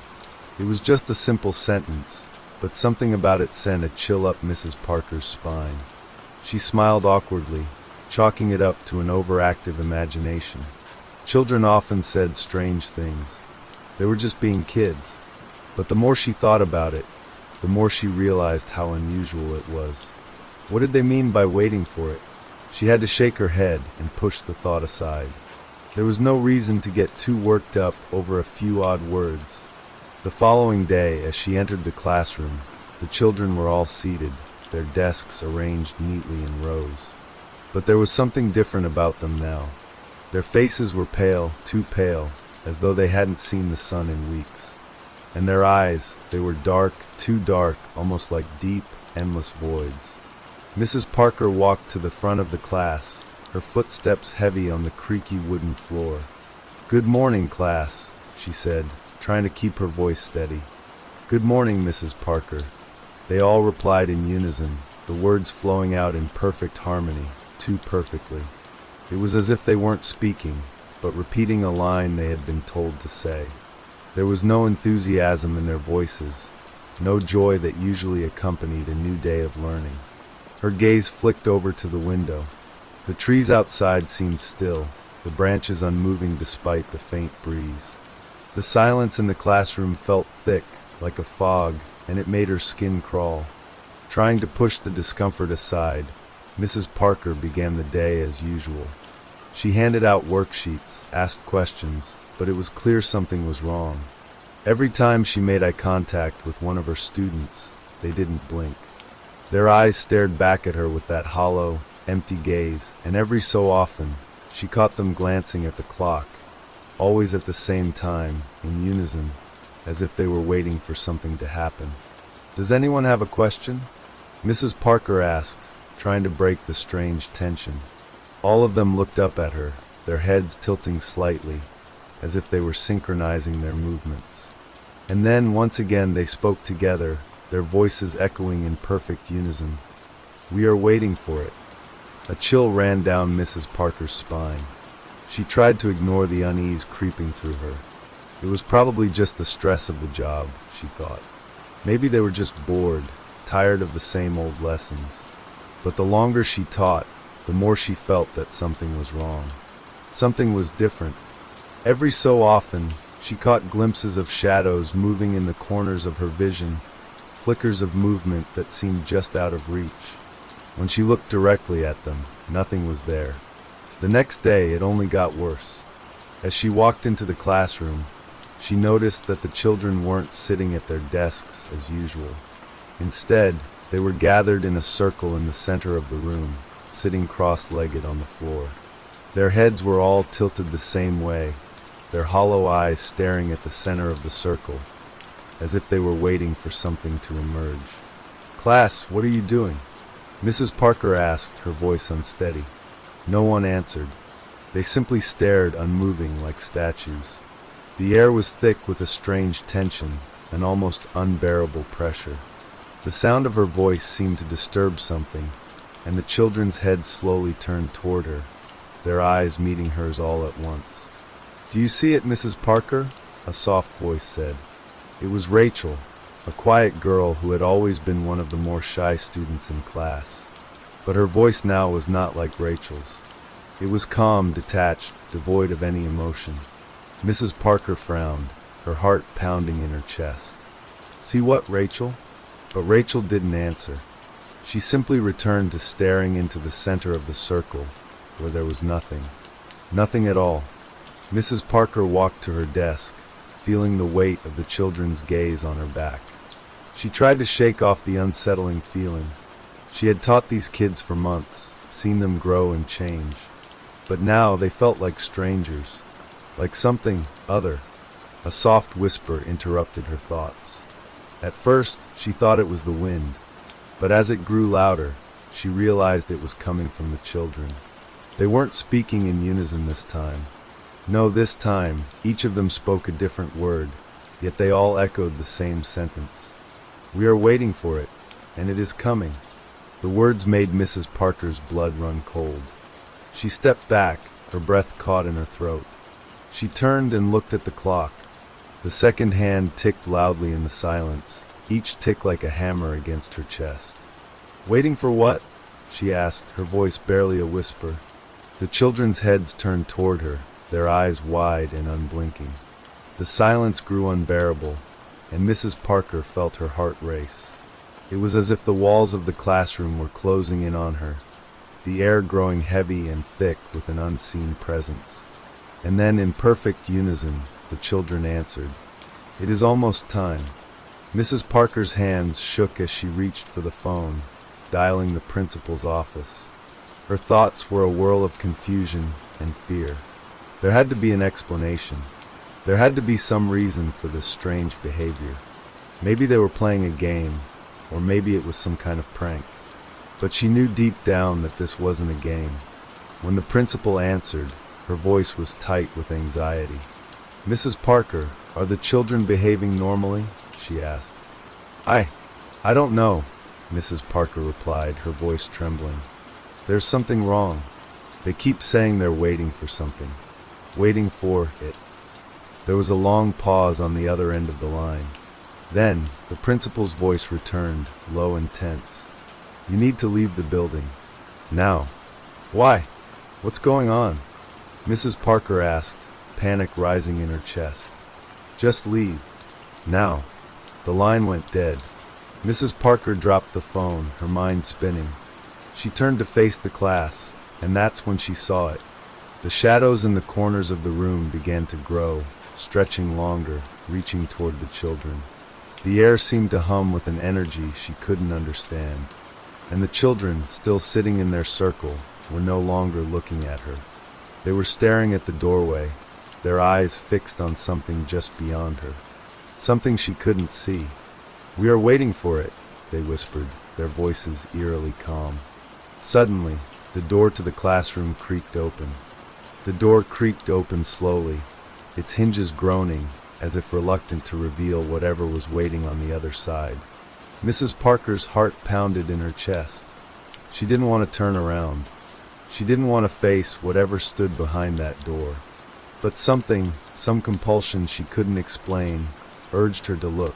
It was just a simple sentence, but something about it sent a chill up Mrs. Parker's spine. She smiled awkwardly, chalking it up to an overactive imagination. Children often said strange things. They were just being kids. But the more she thought about it, the more she realized how unusual it was. What did they mean by waiting for it? She had to shake her head and push the thought aside. There was no reason to get too worked up over a few odd words. The following day, as she entered the classroom, the children were all seated, their desks arranged neatly in rows. But there was something different about them now. Their faces were pale, too pale, as though they hadn't seen the sun in weeks. And their eyes, they were dark, too dark, almost like deep, endless voids. Mrs. Parker walked to the front of the class, her footsteps heavy on the creaky wooden floor. "Good morning, class," she said, trying to keep her voice steady. "Good morning, Mrs. Parker." They all replied in unison, the words flowing out in perfect harmony, too perfectly. It was as if they weren't speaking, but repeating a line they had been told to say. There was no enthusiasm in their voices, no joy that usually accompanied a new day of learning. Her gaze flicked over to the window. The trees outside seemed still, the branches unmoving despite the faint breeze. The silence in the classroom felt thick, like a fog, and it made her skin crawl. Trying to push the discomfort aside, Mrs. Parker began the day as usual. She handed out worksheets, asked questions, but it was clear something was wrong. Every time she made eye contact with one of her students, they didn't blink. Their eyes stared back at her with that hollow, empty gaze, and every so often, she caught them glancing at the clock, always at the same time, in unison, as if they were waiting for something to happen. "Does anyone have a question?" Mrs. Parker asked, trying to break the strange tension. All of them looked up at her, their heads tilting slightly, as if they were synchronizing their movements. And then, once again, they spoke together, their voices echoing in perfect unison. "We are waiting for it." A chill ran down Mrs. Parker's spine. She tried to ignore the unease creeping through her. It was probably just the stress of the job, she thought. Maybe they were just bored, tired of the same old lessons. But the longer she taught, the more she felt that something was wrong. Something was different. Every so often, she caught glimpses of shadows moving in the corners of her vision, flickers of movement that seemed just out of reach. When she looked directly at them, nothing was there. The next day, it only got worse. As she walked into the classroom, she noticed that the children weren't sitting at their desks as usual. Instead, they were gathered in a circle in the center of the room, sitting cross-legged on the floor. Their heads were all tilted the same way, their hollow eyes staring at the center of the circle, as if they were waiting for something to emerge. "Class, what are you doing?" Mrs. Parker asked, her voice unsteady. No one answered. They simply stared, unmoving like statues. The air was thick with a strange tension, an almost unbearable pressure. The sound of her voice seemed to disturb something, and the children's heads slowly turned toward her, their eyes meeting hers all at once. "Do you see it, Mrs. Parker?" a soft voice said. It was Rachel, a quiet girl who had always been one of the more shy students in class. But her voice now was not like Rachel's. It was calm, detached, devoid of any emotion. Mrs. Parker frowned. her heart pounding in her chest. "See what, Rachel?" But Rachel didn't answer. She simply returned to staring into the center of the circle, where there was nothing. Nothing at all. Mrs. Parker walked to her desk, feeling the weight of the children's gaze on her back. She tried to shake off the unsettling feeling. She had taught these kids for months, seen them grow and change. But now they felt like strangers, like something other. A soft whisper interrupted her thoughts. At first, she thought it was the wind, but as it grew louder, she realized it was coming from the children. They weren't speaking in unison this time. No, this time, each of them spoke a different word, yet they all echoed the same sentence. "We are waiting for it, and it is coming." The words made Mrs. Parker's blood run cold. She stepped back, her breath caught in her throat. She turned and looked at the clock. The second hand ticked loudly in the silence, each tick like a hammer against her chest. "Waiting for what?" she asked, her voice barely a whisper. The children's heads turned toward her, their eyes wide and unblinking. The silence grew unbearable, and Mrs. Parker felt her heart race. It was as if the walls of the classroom were closing in on her, the air growing heavy and thick with an unseen presence. And then, in perfect unison, the children answered, "It is almost time." Mrs. Parker's hands shook as she reached for the phone, dialing the principal's office. Her thoughts were a whirl of confusion and fear. There had to be an explanation. There had to be some reason for this strange behavior. Maybe they were playing a game, or maybe it was some kind of prank. But she knew deep down that this wasn't a game. When the principal answered, her voice was tight with anxiety. "Mrs. Parker, are the children behaving normally?" she asked. I don't know," Mrs. Parker replied, her voice trembling. "There's something wrong. They keep saying they're waiting for something. Waiting for it." There was a long pause on the other end of the line. Then, the principal's voice returned, low and tense. "You need to leave the building. Now." "Why? What's going on?" Mrs. Parker asked, panic rising in her chest. "Just leave. Now." The line went dead. Mrs. Parker dropped the phone, her mind spinning. She turned to face the class, and that's when she saw it. The shadows in the corners of the room began to grow, stretching longer, reaching toward the children. The air seemed to hum with an energy she couldn't understand, and the children, still sitting in their circle, were no longer looking at her. They were staring at the doorway, their eyes fixed on something just beyond her, something she couldn't see. "We are waiting for it," they whispered, their voices eerily calm. Suddenly, the door to the classroom creaked open. The door creaked open slowly, its hinges groaning, as if reluctant to reveal whatever was waiting on the other side. Mrs. Parker's heart pounded in her chest. She didn't want to turn around. She didn't want to face whatever stood behind that door. But something, some compulsion she couldn't explain, urged her to look.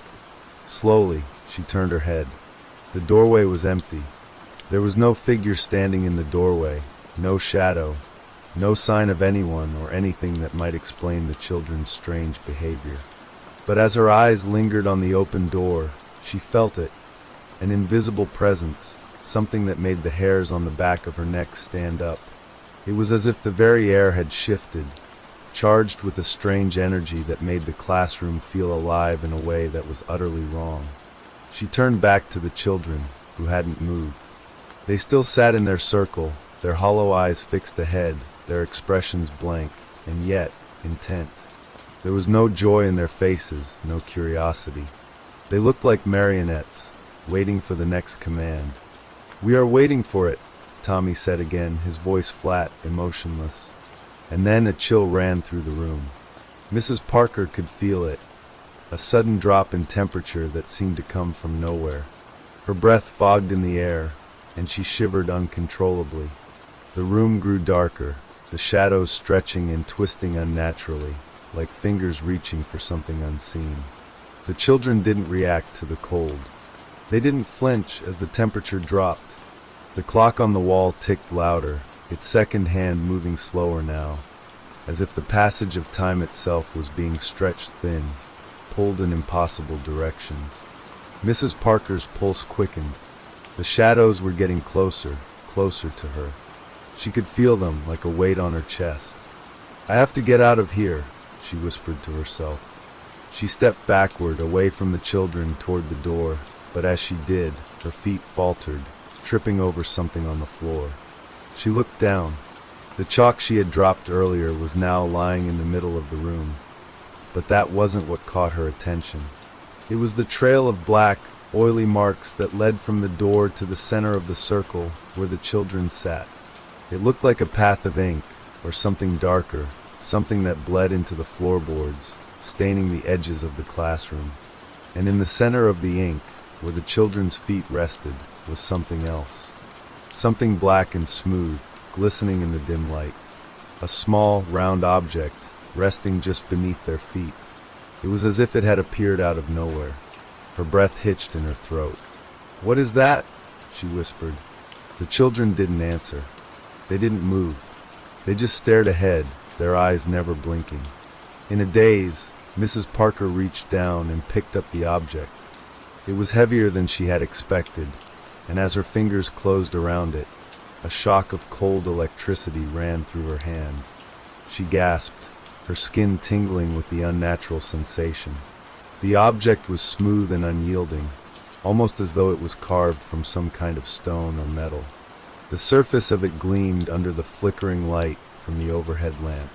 Slowly, she turned her head. The doorway was empty. There was no figure standing in the doorway, no shadow, no sign of anyone or anything that might explain the children's strange behavior. But as her eyes lingered on the open door, she felt it, an invisible presence, something that made the hairs on the back of her neck stand up. It was as if the very air had shifted, charged with a strange energy that made the classroom feel alive in a way that was utterly wrong. She turned back to the children, who hadn't moved. They still sat in their circle, their hollow eyes fixed ahead, their expressions blank, and yet intent. There was no joy in their faces, no curiosity. They looked like marionettes, waiting for the next command. "We are waiting for it," Tommy said again, his voice flat, emotionless. And then a chill ran through the room. Mrs. Parker could feel it, a sudden drop in temperature that seemed to come from nowhere. Her breath fogged in the air, and she shivered uncontrollably. The room grew darker, the shadows stretching and twisting unnaturally, like fingers reaching for something unseen. The children didn't react to the cold. They didn't flinch as the temperature dropped. The clock on the wall ticked louder, its second hand moving slower now, as if the passage of time itself was being stretched thin, pulled in impossible directions. Mrs. Parker's pulse quickened. The shadows were getting closer, closer to her. She could feel them like a weight on her chest. "I have to get out of here," she whispered to herself. She stepped backward, away from the children, toward the door, but as she did, her feet faltered, tripping over something on the floor. She looked down. The chalk she had dropped earlier was now lying in the middle of the room. But that wasn't what caught her attention. It was the trail of black, oily marks that led from the door to the center of the circle where the children sat. It looked like a path of ink, or something darker, something that bled into the floorboards, staining the edges of the classroom. And in the center of the ink, where the children's feet rested, was something else. Something black and smooth, glistening in the dim light. A small, round object, resting just beneath their feet. It was as if it had appeared out of nowhere. Her breath hitched in her throat. "What is that?" she whispered. The children didn't answer. They didn't move. They just stared ahead, their eyes never blinking. In a daze, Mrs. Parker reached down and picked up the object. It was heavier than she had expected, and as her fingers closed around it, a shock of cold electricity ran through her hand. She gasped, her skin tingling with the unnatural sensation. The object was smooth and unyielding, almost as though it was carved from some kind of stone or metal. The surface of it gleamed under the flickering light from the overhead lamp.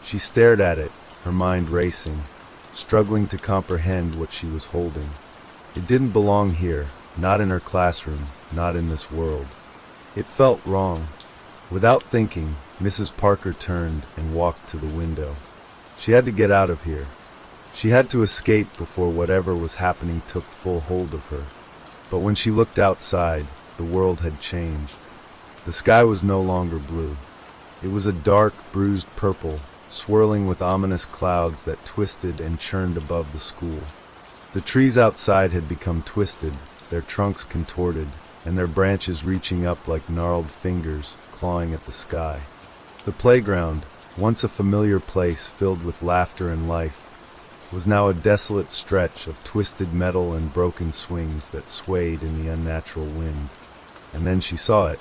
She stared at it, her mind racing, struggling to comprehend what she was holding. It didn't belong here, not in her classroom, not in this world. It felt wrong. Without thinking, Mrs. Parker turned and walked to the window. She had to get out of here. She had to escape before whatever was happening took full hold of her. But when she looked outside, the world had changed. The sky was no longer blue. It was a dark, bruised purple, swirling with ominous clouds that twisted and churned above the school. The trees outside had become twisted, their trunks contorted, and their branches reaching up like gnarled fingers, clawing at the sky. The playground, once a familiar place filled with laughter and life, was now a desolate stretch of twisted metal and broken swings that swayed in the unnatural wind. And then she saw it.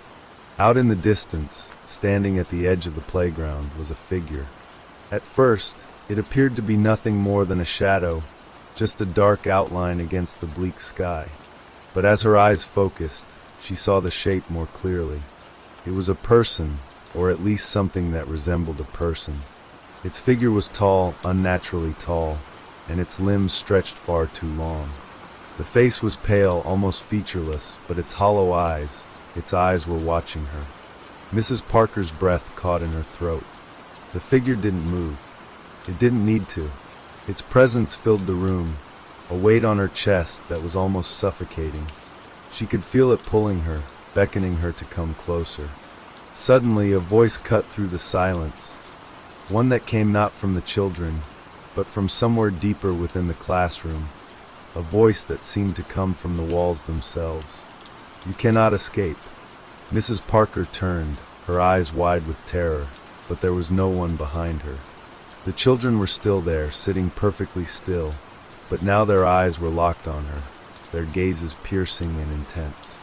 Out in the distance, standing at the edge of the playground, was a figure. At first, it appeared to be nothing more than a shadow, just a dark outline against the bleak sky. But as her eyes focused, she saw the shape more clearly. It was a person, or at least something that resembled a person. Its figure was tall, unnaturally tall, and its limbs stretched far too long. The face was pale, almost featureless, but its hollow eyes, its eyes were watching her. Mrs. Parker's breath caught in her throat. The figure didn't move. It didn't need to. Its presence filled the room, a weight on her chest that was almost suffocating. She could feel it pulling her, beckoning her to come closer. Suddenly, a voice cut through the silence, one that came not from the children, but from somewhere deeper within the classroom, a voice that seemed to come from the walls themselves. "You cannot escape." Mrs. Parker turned, her eyes wide with terror, but there was no one behind her. The children were still there, sitting perfectly still, but now their eyes were locked on her, their gazes piercing and intense.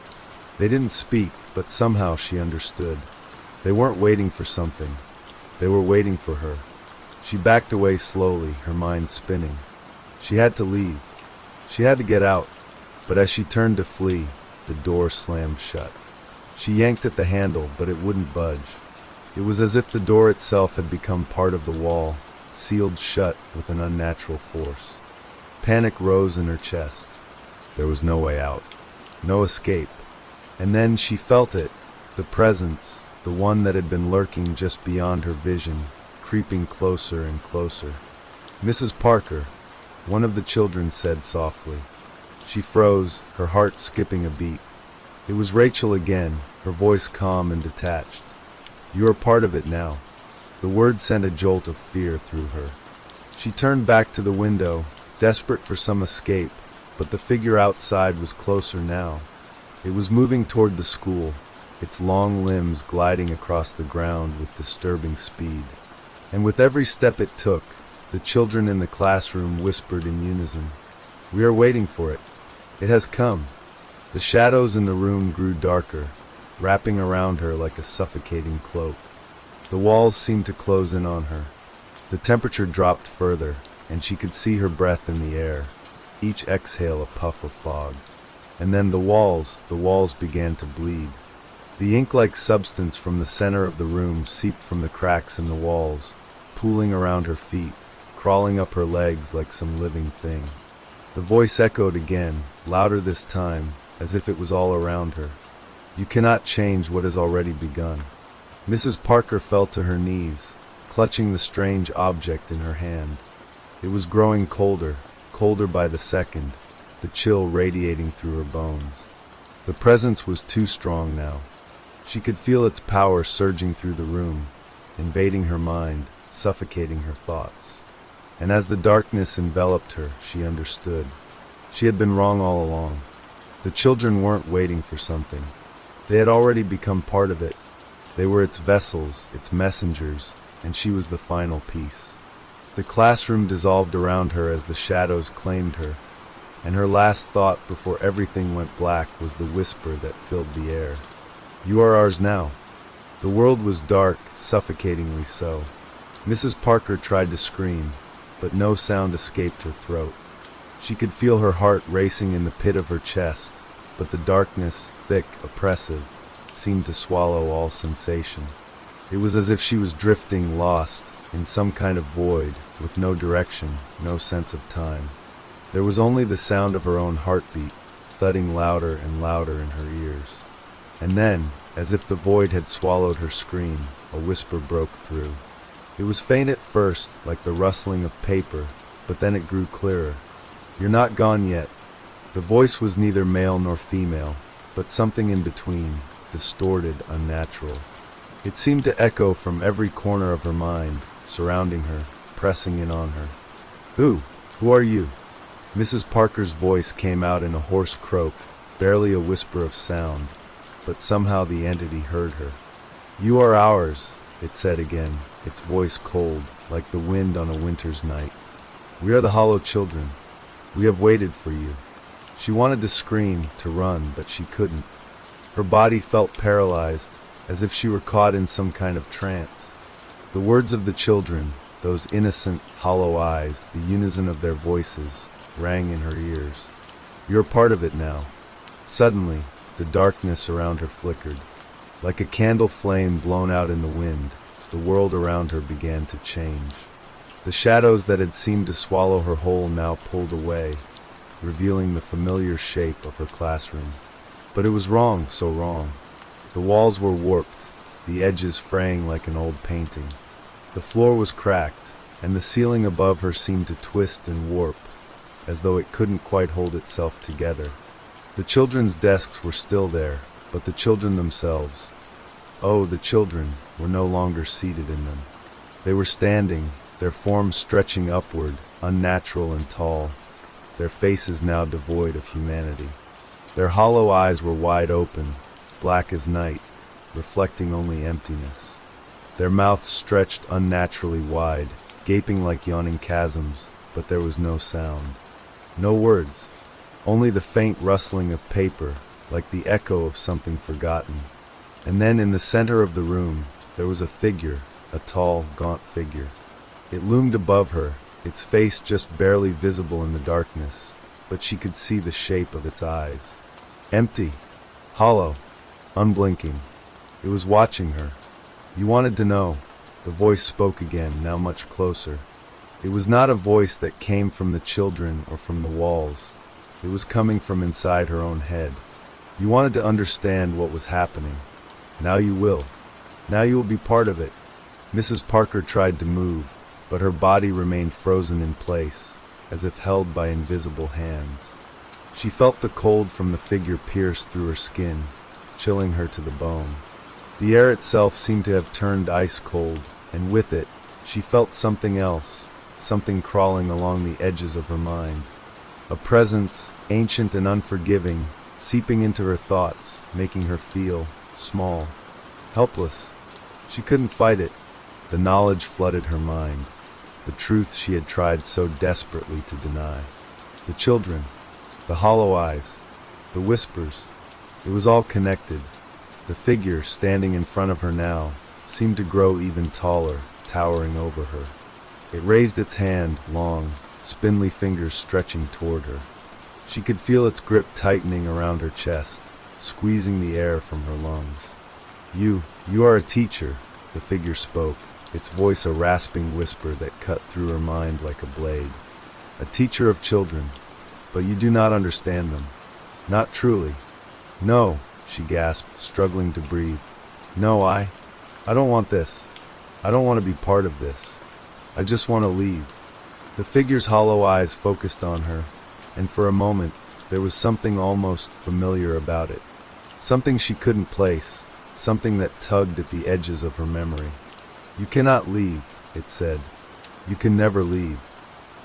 They didn't speak, but somehow she understood. They weren't waiting for something. They were waiting for her. She backed away slowly, her mind spinning. She had to leave. She had to get out, but as she turned to flee, the door slammed shut. She yanked at the handle, but it wouldn't budge. It was as if the door itself had become part of the wall, sealed shut with an unnatural force. Panic rose in her chest. There was no way out, no escape. And then she felt it, the presence, the one that had been lurking just beyond her vision, creeping closer and closer. "Mrs. Parker," one of the children said softly. She froze, her heart skipping a beat. It was Rachel again, her voice calm and detached. "You are part of it now." The word sent a jolt of fear through her. She turned back to the window, desperate for some escape, but the figure outside was closer now. It was moving toward the school, its long limbs gliding across the ground with disturbing speed. And with every step it took, The children in the classroom whispered in unison. "We are waiting for it. It has come." The shadows in the room grew darker, wrapping around her like a suffocating cloak. The walls seemed to close in on her. The temperature dropped further, and she could see her breath in the air, each exhale a puff of fog. And then the walls began to bleed. The ink-like substance from the center of the room seeped from the cracks in the walls, pooling around her feet, crawling up her legs like some living thing. The voice echoed again, louder this time, as if it was all around her. "You cannot change what has already begun." Mrs. Parker fell to her knees, clutching the strange object in her hand. It was growing colder, colder by the second, the chill radiating through her bones. The presence was too strong now. She could feel its power surging through the room, invading her mind, suffocating her thoughts. And as the darkness enveloped her, she understood. She had been wrong all along. The children weren't waiting for something. They had already become part of it. They were its vessels, its messengers, and she was the final piece. The classroom dissolved around her as the shadows claimed her, and her last thought before everything went black was the whisper that filled the air. "You are ours now." The world was dark, suffocatingly so. Mrs. Parker tried to scream, but no sound escaped her throat. She could feel her heart racing in the pit of her chest, but the darkness, thick, oppressive, seemed to swallow all sensation. It was as if she was drifting, lost, in some kind of void, with no direction, no sense of time. There was only the sound of her own heartbeat, thudding louder and louder in her ears. And then, as if the void had swallowed her scream, a whisper broke through. It was faint at first, like the rustling of paper, but then it grew clearer. "You're not gone yet." The voice was neither male nor female, but something in between, distorted, unnatural. It seemed to echo from every corner of her mind, surrounding her, pressing in on her. Who are you?" Mrs. Parker's voice came out in a hoarse croak, barely a whisper of sound, but somehow the entity heard her. "You are ours," it said again, its voice cold, like the wind on a winter's night. "We are the hollow children. We have waited for you." She wanted to scream, to run, but she couldn't. Her body felt paralyzed, as if she were caught in some kind of trance. The words of the children, those innocent, hollow eyes, the unison of their voices, rang in her ears. "You're part of it now." Suddenly, the darkness around her flickered. Like a candle flame blown out in the wind, the world around her began to change. The shadows that had seemed to swallow her whole now pulled away, revealing the familiar shape of her classroom. But it was wrong, so wrong. The walls were warped, the edges fraying like an old painting. The floor was cracked, and the ceiling above her seemed to twist and warp, as though it couldn't quite hold itself together. The children's desks were still there, but the children themselves, the children, were no longer seated in them. They were standing, their forms stretching upward, unnatural and tall, their faces now devoid of humanity. Their hollow eyes were wide open, black as night, reflecting only emptiness. Their mouths stretched unnaturally wide, gaping like yawning chasms, but there was no sound. No words, only the faint rustling of paper, like the echo of something forgotten. And then in the center of the room, there was a figure, a tall, gaunt figure. It loomed above her, its face just barely visible in the darkness, but she could see the shape of its eyes. Empty, hollow, unblinking. It was watching her. "You wanted to know." The voice spoke again, now much closer. It was not a voice that came from the children or from the walls. It was coming from inside her own head. "You wanted to understand what was happening. Now you will. Now you will be part of it." Mrs. Parker tried to move, but her body remained frozen in place, as if held by invisible hands. She felt the cold from the figure pierce through her skin, chilling her to the bone. The air itself seemed to have turned ice cold, and with it, she felt something else, something crawling along the edges of her mind. A presence, ancient and unforgiving, seeping into her thoughts, making her feel small, helpless. She couldn't fight it. The knowledge flooded her mind. the truth she had tried so desperately to deny. The children, the hollow eyes, the whispers, it was all connected. The figure standing in front of her now seemed to grow even taller, towering over her. It raised its hand, long, spindly fingers stretching toward her. She could feel its grip tightening around her chest, squeezing the air from her lungs. You are a teacher, the figure spoke, its voice a rasping whisper that cut through her mind like a blade. A teacher of children, but you do not understand them. Not truly. No, she gasped, struggling to breathe. No, I don't want this. I don't want to be part of this. I just want to leave. The figure's hollow eyes focused on her, and for a moment, there was something almost familiar about it. Something she couldn't place, something that tugged at the edges of her memory. You cannot leave, it said. You can never leave.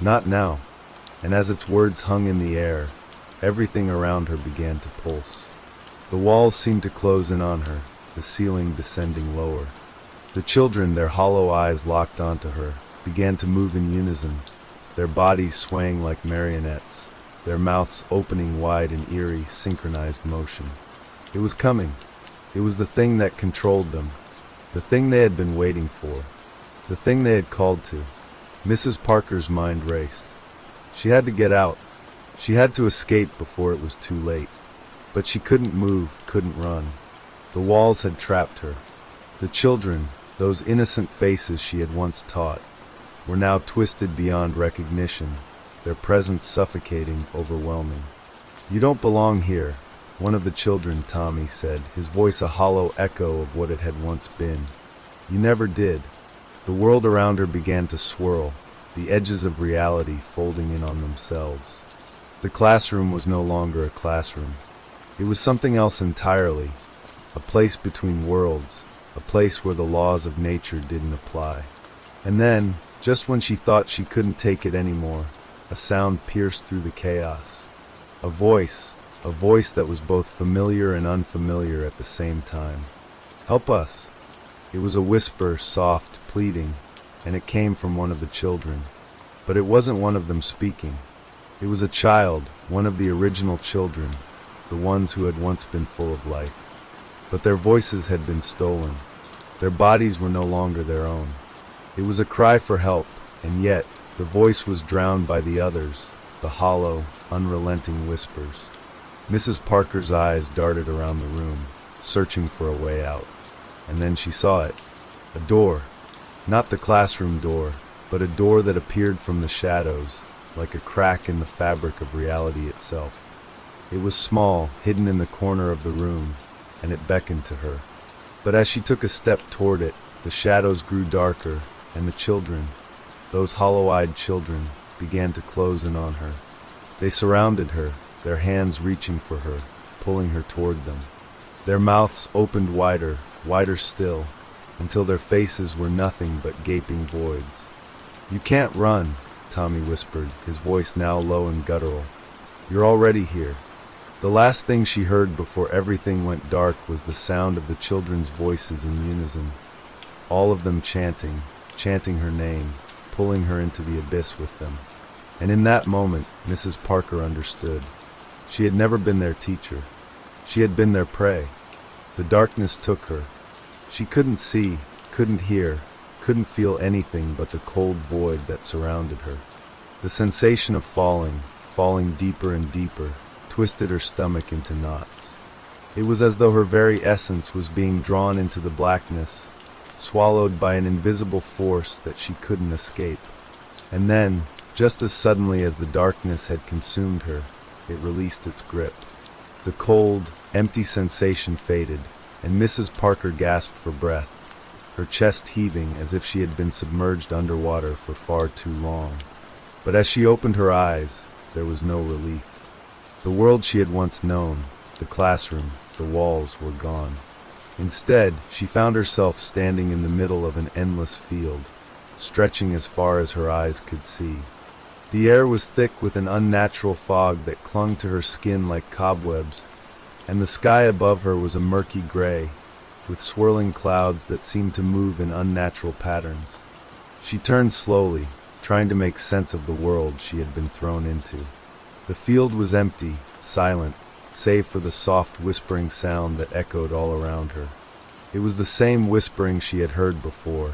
Not now. And as its words hung in the air, everything around her began to pulse. The walls seemed to close in on her, the ceiling descending lower. The children, their hollow eyes locked onto her, began to move in unison, their bodies swaying like marionettes, their mouths opening wide in eerie, synchronized motion. It was coming. It was the thing that controlled them, the thing they had been waiting for, the thing they had called to. Mrs. Parker's mind raced. She had to get out. She had to escape before it was too late. But she couldn't move, couldn't run. The walls had trapped her. The children, those innocent faces she had once taught, were now twisted beyond recognition, their presence suffocating, overwhelming. You don't belong here, one of the children, Tommy said, his voice a hollow echo of what it had once been. You never did. The world around her began to swirl, the edges of reality folding in on themselves. The classroom was no longer a classroom. It was something else entirely, a place between worlds, a place where the laws of nature didn't apply. And then, just when she thought she couldn't take it anymore, a sound pierced through the chaos. A voice that was both familiar and unfamiliar at the same time. Help us. It was a whisper, soft, pleading, and it came from one of the children. But it wasn't one of them speaking. It was a child, one of the original children, the ones who had once been full of life. But their voices had been stolen. Their bodies were no longer their own. It was a cry for help, and yet the voice was drowned by the others, the hollow, unrelenting whispers. Mrs. Parker's eyes darted around the room, searching for a way out. And then she saw it. A door. Not the classroom door, but a door that appeared from the shadows, like a crack in the fabric of reality itself. It was small, hidden in the corner of the room, and it beckoned to her. But as she took a step toward it, the shadows grew darker, and the children, those hollow-eyed children, began to close in on her. They surrounded her, their hands reaching for her, pulling her toward them. Their mouths opened wider, wider still, until their faces were nothing but gaping voids. You can't run, Tommy whispered, his voice now low and guttural. You're already here. The last thing she heard before everything went dark was the sound of the children's voices in unison, all of them chanting her name, pulling her into the abyss with them. And in that moment, Mrs. Parker understood. She had never been their teacher. She had been their prey. The darkness took her. She couldn't see, couldn't hear, couldn't feel anything but the cold void that surrounded her. The sensation of falling deeper and deeper, twisted her stomach into knots. It was as though her very essence was being drawn into the blackness, swallowed by an invisible force that she couldn't escape. And then, just as suddenly as the darkness had consumed her, it released its grip. The cold, empty sensation faded, and Mrs. Parker gasped for breath, her chest heaving as if she had been submerged underwater for far too long. But as she opened her eyes, there was no relief. The world she had once known, the classroom, the walls were gone. Instead, she found herself standing in the middle of an endless field, stretching as far as her eyes could see. The air was thick with an unnatural fog that clung to her skin like cobwebs, and the sky above her was a murky gray, with swirling clouds that seemed to move in unnatural patterns. She turned slowly, trying to make sense of the world she had been thrown into. The field was empty, silent, save for the soft whispering sound that echoed all around her. It was the same whispering she had heard before,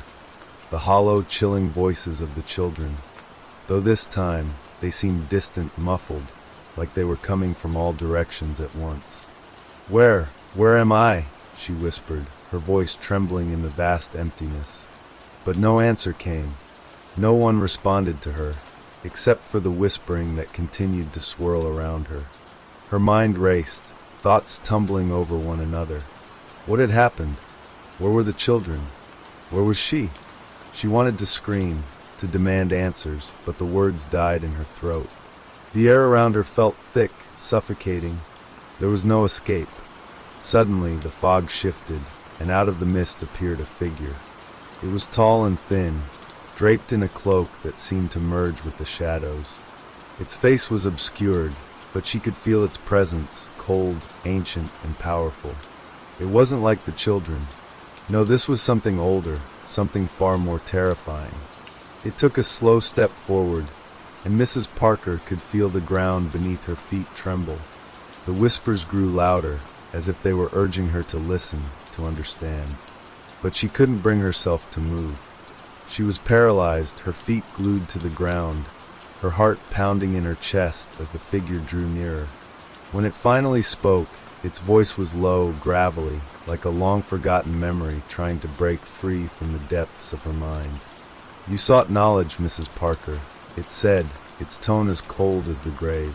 the hollow, chilling voices of the children, though this time they seemed distant, muffled, like they were coming from all directions at once. Where am I?" she whispered, her voice trembling in the vast emptiness. But no answer came. No one responded to her, except for the whispering that continued to swirl around her. Her mind raced, thoughts tumbling over one another. What had happened? Where were the children? Where was she? She wanted to scream, to demand answers, but the words died in her throat. The air around her felt thick, suffocating. There was no escape. Suddenly, the fog shifted, and out of the mist appeared a figure. It was tall and thin, draped in a cloak that seemed to merge with the shadows. Its face was obscured, but she could feel its presence, cold, ancient, and powerful. It wasn't like the children. No, this was something older, something far more terrifying. It took a slow step forward, and Mrs. Parker could feel the ground beneath her feet tremble. The whispers grew louder, as if they were urging her to listen, to understand. But she couldn't bring herself to move. She was paralyzed, her feet glued to the ground, her heart pounding in her chest as the figure drew nearer. When it finally spoke, its voice was low, gravelly, like a long-forgotten memory trying to break free from the depths of her mind. "You sought knowledge, Mrs. Parker," it said, its tone as cold as the grave.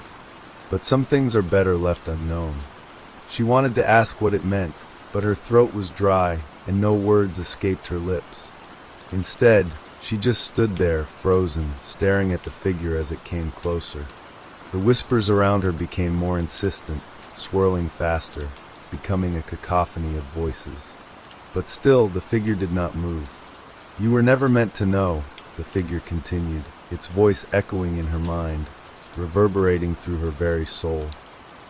"But some things are better left unknown." She wanted to ask what it meant, but her throat was dry, and no words escaped her lips. Instead, she just stood there, frozen, staring at the figure as it came closer. The whispers around her became more insistent, swirling faster, becoming a cacophony of voices. But still, the figure did not move. "You were never meant to know," the figure continued, its voice echoing in her mind, reverberating through her very soul.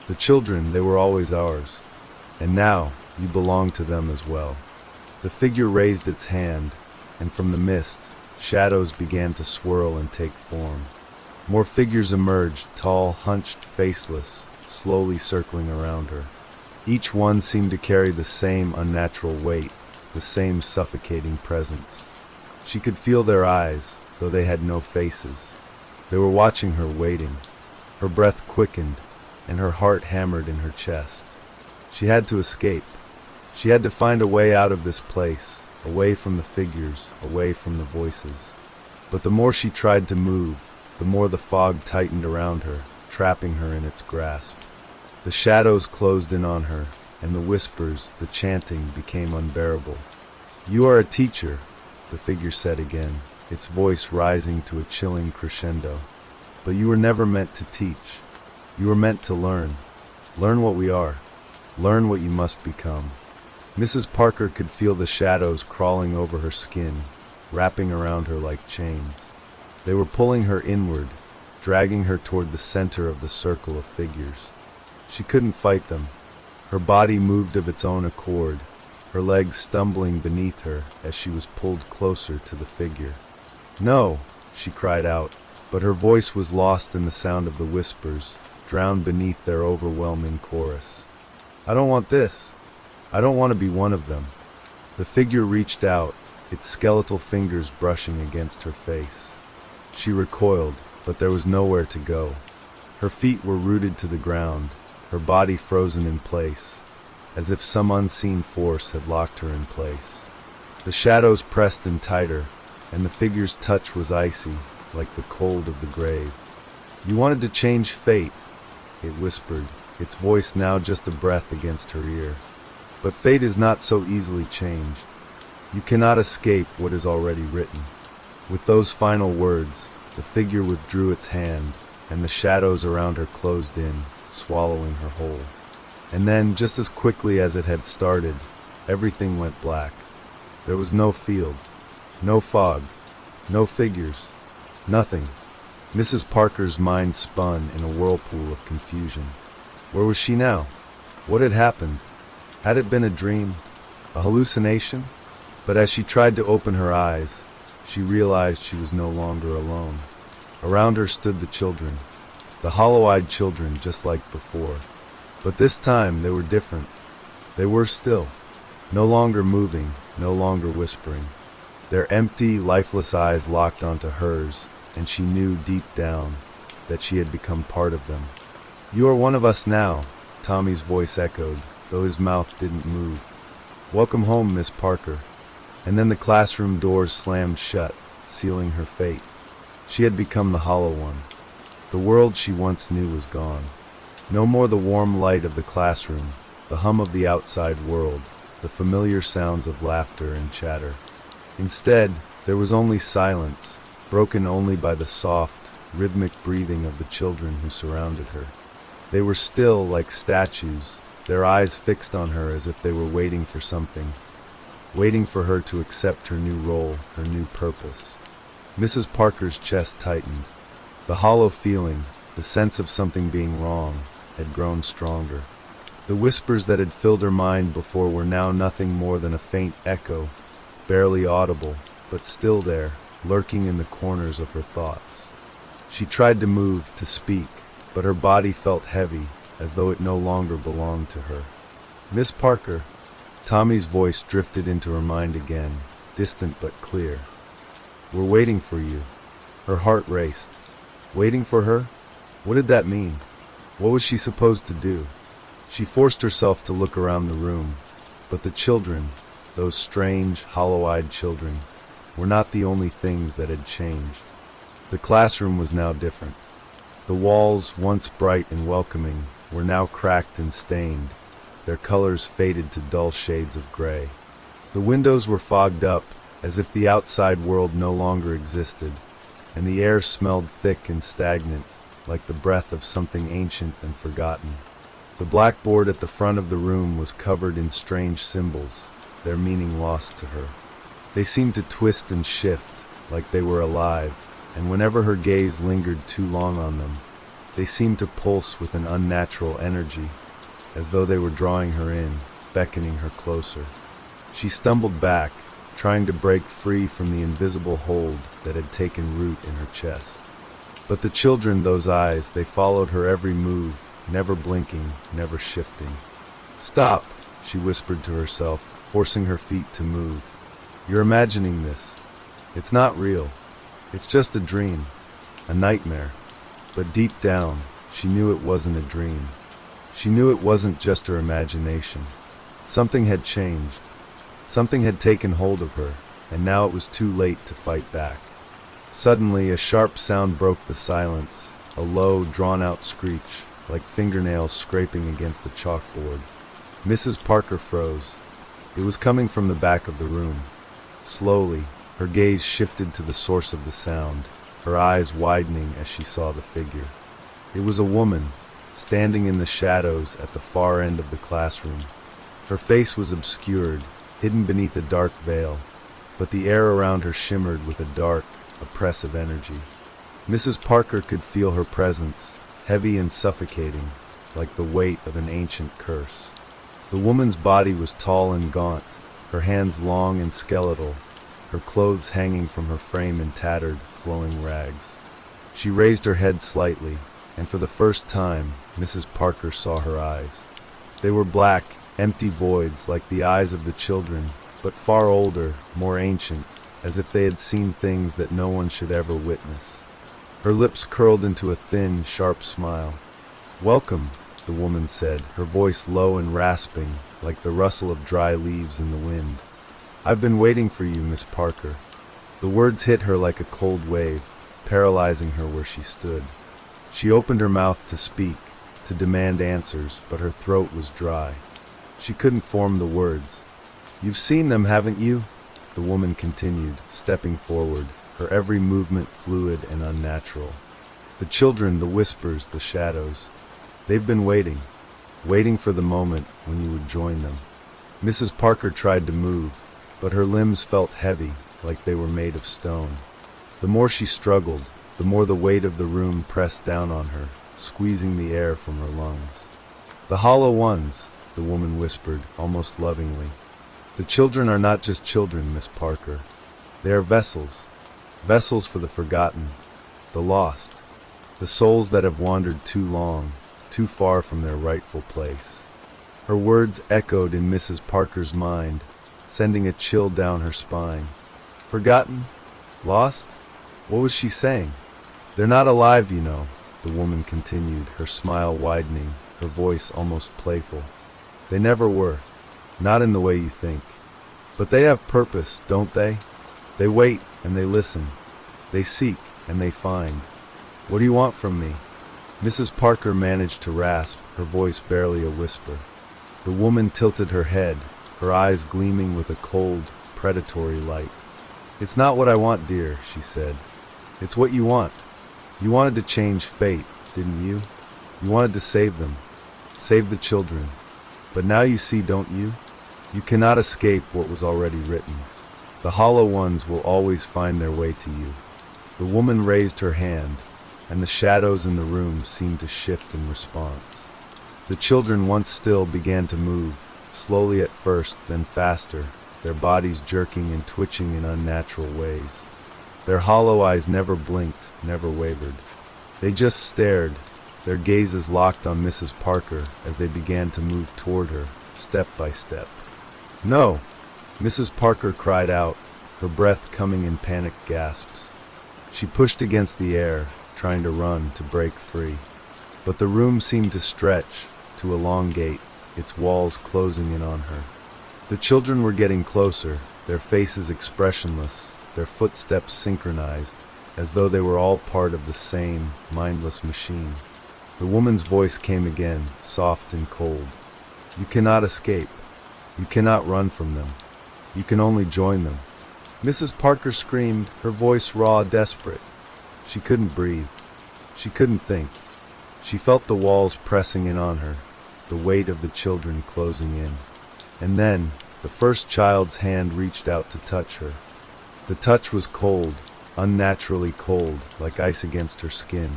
"The children, they were always ours. And now, you belong to them as well." The figure raised its hand, and from the mist, shadows began to swirl and take form. More figures emerged, tall, hunched, faceless, slowly circling around her. Each one seemed to carry the same unnatural weight, the same suffocating presence. She could feel their eyes, though they had no faces. They were watching her, waiting. Her breath quickened, and her heart hammered in her chest. She had to escape. She had to find a way out of this place, away from the figures, away from the voices. But the more she tried to move, the more the fog tightened around her, trapping her in its grasp. The shadows closed in on her, and the whispers, the chanting, became unbearable. "You are a teacher," the figure said again, its voice rising to a chilling crescendo. "But you were never meant to teach. You were meant to learn. Learn what we are. Learn what you must become." Mrs. Parker could feel the shadows crawling over her skin, wrapping around her like chains. They were pulling her inward, dragging her toward the center of the circle of figures. She couldn't fight them. Her body moved of its own accord, her legs stumbling beneath her as she was pulled closer to the figure. "No!" she cried out, but her voice was lost in the sound of the whispers, drowned beneath their overwhelming chorus. "I don't want this. I don't want to be one of them." The figure reached out, its skeletal fingers brushing against her face. She recoiled, but there was nowhere to go. Her feet were rooted to the ground, her body frozen in place, as if some unseen force had locked her in place. The shadows pressed in tighter, and the figure's touch was icy, like the cold of the grave. "You wanted to change fate," it whispered, its voice now just a breath against her ear. "But fate is not so easily changed. You cannot escape what is already written." With those final words, the figure withdrew its hand, and the shadows around her closed in, swallowing her whole. And then, just as quickly as it had started, everything went black. There was no field, no fog, no figures, nothing. Mrs. Parker's mind spun in a whirlpool of confusion. Where was she now? What had happened? Had it been a dream? A hallucination? But as she tried to open her eyes, she realized she was no longer alone. Around her stood the children, the hollow-eyed children just like before. But this time they were different. They were still, no longer moving, no longer whispering. Their empty, lifeless eyes locked onto hers, and she knew deep down that she had become part of them. "You are one of us now," Tommy's voice echoed, though his mouth didn't move. "Welcome home, Miss Parker." And then the classroom doors slammed shut, sealing her fate. She had become the hollow one. The world she once knew was gone. No more the warm light of the classroom, the hum of the outside world, the familiar sounds of laughter and chatter. Instead, there was only silence, broken only by the soft, rhythmic breathing of the children who surrounded her. They were still like statues, their eyes fixed on her as if they were waiting for something, waiting for her to accept her new role, her new purpose. Mrs. Parker's chest tightened. The hollow feeling, the sense of something being wrong, had grown stronger. The whispers that had filled her mind before were now nothing more than a faint echo, barely audible, but still there, lurking in the corners of her thoughts. She tried to move, to speak, but her body felt heavy, as though it no longer belonged to her. "Miss Parker," Tommy's voice drifted into her mind again, distant but clear. "We're waiting for you." Her heart raced. Waiting for her? What did that mean? What was she supposed to do? She forced herself to look around the room, but the children, those strange, hollow-eyed children, were not the only things that had changed. The classroom was now different. The walls, once bright and welcoming, were now cracked and stained, their colors faded to dull shades of gray. The windows were fogged up, as if the outside world no longer existed, and the air smelled thick and stagnant, like the breath of something ancient and forgotten. The blackboard at the front of the room was covered in strange symbols, their meaning lost to her. They seemed to twist and shift, like they were alive, and whenever her gaze lingered too long on them, they seemed to pulse with an unnatural energy, as though they were drawing her in, beckoning her closer. She stumbled back, trying to break free from the invisible hold that had taken root in her chest. But the children, those eyes, they followed her every move, never blinking, never shifting. "Stop," she whispered to herself, forcing her feet to move. "You're imagining this. It's not real. It's just a dream, a nightmare." But deep down, she knew it wasn't a dream. She knew it wasn't just her imagination. Something had changed. Something had taken hold of her, and now it was too late to fight back. Suddenly, a sharp sound broke the silence, a low, drawn-out screech, like fingernails scraping against a chalkboard. Mrs. Parker froze. It was coming from the back of the room. Slowly, her gaze shifted to the source of the sound, her eyes widening as she saw the figure. It was a woman, standing in the shadows at the far end of the classroom. Her face was obscured, hidden beneath a dark veil, but the air around her shimmered with a dark, oppressive energy. Mrs. Parker could feel her presence, heavy and suffocating, like the weight of an ancient curse. The woman's body was tall and gaunt, her hands long and skeletal, her clothes hanging from her frame in tattered, flowing rags. She raised her head slightly, and for the first time, Mrs. Parker saw her eyes. They were black, empty voids like the eyes of the children, but far older, more ancient, as if they had seen things that no one should ever witness. Her lips curled into a thin, sharp smile. "Welcome," the woman said, her voice low and rasping, like the rustle of dry leaves in the wind. "I've been waiting for you, Miss Parker." The words hit her like a cold wave, paralyzing her where she stood. She opened her mouth to speak, to demand answers, but her throat was dry. She couldn't form the words. "You've seen them, haven't you?" the woman continued, stepping forward, her every movement fluid and unnatural. "The children, the whispers, the shadows. They've been waiting, waiting for the moment when you would join them." Mrs. Parker tried to move, but her limbs felt heavy, like they were made of stone. The more she struggled, the more the weight of the room pressed down on her, squeezing the air from her lungs. "The hollow ones," the woman whispered, almost lovingly. "The children are not just children, Miss Parker. They are vessels, Vessels for the forgotten, the lost, the souls that have wandered too long, too far from their rightful place. Her words echoed in Mrs. Parker's mind, sending a chill down her spine. Forgotten? Lost? What was she saying? They're not alive, you know, the woman continued, her smile widening, her voice almost playful. They never were, not in the way you think. But they have purpose, don't they? They wait and they listen. They seek and they find. What do you want from me? Mrs. Parker managed to rasp, her voice barely a whisper. The woman tilted her head, her eyes gleaming with a cold, predatory light. It's not what I want, dear, she said. It's what you want. You wanted to change fate, didn't you? You wanted to save them. Save the children. But now you see, don't you? You cannot escape what was already written. The hollow ones will always find their way to you. The woman raised her hand, and the shadows in the room seemed to shift in response. The children, once still, began to move, slowly at first, then faster, their bodies jerking and twitching in unnatural ways. Their hollow eyes never blinked, never wavered. They just stared, their gazes locked on Mrs. Parker as they began to move toward her, step by step. No! Mrs. Parker cried out, her breath coming in panicked gasps. She pushed against the air, trying to run, to break free. But the room seemed to stretch, to elongate, its walls closing in on her. The children were getting closer, their faces expressionless, their footsteps synchronized, as though they were all part of the same, mindless machine. The woman's voice came again, soft and cold. You cannot escape. You cannot run from them. You can only join them. Mrs. Parker screamed, her voice raw, desperate. She couldn't breathe. She couldn't think. She felt the walls pressing in on her, the weight of the children closing in. And then, the first child's hand reached out to touch her. The touch was cold, unnaturally cold, like ice against her skin.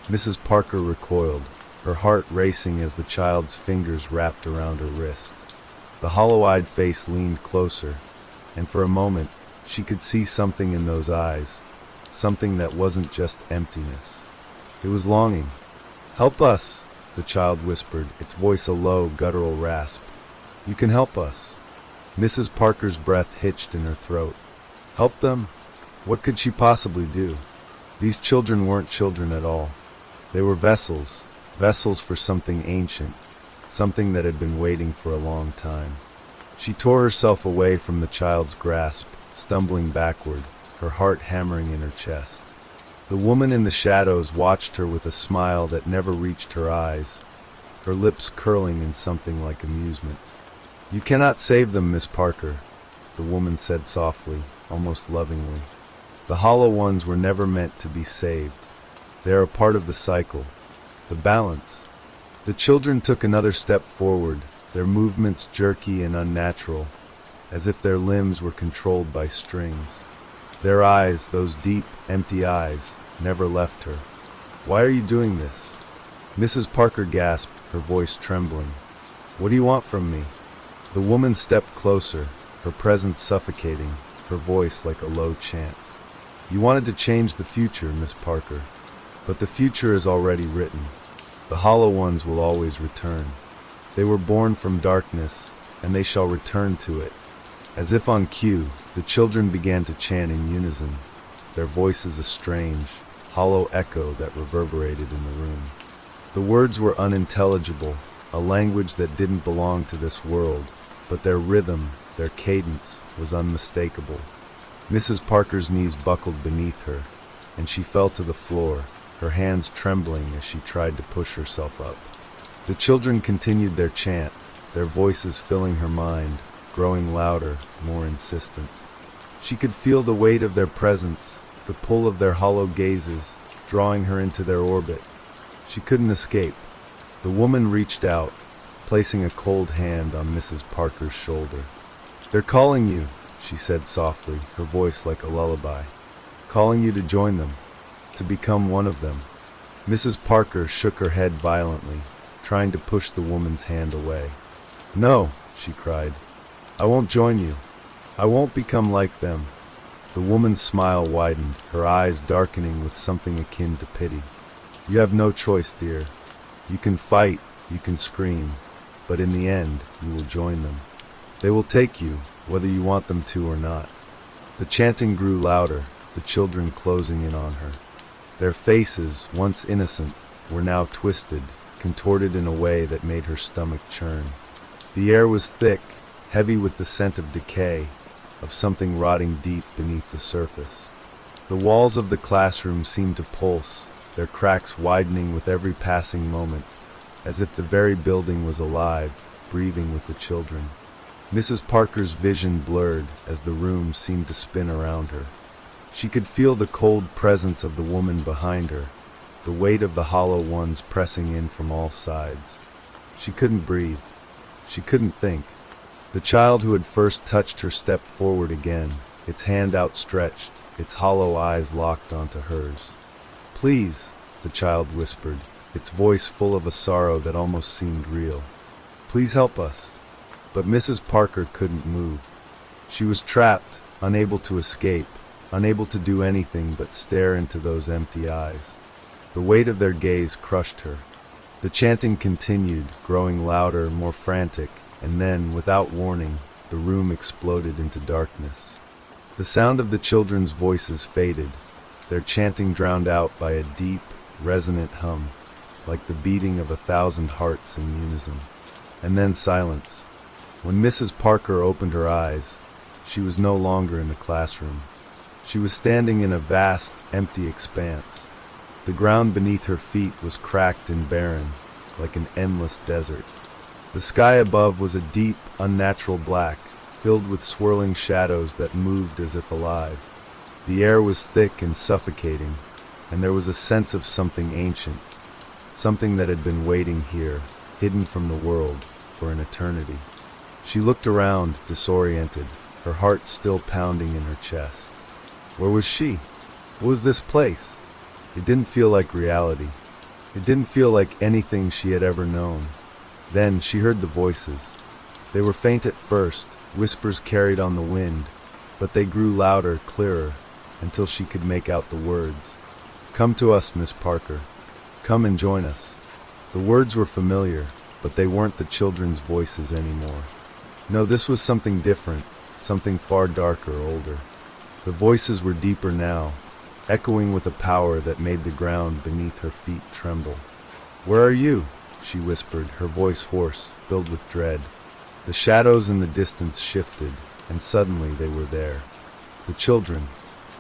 Mrs. Parker recoiled, her heart racing as the child's fingers wrapped around her wrist. The hollow-eyed face leaned closer, and for a moment, she could see something in those eyes, something that wasn't just emptiness. It was longing. Help us, the child whispered, its voice a low, guttural rasp. You can help us. Mrs. Parker's breath hitched in her throat. Help them? What could she possibly do? These children weren't children at all. They were vessels, vessels for something ancient, something that had been waiting for a long time. She tore herself away from the child's grasp, stumbling backward, her heart hammering in her chest. The woman in the shadows watched her with a smile that never reached her eyes, her lips curling in something like amusement. You cannot save them, Miss Parker, the woman said softly, almost lovingly. The hollow ones were never meant to be saved. They are a part of the cycle, the balance. The children took another step forward, their movements jerky and unnatural, as if their limbs were controlled by strings. Their eyes, those deep, empty eyes, never left her. Why are you doing this? Mrs. Parker gasped, her voice trembling. What do you want from me? The woman stepped closer, her presence suffocating, her voice like a low chant. You wanted to change the future, Miss Parker, but the future is already written. The hollow ones will always return. They were born from darkness, and they shall return to it. As if on cue, the children began to chant in unison, their voices a strange, hollow echo that reverberated in the room. The words were unintelligible, a language that didn't belong to this world, but their rhythm, their cadence, was unmistakable. Mrs. Parker's knees buckled beneath her, and she fell to the floor, her hands trembling as she tried to push herself up. The children continued their chant, their voices filling her mind, growing louder, more insistent. She could feel the weight of their presence, the pull of their hollow gazes, drawing her into their orbit. She couldn't escape. The woman reached out, placing a cold hand on Mrs. Parker's shoulder. They're calling you, she said softly, her voice like a lullaby. Calling you to join them, to become one of them. Mrs. Parker shook her head violently, trying to push the woman's hand away. No, she cried. I won't join you. I won't become like them. The woman's smile widened, her eyes darkening with something akin to pity. You have no choice, dear. You can fight, you can scream, but in the end, you will join them. They will take you, whether you want them to or not. The chanting grew louder, the children closing in on her. Their faces, once innocent, were now twisted, contorted in a way that made her stomach churn. The air was thick, heavy with the scent of decay, of something rotting deep beneath the surface. The walls of the classroom seemed to pulse, their cracks widening with every passing moment, as if the very building was alive, breathing with the children. Mrs. Parker's vision blurred as the room seemed to spin around her. She could feel the cold presence of the woman behind her, the weight of the hollow ones pressing in from all sides. She couldn't breathe. She couldn't think. The child who had first touched her stepped forward again, its hand outstretched, its hollow eyes locked onto hers. "Please," the child whispered, its voice full of a sorrow that almost seemed real. "Please help us." But Mrs. Parker couldn't move. She was trapped, unable to escape, unable to do anything but stare into those empty eyes. The weight of their gaze crushed her. The chanting continued, growing louder, more frantic, and then, without warning, the room exploded into darkness. The sound of the children's voices faded, their chanting drowned out by a deep, resonant hum, like the beating of 1,000 hearts in unison. And then silence. When Mrs. Parker opened her eyes, she was no longer in the classroom. She was standing in a vast, empty expanse. The ground beneath her feet was cracked and barren, like an endless desert. The sky above was a deep, unnatural black, filled with swirling shadows that moved as if alive. The air was thick and suffocating, and there was a sense of something ancient, something that had been waiting here, hidden from the world, for an eternity. She looked around, disoriented, her heart still pounding in her chest. Where was she? What was this place? It didn't feel like reality. It didn't feel like anything she had ever known. Then she heard the voices. They were faint at first, whispers carried on the wind, but they grew louder, clearer, until she could make out the words. "Come to us, Miss Parker. Come and join us." The words were familiar, but they weren't the children's voices anymore. No, this was something different, something far darker, older. The voices were deeper now, echoing with a power that made the ground beneath her feet tremble. "Where are you?" she whispered, her voice hoarse, filled with dread. The shadows in the distance shifted, and suddenly they were there. The children,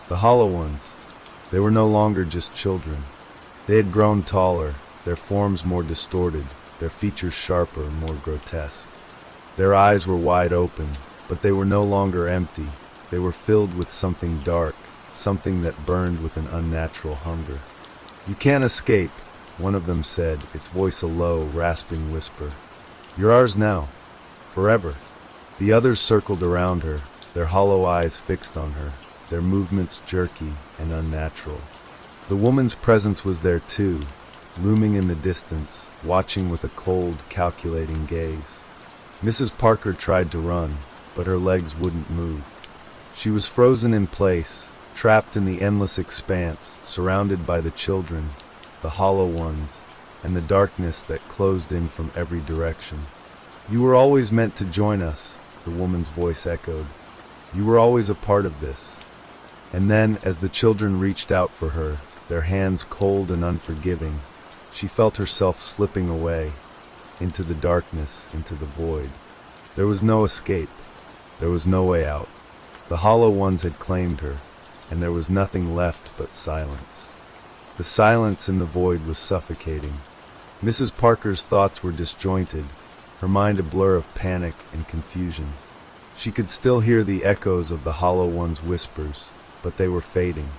the hollow ones, they were no longer just children. They had grown taller, their forms more distorted, their features sharper, more grotesque. Their eyes were wide open, but they were no longer empty. They were filled with something dark, something that burned with an unnatural hunger. "You can't escape," one of them said, its voice a low, rasping whisper. "You're ours now. Forever." The others circled around her, their hollow eyes fixed on her, their movements jerky and unnatural. The woman's presence was there too, looming in the distance, watching with a cold, calculating gaze. Mrs. Parker tried to run, but her legs wouldn't move. She was frozen in place, trapped in the endless expanse, surrounded by the children, the hollow ones, and the darkness that closed in from every direction. "You were always meant to join us," the woman's voice echoed. "You were always a part of this." And then, as the children reached out for her, their hands cold and unforgiving, she felt herself slipping away, into the darkness, into the void. There was no escape. There was no way out. The hollow ones had claimed her, and there was nothing left but silence. The silence in the void was suffocating. Mrs. Parker's thoughts were disjointed, her mind a blur of panic and confusion. She could still hear the echoes of the hollow one's whispers, but they were fading.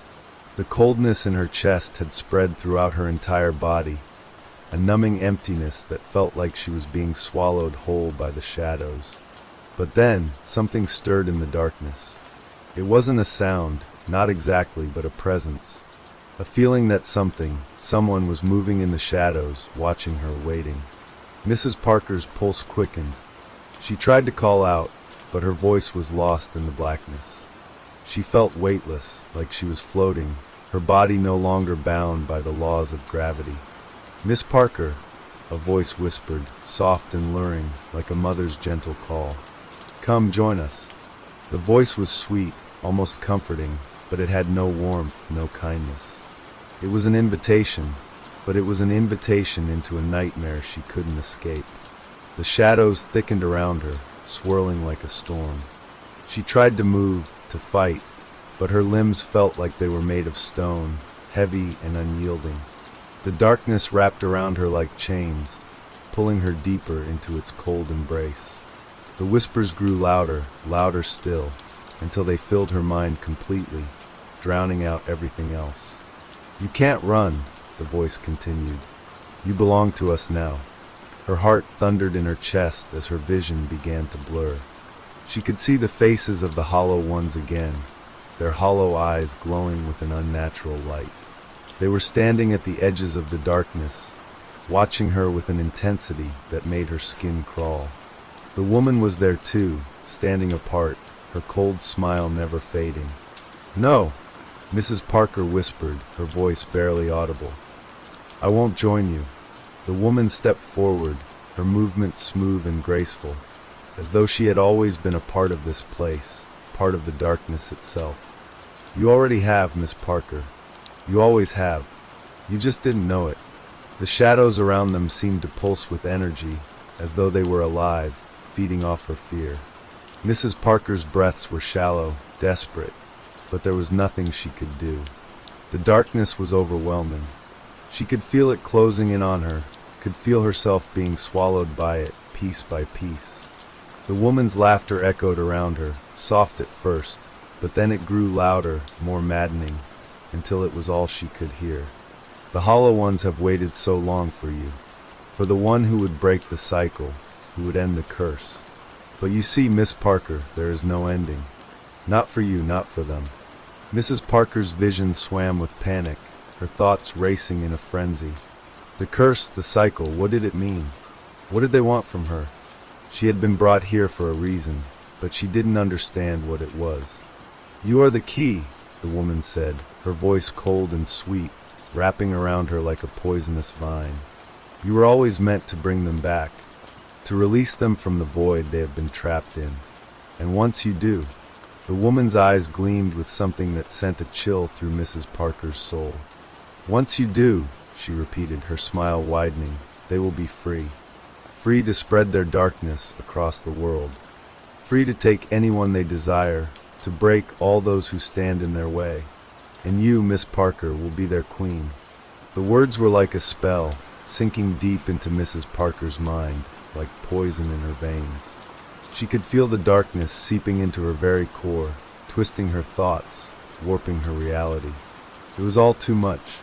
The coldness in her chest had spread throughout her entire body, a numbing emptiness that felt like she was being swallowed whole by the shadows. But then, something stirred in the darkness. It wasn't a sound, not exactly, but a presence. A feeling that someone was moving in the shadows, watching her, waiting. Mrs. Parker's pulse quickened. She tried to call out, but her voice was lost in the blackness. She felt weightless, like she was floating, her body no longer bound by the laws of gravity. "Miss Parker," a voice whispered, soft and luring, like a mother's gentle call. "Come, join us." The voice was sweet, almost comforting, but it had no warmth, no kindness. It was an invitation, but it was an invitation into a nightmare she couldn't escape. The shadows thickened around her, swirling like a storm. She tried to move, to fight, but her limbs felt like they were made of stone, heavy and unyielding. The darkness wrapped around her like chains, pulling her deeper into its cold embrace. The whispers grew louder, louder still, until they filled her mind completely, drowning out everything else. "You can't run," the voice continued. "You belong to us now." Her heart thundered in her chest as her vision began to blur. She could see the faces of the hollow ones again, their hollow eyes glowing with an unnatural light. They were standing at the edges of the darkness, watching her with an intensity that made her skin crawl. The woman was there too, standing apart, her cold smile never fading. "No," Mrs. Parker whispered, her voice barely audible. "I won't join you." The woman stepped forward, her movements smooth and graceful, as though she had always been a part of this place, part of the darkness itself. "You already have, Miss Parker. You always have. You just didn't know it." The shadows around them seemed to pulse with energy, as though they were alive, feeding off her fear. Mrs. Parker's breaths were shallow, desperate, but there was nothing she could do. The darkness was overwhelming. She could feel it closing in on her, could feel herself being swallowed by it, piece by piece. The woman's laughter echoed around her, soft at first, but then it grew louder, more maddening, until it was all she could hear. "The hollow ones have waited so long for you, for the one who would break the cycle, who would end the curse. But you see, Miss Parker, there is no ending. Not for you, not for them." Mrs. Parker's vision swam with panic, her thoughts racing in a frenzy. The curse, the cycle, what did it mean? What did they want from her? She had been brought here for a reason, but she didn't understand what it was. "You are the key," the woman said, her voice cold and sweet, wrapping around her like a poisonous vine. "You were always meant to bring them back, to release them from the void they have been trapped in. And once you do," the woman's eyes gleamed with something that sent a chill through Mrs. Parker's soul. "Once you do," she repeated, her smile widening, "they will be free. Free to spread their darkness across the world. Free to take anyone they desire, to break all those who stand in their way. And you, Miss Parker, will be their queen." The words were like a spell, sinking deep into Mrs. Parker's mind, like poison in her veins. She could feel the darkness seeping into her very core, twisting her thoughts, warping her reality. It was all too much.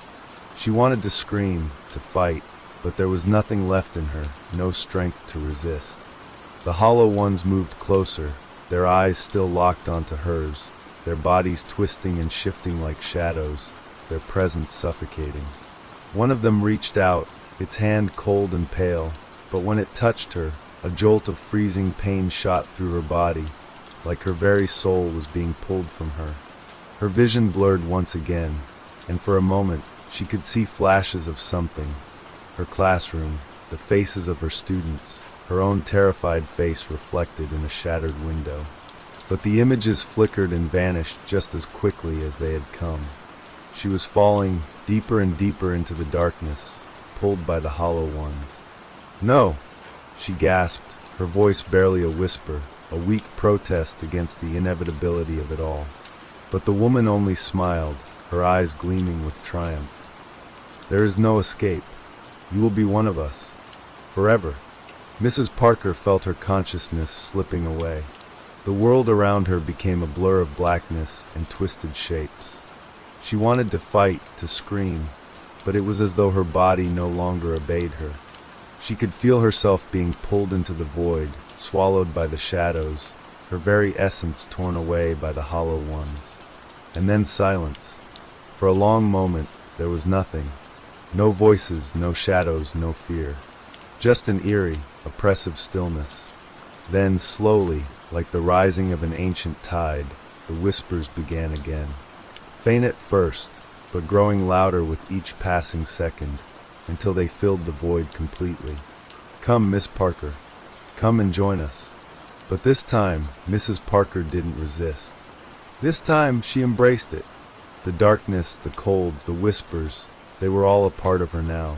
She wanted to scream, to fight, but there was nothing left in her, no strength to resist. The hollow ones moved closer, their eyes still locked onto hers, their bodies twisting and shifting like shadows, their presence suffocating. One of them reached out, its hand cold and pale, but when it touched her, a jolt of freezing pain shot through her body, like her very soul was being pulled from her. Her vision blurred once again, and for a moment she could see flashes of something. Her classroom, the faces of her students, her own terrified face reflected in a shattered window. But the images flickered and vanished just as quickly as they had come. She was falling deeper and deeper into the darkness, pulled by the hollow ones. "No!" she gasped, her voice barely a whisper, a weak protest against the inevitability of it all. But the woman only smiled, her eyes gleaming with triumph. "There is no escape. You will be one of us. Forever." Mrs. Parker felt her consciousness slipping away. The world around her became a blur of blackness and twisted shapes. She wanted to fight, to scream, but it was as though her body no longer obeyed her. She could feel herself being pulled into the void, swallowed by the shadows, her very essence torn away by the hollow ones. And then silence. For a long moment, there was nothing. No voices, no shadows, no fear. Just an eerie, oppressive stillness. Then, slowly, like the rising of an ancient tide, the whispers began again. Faint at first, but growing louder with each passing second, until they filled the void completely. "Come, Miss Parker. Come and join us." But this time, Mrs. Parker didn't resist. This time, she embraced it. The darkness, the cold, the whispers, they were all a part of her now.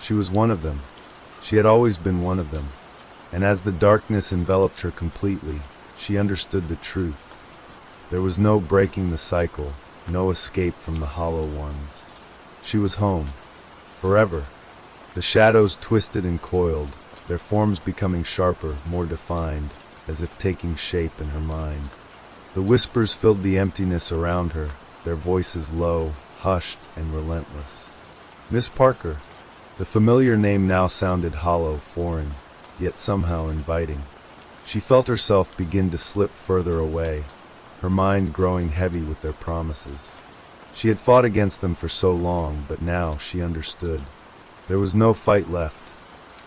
She was one of them. She had always been one of them. And as the darkness enveloped her completely, she understood the truth. There was no breaking the cycle, no escape from the hollow ones. She was home, forever. The shadows twisted and coiled, their forms becoming sharper, more defined, as if taking shape in her mind. The whispers filled the emptiness around her, their voices low, hushed, and relentless. Miss Parker. The familiar name now sounded hollow, foreign, yet somehow inviting. She felt herself begin to slip further away, her mind growing heavy with their promises. She had fought against them for so long, but now she understood. There was no fight left.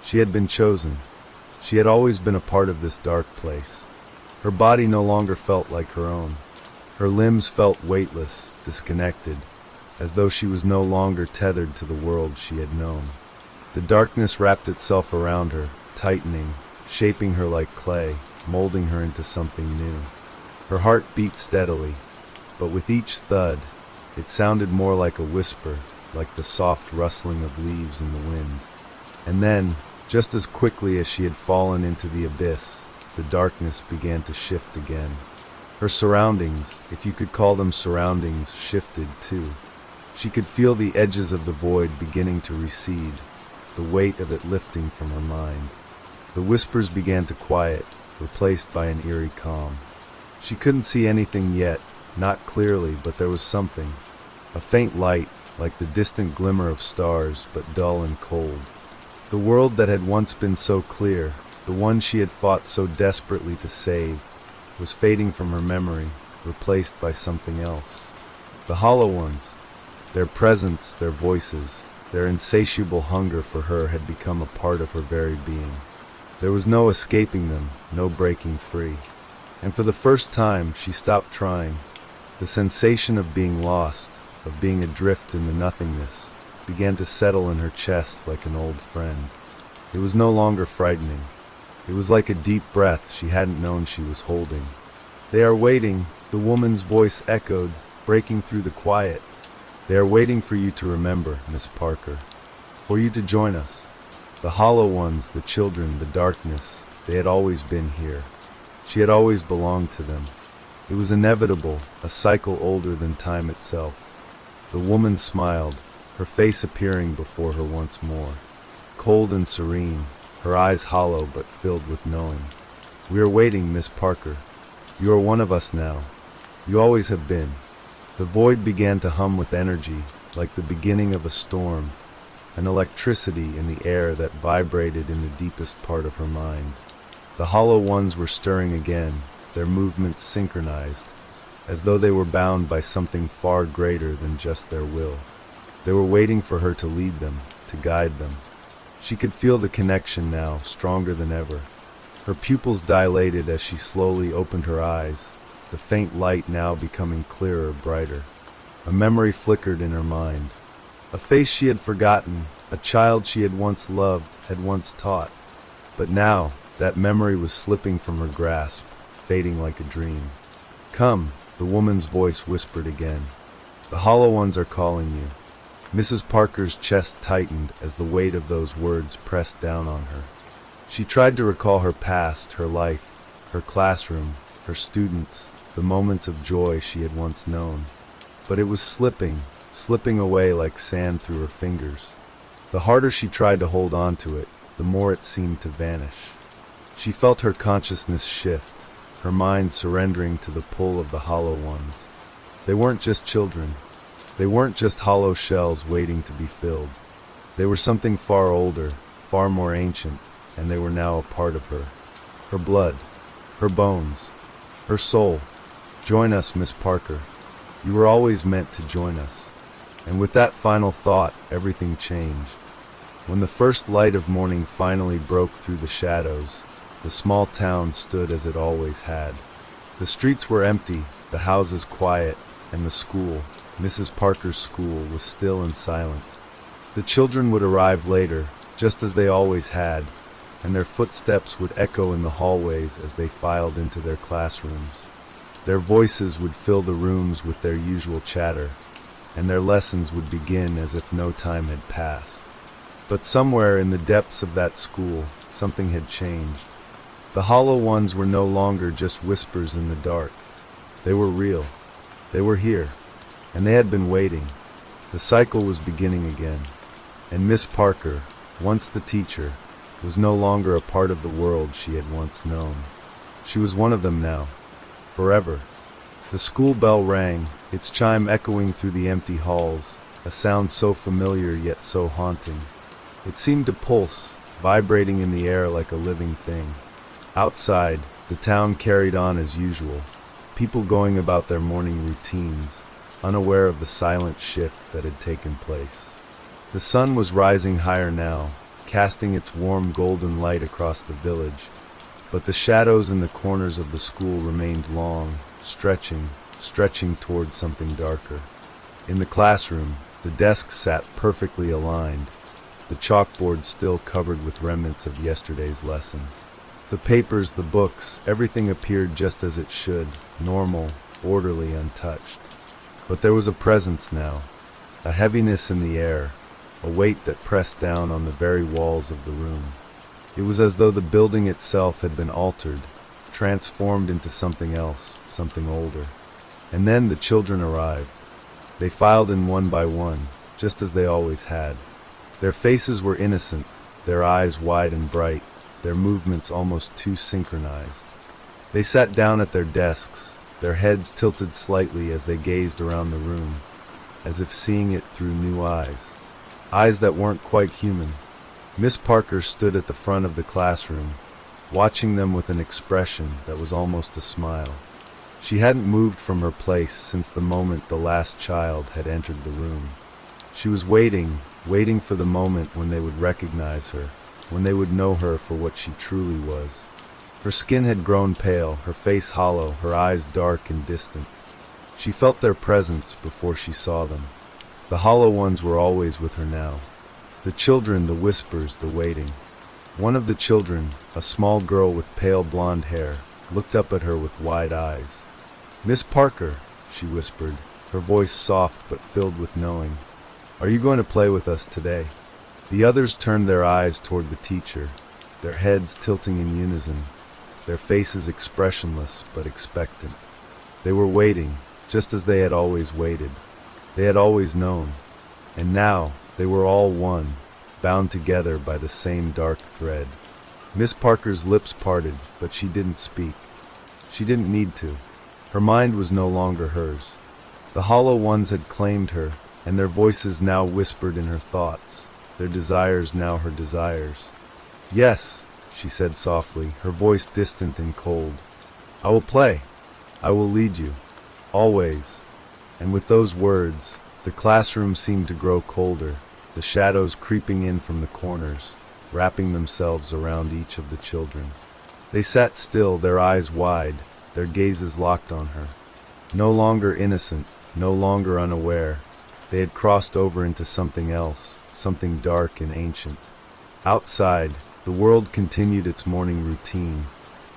She had been chosen. She had always been a part of this dark place. Her body no longer felt like her own. Her limbs felt weightless, disconnected, as though she was no longer tethered to the world she had known. The darkness wrapped itself around her, tightening, shaping her like clay, molding her into something new. Her heart beat steadily, but with each thud, it sounded more like a whisper, like the soft rustling of leaves in the wind. And then, just as quickly as she had fallen into the abyss, the darkness began to shift again. Her surroundings, if you could call them surroundings, shifted too. She could feel the edges of the void beginning to recede, the weight of it lifting from her mind. The whispers began to quiet, replaced by an eerie calm. She couldn't see anything yet, not clearly, but there was something. A faint light, like the distant glimmer of stars, but dull and cold. The world that had once been so clear, the one she had fought so desperately to save, was fading from her memory, replaced by something else. The hollow ones, their presence, their voices, their insatiable hunger for her had become a part of her very being. There was no escaping them, no breaking free. And for the first time, she stopped trying. The sensation of being lost, of being adrift in the nothingness, began to settle in her chest like an old friend. It was no longer frightening. It was like a deep breath she hadn't known she was holding. "They are waiting," the woman's voice echoed, breaking through the quiet. "They are waiting for you to remember, Miss Parker. For you to join us. The hollow ones, the children, the darkness, they had always been here. She had always belonged to them. It was inevitable, a cycle older than time itself." The woman smiled, her face appearing before her once more. Cold and serene, her eyes hollow but filled with knowing. "We are waiting, Miss Parker. You are one of us now. You always have been." The void began to hum with energy, like the beginning of a storm, an electricity in the air that vibrated in the deepest part of her mind. The hollow ones were stirring again, their movements synchronized, as though they were bound by something far greater than just their will. They were waiting for her to lead them, to guide them. She could feel the connection now, stronger than ever. Her pupils dilated as she slowly opened her eyes, the faint light now becoming clearer, brighter. A memory flickered in her mind. A face she had forgotten, a child she had once loved, had once taught. But now, that memory was slipping from her grasp, fading like a dream. "Come," the woman's voice whispered again. "The hollow ones are calling you." Mrs. Parker's chest tightened as the weight of those words pressed down on her. She tried to recall her past, her life, her classroom, her students, the moments of joy she had once known. But it was slipping away like sand through her fingers. The harder she tried to hold on to it, the more it seemed to vanish. She felt her consciousness shift, her mind surrendering to the pull of the hollow ones. They weren't just children. They weren't just hollow shells waiting to be filled. They were something far older, far more ancient, and they were now a part of her. Her blood, her bones, her soul. "Join us, Miss Parker. You were always meant to join us." And with that final thought, everything changed. When the first light of morning finally broke through the shadows, the small town stood as it always had. The streets were empty, the houses quiet, and the school, Mrs. Parker's school, was still and silent. The children would arrive later, just as they always had, and their footsteps would echo in the hallways as they filed into their classrooms. Their voices would fill the rooms with their usual chatter, and their lessons would begin as if no time had passed. But somewhere in the depths of that school, something had changed. The hollow ones were no longer just whispers in the dark. They were real. They were here, and they had been waiting. The cycle was beginning again, and Miss Parker, once the teacher, was no longer a part of the world she had once known. She was one of them now, forever. The school bell rang, its chime echoing through the empty halls, a sound so familiar yet so haunting. It seemed to pulse, vibrating in the air like a living thing. Outside, the town carried on as usual, people going about their morning routines, unaware of the silent shift that had taken place. The sun was rising higher now, casting its warm golden light across the village, but the shadows in the corners of the school remained long, stretching towards something darker. In the classroom, the desks sat perfectly aligned, the chalkboard still covered with remnants of yesterday's lesson. The papers, the books, everything appeared just as it should, normal, orderly, untouched. But there was a presence now, a heaviness in the air, a weight that pressed down on the very walls of the room. It was as though the building itself had been altered, transformed into something else, something older. And then the children arrived. They filed in one by one, just as they always had. Their faces were innocent, their eyes wide and bright, their movements almost too synchronized. They sat down at their desks, their heads tilted slightly as they gazed around the room, as if seeing it through new eyes. Eyes that weren't quite human. Miss Parker stood at the front of the classroom, watching them with an expression that was almost a smile. She hadn't moved from her place since the moment the last child had entered the room. She was waiting for the moment when they would recognize her, when they would know her for what she truly was. Her skin had grown pale, her face hollow, her eyes dark and distant. She felt their presence before she saw them. The hollow ones were always with her now. The children, the whispers, the waiting. One of the children, a small girl with pale blonde hair, looked up at her with wide eyes. "Miss Parker," she whispered, her voice soft but filled with knowing. "Are you going to play with us today?" The others turned their eyes toward the teacher, their heads tilting in unison, their faces expressionless but expectant. They were waiting, just as they had always waited. They had always known. And now, they were all one, bound together by the same dark thread. Miss Parker's lips parted, but she didn't speak. She didn't need to. Her mind was no longer hers. The hollow ones had claimed her, and their voices now whispered in her thoughts, their desires now her desires. "Yes," she said softly, her voice distant and cold. "I will play. I will lead you. Always." And with those words, the classroom seemed to grow colder, the shadows creeping in from the corners, wrapping themselves around each of the children. They sat still, their eyes wide, their gazes locked on her. No longer innocent, no longer unaware, they had crossed over into something else, something dark and ancient. Outside, the world continued its morning routine,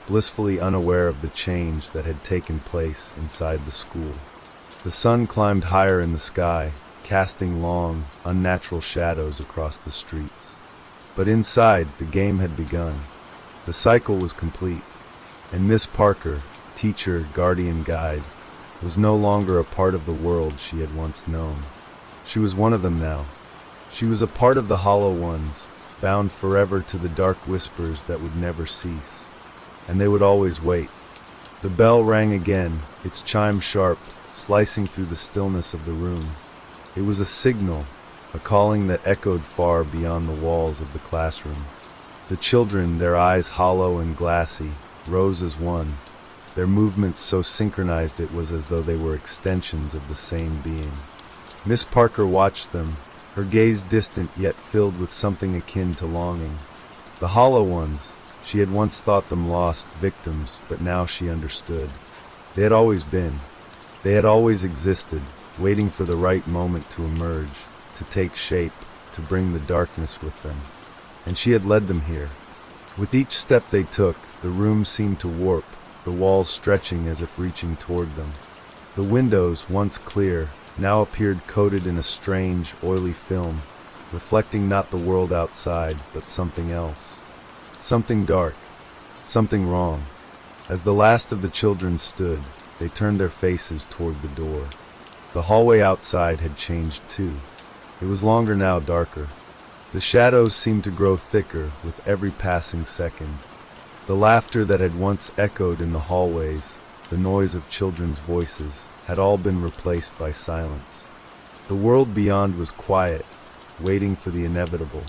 blissfully unaware of the change that had taken place inside the school. The sun climbed higher in the sky, casting long, unnatural shadows across the streets. But inside, the game had begun. The cycle was complete, and Miss Parker, teacher, guardian, guide, was no longer a part of the world she had once known. She was one of them now. She was a part of the hollow ones, bound forever to the dark whispers that would never cease. And they would always wait. The bell rang again, its chime sharp, slicing through the stillness of the room. It was a signal, a calling that echoed far beyond the walls of the classroom. The children, their eyes hollow and glassy, rose as one. Their movements so synchronized it was as though they were extensions of the same being. Miss Parker watched them, her gaze distant yet filled with something akin to longing. The hollow ones, she had once thought them lost victims, but now she understood. They had always been. They had always existed, waiting for the right moment to emerge, to take shape, to bring the darkness with them. And she had led them here. With each step they took, the room seemed to warp, the walls stretching as if reaching toward them. The windows, once clear, now appeared coated in a strange, oily film, reflecting not the world outside, but something else. Something dark, something wrong. As the last of the children stood, they turned their faces toward the door. The hallway outside had changed too. It was longer now, darker. The shadows seemed to grow thicker with every passing second. The laughter that had once echoed in the hallways, the noise of children's voices, had all been replaced by silence. The world beyond was quiet, waiting for the inevitable.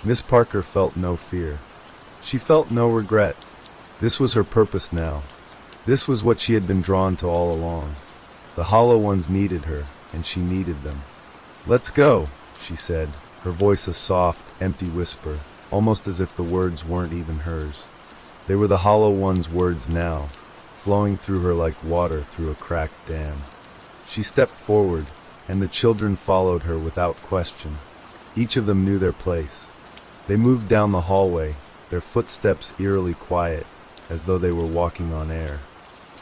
Miss Parker felt no fear. She felt no regret. This was her purpose now. This was what she had been drawn to all along. The Hollow Ones needed her, and she needed them. "Let's go," she said, her voice a soft, empty whisper, almost as if the words weren't even hers. They were the Hollow One's words now, flowing through her like water through a cracked dam. She stepped forward, and the children followed her without question. Each of them knew their place. They moved down the hallway, their footsteps eerily quiet, as though they were walking on air.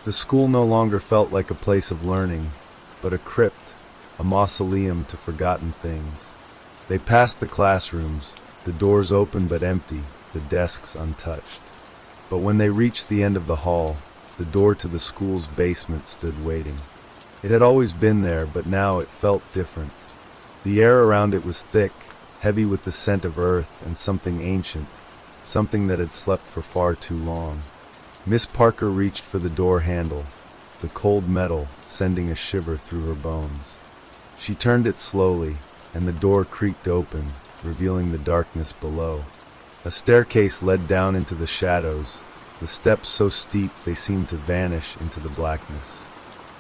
The school no longer felt like a place of learning, but a crypt, a mausoleum to forgotten things. They passed the classrooms, the doors open but empty, the desks untouched. But when they reached the end of the hall, the door to the school's basement stood waiting. It had always been there, but now it felt different. The air around it was thick, heavy with the scent of earth and something ancient, something that had slept for far too long. Miss Parker reached for the door handle, the cold metal sending a shiver through her bones. She turned it slowly, and the door creaked open, revealing the darkness below. A staircase led down into the shadows, the steps so steep they seemed to vanish into the blackness.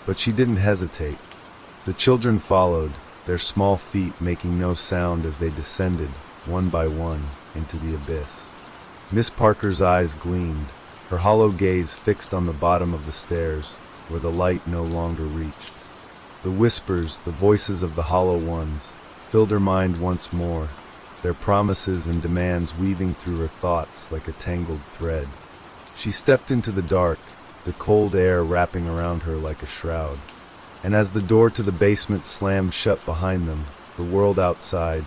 But she didn't hesitate. The children followed, their small feet making no sound as they descended, one by one, into the abyss. Miss Parker's eyes gleamed, her hollow gaze fixed on the bottom of the stairs, where the light no longer reached. The whispers, the voices of the Hollow Ones, filled her mind once more, their promises and demands weaving through her thoughts like a tangled thread. She stepped into the dark, the cold air wrapping around her like a shroud. And as the door to the basement slammed shut behind them, the world outside,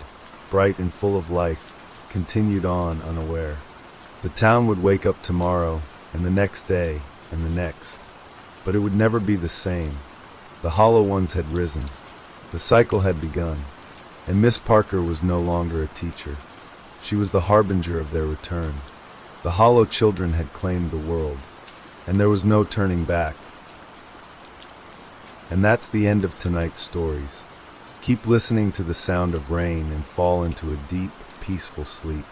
bright and full of life, continued on unaware. The town would wake up tomorrow, and the next day, and the next. But it would never be the same. The Hollow Ones had risen. The cycle had begun. And Miss Parker was no longer a teacher. She was the harbinger of their return. The Hollow children had claimed the world, and there was no turning back. And that's the end of tonight's stories. Keep listening to the sound of rain and fall into a deep, peaceful sleep.